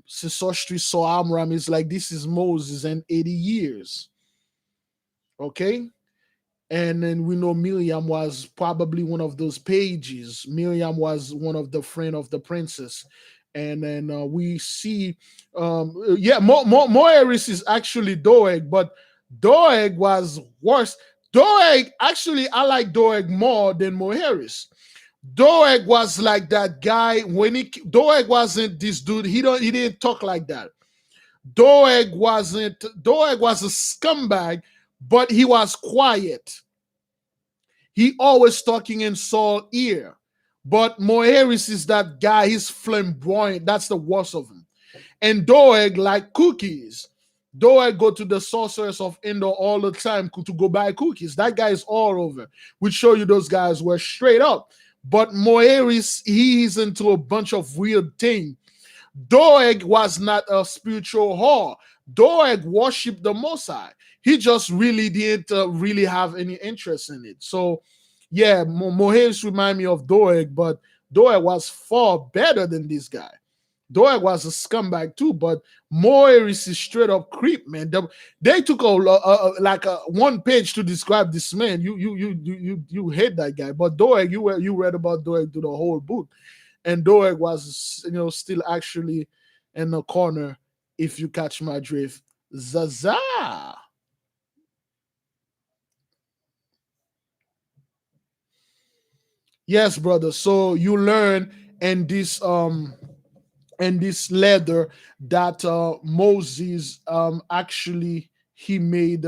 Sesostris saw Amram is like, this is Moses and 80 years. Okay. And then we know Miriam was probably one of those pages. Miriam was one of the friend of the princess. And then we see, Moeris is actually Doeg, but Doeg was worse. Doeg, actually, I like Doeg more than Moeris. Doeg was like that guy Doeg wasn't this dude. He didn't talk like that. Doeg was a scumbag, but he was quiet. He always talking in Saul's ear. But Moeris is that guy. He's flamboyant. That's the worst of him. And Doeg like cookies. Doeg go to the sorceress of Endor all the time to go buy cookies. That guy is all over. We show you those guys were straight up. But Moeris, he's into a bunch of weird things. Doeg was not a spiritual whore. Doeg worshipped the Most High. He just really didn't really have any interest in it. So, yeah, Moeris remind me of Doeg, but Doeg was far better than this guy. Doeg was a scumbag too, but Moeris is straight up creep, man. They took like a one page to describe this man. You hate that guy, but Doeg, you read about Doeg through the whole book, and Doeg was still actually in the corner. If you catch my drift, Zaza. Yes, brother. So you learn in this letter that Moses actually he made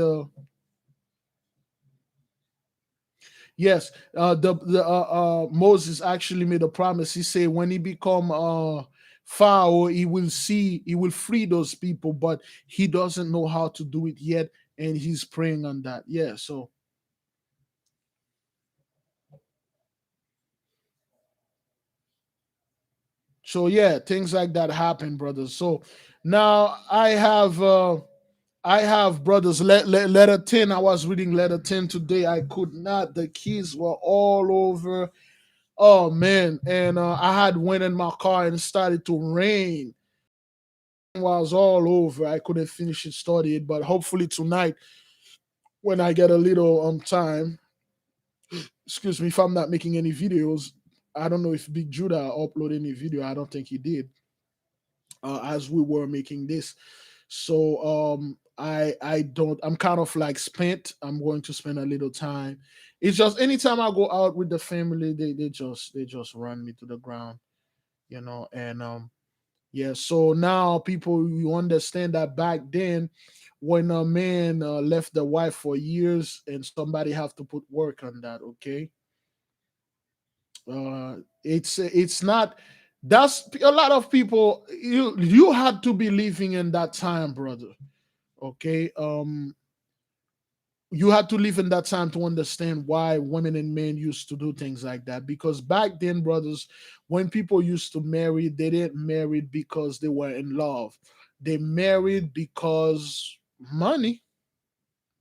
yes the Moses actually made a promise. He said when he become Pharaoh, he will free those people, but he doesn't know how to do it yet, and he's praying on that. Yeah, so yeah, things like that happen, brothers. So now I have brothers. Letter 10. I was reading letter 10 today. I could not. The keys were all over. Oh man! And I had went in my car and it started to rain. It was all over. I couldn't finish it, study it, but hopefully tonight, when I get a little time, excuse me, if I'm not making any videos, I don't know if Big Judah uploaded any video. I don't think he did. As we were making this. So I don't I'm kind of like spent. I'm going to spend a little time. It's just anytime I go out with the family, they just run me to the ground, and yeah, so now people you understand that back then when a man left the wife for years and somebody have to put work on that, okay? It's not that's a lot of people you had to be living in that time, brother. Okay, you had to live in that time to understand why women and men used to do things like that, because back then, brothers, when people used to marry, they didn't marry because they were in love. They married because money,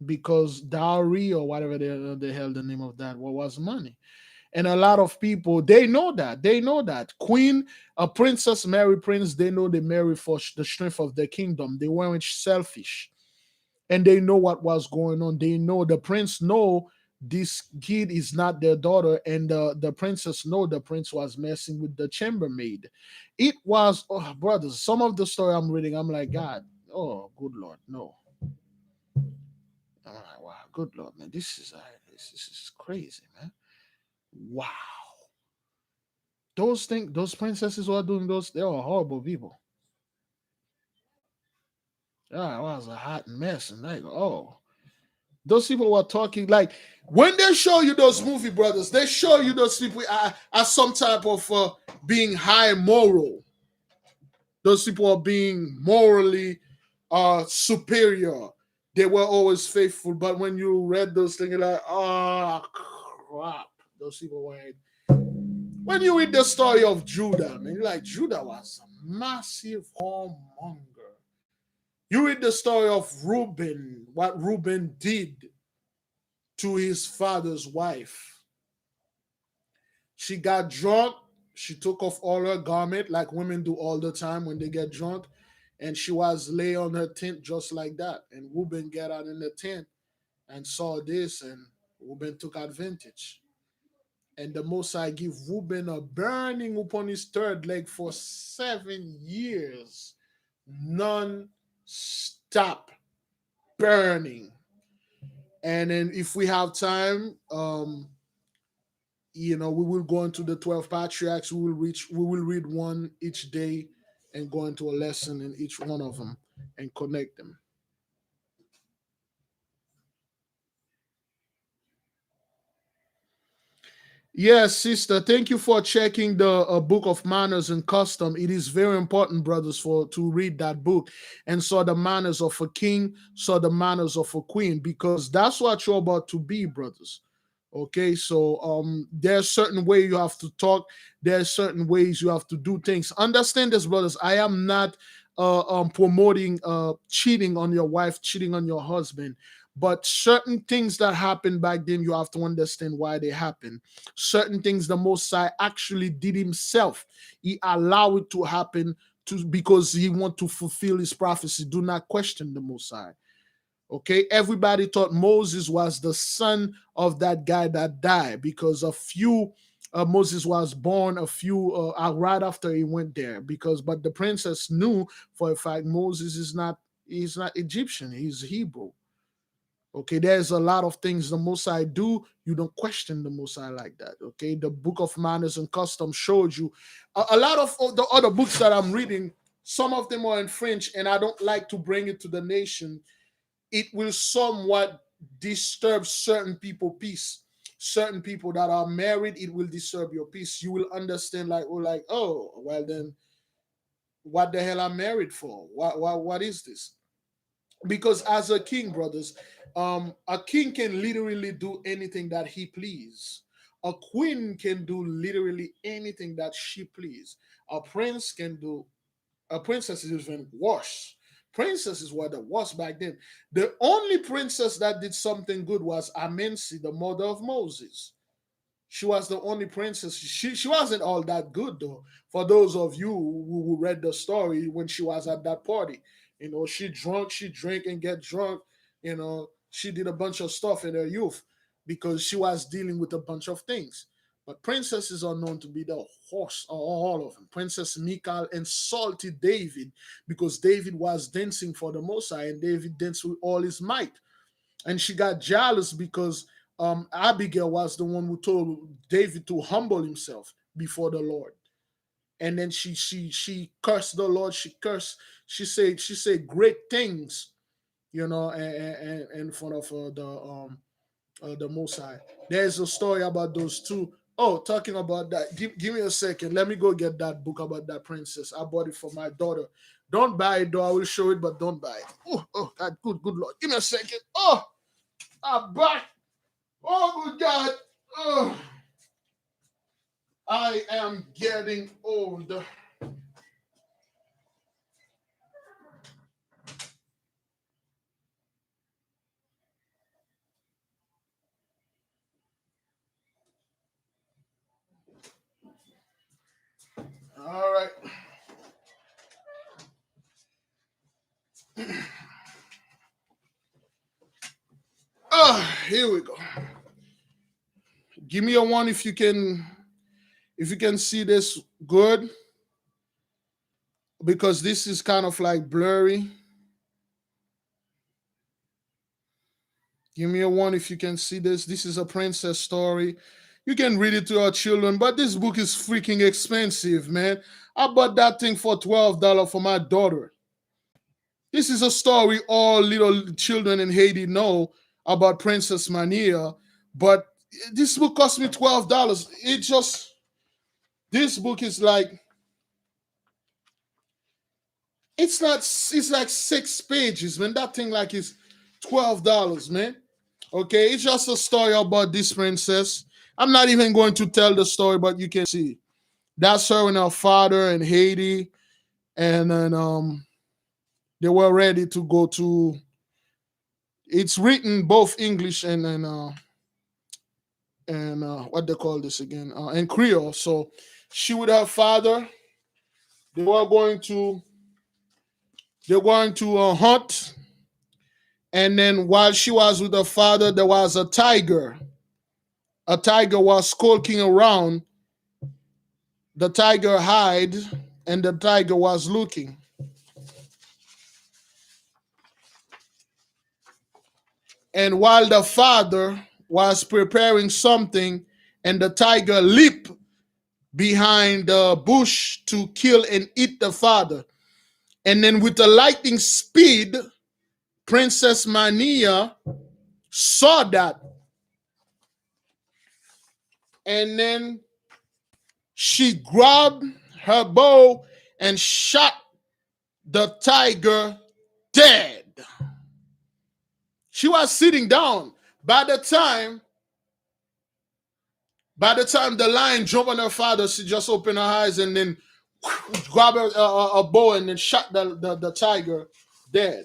because dowry or whatever the hell the name of that what was money. And a lot of people, they know that queen, a princess marry prince, they know they marry for the strength of the kingdom. They weren't selfish, and they know what was going on. They know the prince know this kid is not their daughter, and the princess know the prince was messing with the chambermaid. It was, oh, brothers, some of the story I'm reading, I'm like, God, oh good lord, no. I'm like, wow, good lord, man, this is crazy, man. Wow. Those princesses who are doing those, they are horrible people. Yeah, it was a hot mess, and like, oh, those people were talking like when they show you those movie brothers, they show you those people as some type of being high moral. Those people are being morally superior. They were always faithful, but when you read those things, you're like, oh crap, those people weren't. When you read the story of Judah, man, you're like, Judah was a massive whoremonger. You read the story of Reuben, what Reuben did to his father's wife. She got drunk. She took off all her garment like women do all the time when they get drunk. And she was lay on her tent just like that. And Reuben got out in the tent and saw this, and Reuben took advantage. And the Most High give Reuben a burning upon his third leg for 7 years. Non-stop burning. And then if we have time, we will go into the 12 patriarchs. We will read one each day and go into a lesson in each one of them and connect them. Yes, sister. Thank you for checking the book of manners and custom. It is very important, brothers, for to read that book and saw the manners of a king, saw the manners of a queen, because that's what you're about to be, brothers. Okay, so there's certain way you have to talk. There's certain ways you have to do things. Understand this, brothers. I am not promoting cheating on your wife, cheating on your husband. But certain things that happened back then, you have to understand why they happened. Certain things the Most High actually did himself. He allowed it to happen to because he want to fulfill his prophecy. Do not question the Most High. Okay, everybody thought Moses was the son of that guy that died because a few Moses was born a few right after he went there because but the princess knew for a fact Moses is not he's not Egyptian, he's Hebrew. Okay, there's a lot of things the Most High do. You don't question the Most High like that. Okay, the Book of Manners and Custom showed you a lot of the other books that I'm reading. Some of them are in French, and I don't like to bring it to the nation. It will somewhat disturb certain people peace. Certain people that are married, it will disturb your peace. You will understand oh well then what the hell I'm married for? What is this? Because as a king, brothers, a king can literally do anything that he please. A queen can do literally anything that she please. A prince can do. A princess is even worse. Princesses were the worst back then. The only princess that did something good was Amensi, the mother of Moses. She was the only princess. She wasn't all that good though. For those of you who read the story when she was at that party, she drank and get drunk. She did a bunch of stuff in her youth because she was dealing with a bunch of things. But princesses are known to be the horse, all of them. Princess Michal insulted David because David was dancing for the Mosai and David danced with all his might and she got jealous because Abigail was the one who told David to humble himself before the Lord. And then she cursed the Lord. She said great things, in front of the Most High. There's a story about those two. Oh, talking about that. Give me a second. Let me go get that book about that princess. I bought it for my daughter. Don't buy it though. I will show it, but don't buy it. Oh, God, good Lord. Give me a second. Oh, I'm back. Oh, good God. Oh, I am getting old. All right. Here we go. Give me a one if you can see this good because this is kind of like blurry. Give me a one if you can see this. This is a princess story. You can read it to our children, but this book is freaking expensive, man. I bought that thing for $12 for my daughter. This is a story all little children in Haiti know about Princess Mania, but this book cost me $12. This book is like, it's like 6 pages, man. That thing like is $12, man. Okay, it's just a story about this princess. I'm not even going to tell the story, but you can see that's her and her father in Haiti, and then they were ready to go to. It's written both English and what they call this again, and Creole. So she with her father, they were going to hunt, and then while she was with her father, there was a tiger. A tiger was skulking around. The tiger hid, and the tiger was looking. And while the father was preparing something, and the tiger leaped behind the bush to kill and eat the father. And then with the lightning speed, Princess Mania saw that. and then she grabbed her bow and shot the tiger dead. She was sitting down. By the time the lion jumped on her father, she just opened her eyes and then grabbed a bow and then shot the tiger dead.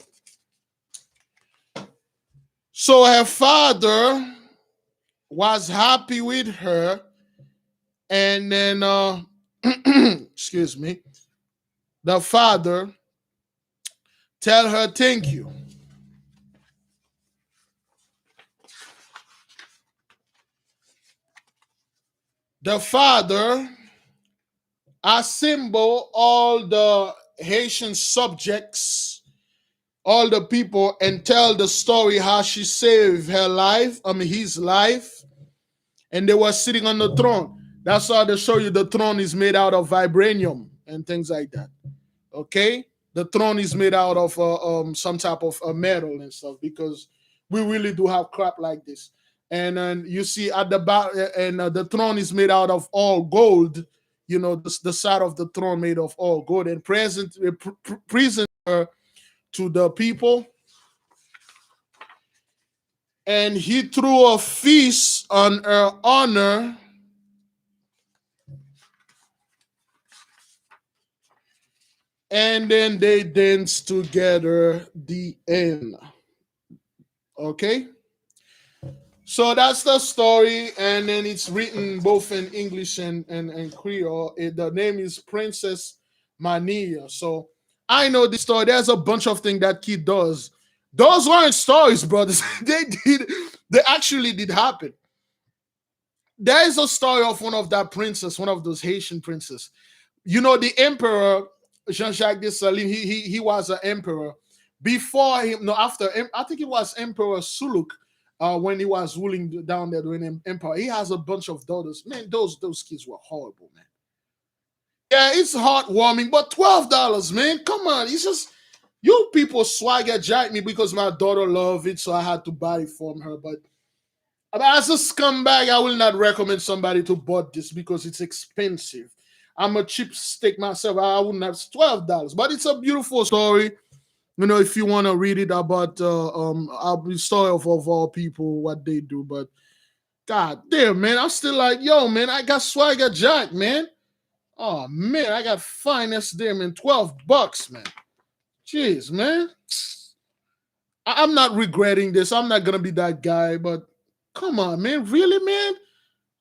So her father was happy with her, and then excuse me, the father tell her thank you. The father assemble all the Haitian subjects, all the people, and tell the story how she saved her life, his life, and they were sitting on the throne. That's how they show you the throne is made out of vibranium and things like that. Okay? The throne is made out of some type of metal and stuff, because we really do have crap like this. And then you see at the back, and the throne is made out of all gold. You know, the side of the throne made of all gold, and present her to the people. And he threw a feast on her honor. And then they danced together the end. Okay? So that's the story, and then it's written both in English and Creole. The name is Princess Mania. So I know this story. There's a bunch of things that kid does. Those weren't stories, brothers. They actually did happen. There is a story of one of that princess, one of those Haitian princes. You know, the emperor Jean-Jacques Dessalines, he was an emperor. Before him, no, after, I think it was Emperor Suluk, when he was ruling down there during empire. He has a bunch of daughters. Man, those kids were horrible, man. Yeah, it's heartwarming, but $12, man, come on. It's just, you people swagger jack me because my daughter loved it, so I had to buy it from her. But as a scumbag, I will not recommend somebody to buy this because it's expensive. I'm a cheap stick myself. I wouldn't have $12, but it's a beautiful story. You know, if you want to read it about the story of all people, what they do. But God damn, man, I'm still like, yo, man, I got swagger jack, man. Oh man, I got finest there, man. $12, man. Jeez, man. I'm not regretting this. I'm not gonna be that guy, but come on, man. Really, man?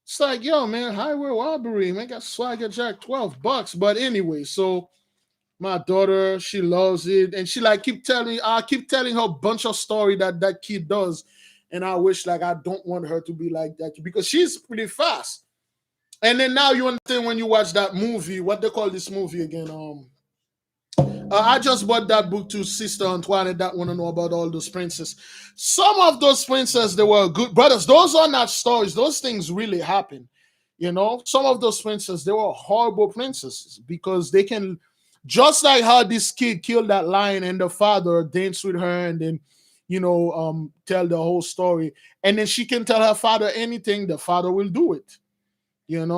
It's like, yo, man, highway robbery, man. Got swagger jack, $12. But anyway, so my daughter, she loves it, and she like I keep telling her a bunch of story that kid does, and I wish like I don't want her to be like that because she's pretty fast. And then now you understand when you watch that movie, what they call this movie again? I just bought that book to Sister Antoinette that want to know about all those princes. Some of those princes, they were good brothers. Those are not stories. Those things really happen. You know, some of those princes, they were horrible princesses because they can, just like how this kid killed that lion and the father danced with her and then, tell the whole story. And then she can tell her father anything, the father will do it. And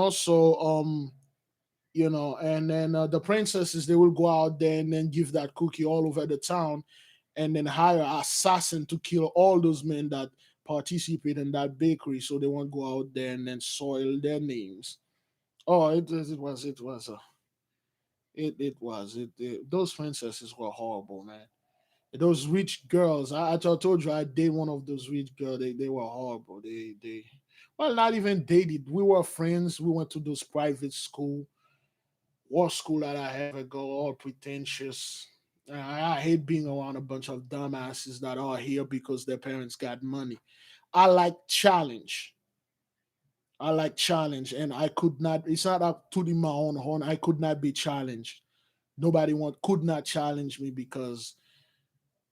then the princesses, they will go out there and then give that cookie all over the town and then hire an assassin to kill all those men that participate in that bakery so they won't go out there and then soil their names. Oh, those princesses were horrible, man. Those rich girls, I told you I dated one of those rich girls. They were horrible. Well, not even dated. We were friends. We went to those private war school that I ever go, all pretentious. I hate being around a bunch of dumbasses that are here because their parents got money. I like challenge. And I could not. It's not up to my own horn. I could not be challenged. Nobody could not challenge me because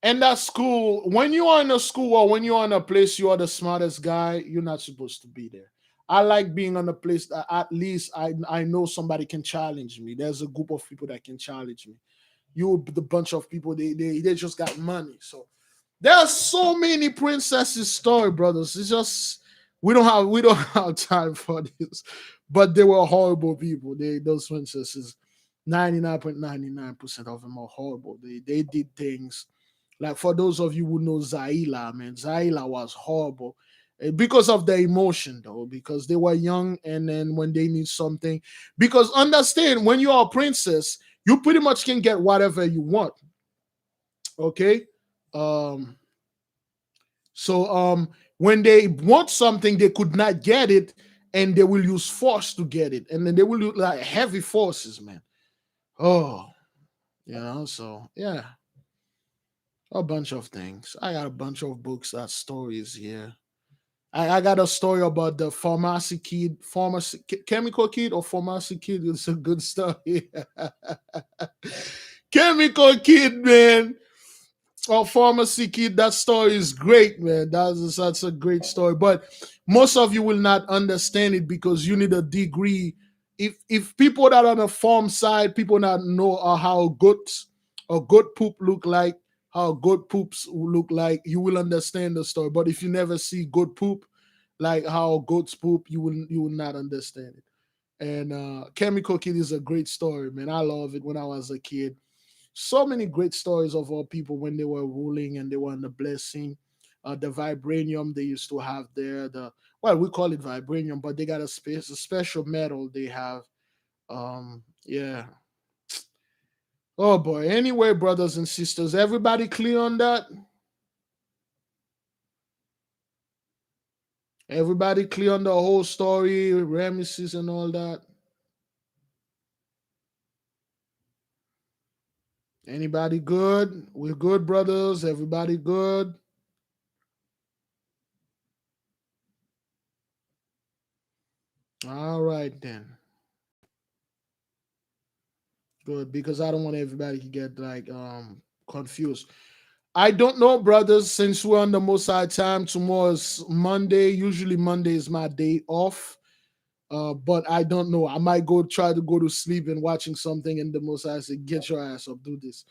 in that school, when you are in a school or when you're in a place you are the smartest guy, you're not supposed to be there. I like being on a place that at least I know somebody can challenge me. There's a group of people that can challenge me. The bunch of people, they just got money. So there's so many princesses story, brothers. It's just We don't have time for this. But they were horrible people. Those princesses, 99.99% of them are horrible. They did things like, for those of you who know Zaila, man, Zaila was horrible. Because of the emotion, though, because they were young, and then when they need something, because understand, when you are a princess, you pretty much can get whatever you want. Okay. So when they want something, they could not get it, and they will use force to get it, and then they will use like heavy forces, man. Oh, so yeah, a bunch of things. I got a bunch of books, stories here. I got a story about the chemical kid or pharmacy kid. It's a good story. Chemical kid, man. Or pharmacy kid. That story is great, man. That's a great story. But most of you will not understand it because you need a degree. If people that are on the farm side, people that know how goat poop look like, how goat poops look like, you will understand the story. But if you never see goat poop, like how goats poop, you will not understand it. And Chemical Kid is a great story, man. I love it. When I was a kid, so many great stories of our people when they were ruling and they were in the blessing. The vibranium they used to have there, we call it vibranium, but they got a special metal they have. Yeah. Oh boy. Anyway, brothers and sisters, everybody clear on that? Everybody clear on the whole story, Ramesses and all that? Anybody good? We're good, brothers. Everybody good? All right then. Good, because I don't want everybody to get like confused. I don't know, brothers, since we're on the Most High time. Tomorrow's Monday. Usually Monday is my day off. But I don't know. I might try to go to sleep and watching something, and the Most High say, "Get your ass up, do this."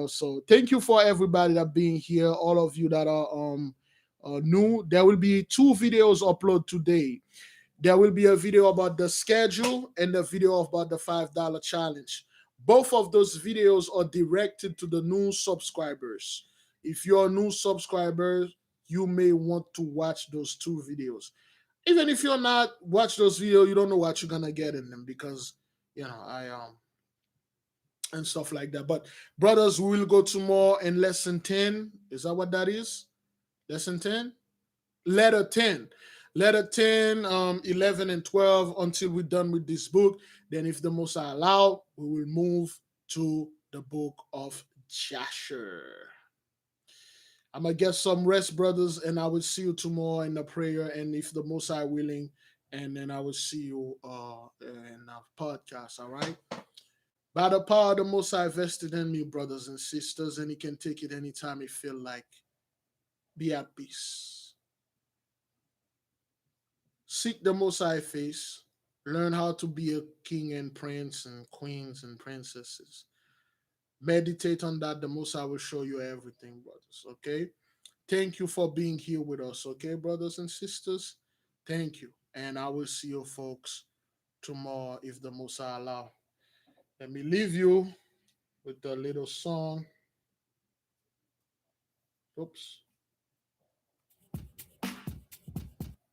So thank you for everybody that being here. All of you that are new. There will be 2 videos upload today. There will be a video about the schedule and a video about the $5 challenge. Both of those videos are directed to the new subscribers. If you're a new subscriber, you may want to watch those 2 videos. Even if you're not, watch those videos, you don't know what you're gonna get in them, because I and stuff like that. But brothers, we will go to more in lesson 10. Is that what that is? Lesson 10? Letter 10. Letter 10, 11, and 12 until we're done with this book. Then, if the Most High allow, we will move to the book of Jasher. I'm going to get some rest, brothers, and I will see you tomorrow in the prayer, and if the Most High willing, and then I will see you in our podcast, all right? By the power of the Most High vested in me, brothers and sisters, and he can take it anytime he feel like. Be at peace. Seek the Most High face. Learn how to be a king and prince and queens and princesses. Meditate on that. The Most High will show you everything, brothers. Okay? Thank you for being here with us. Okay, brothers and sisters? Thank you. And I will see you folks tomorrow if the Most High allow. Let me leave you with the little song. Oops.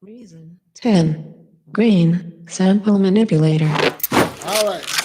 Reason 10. Green. Sample manipulator. All right.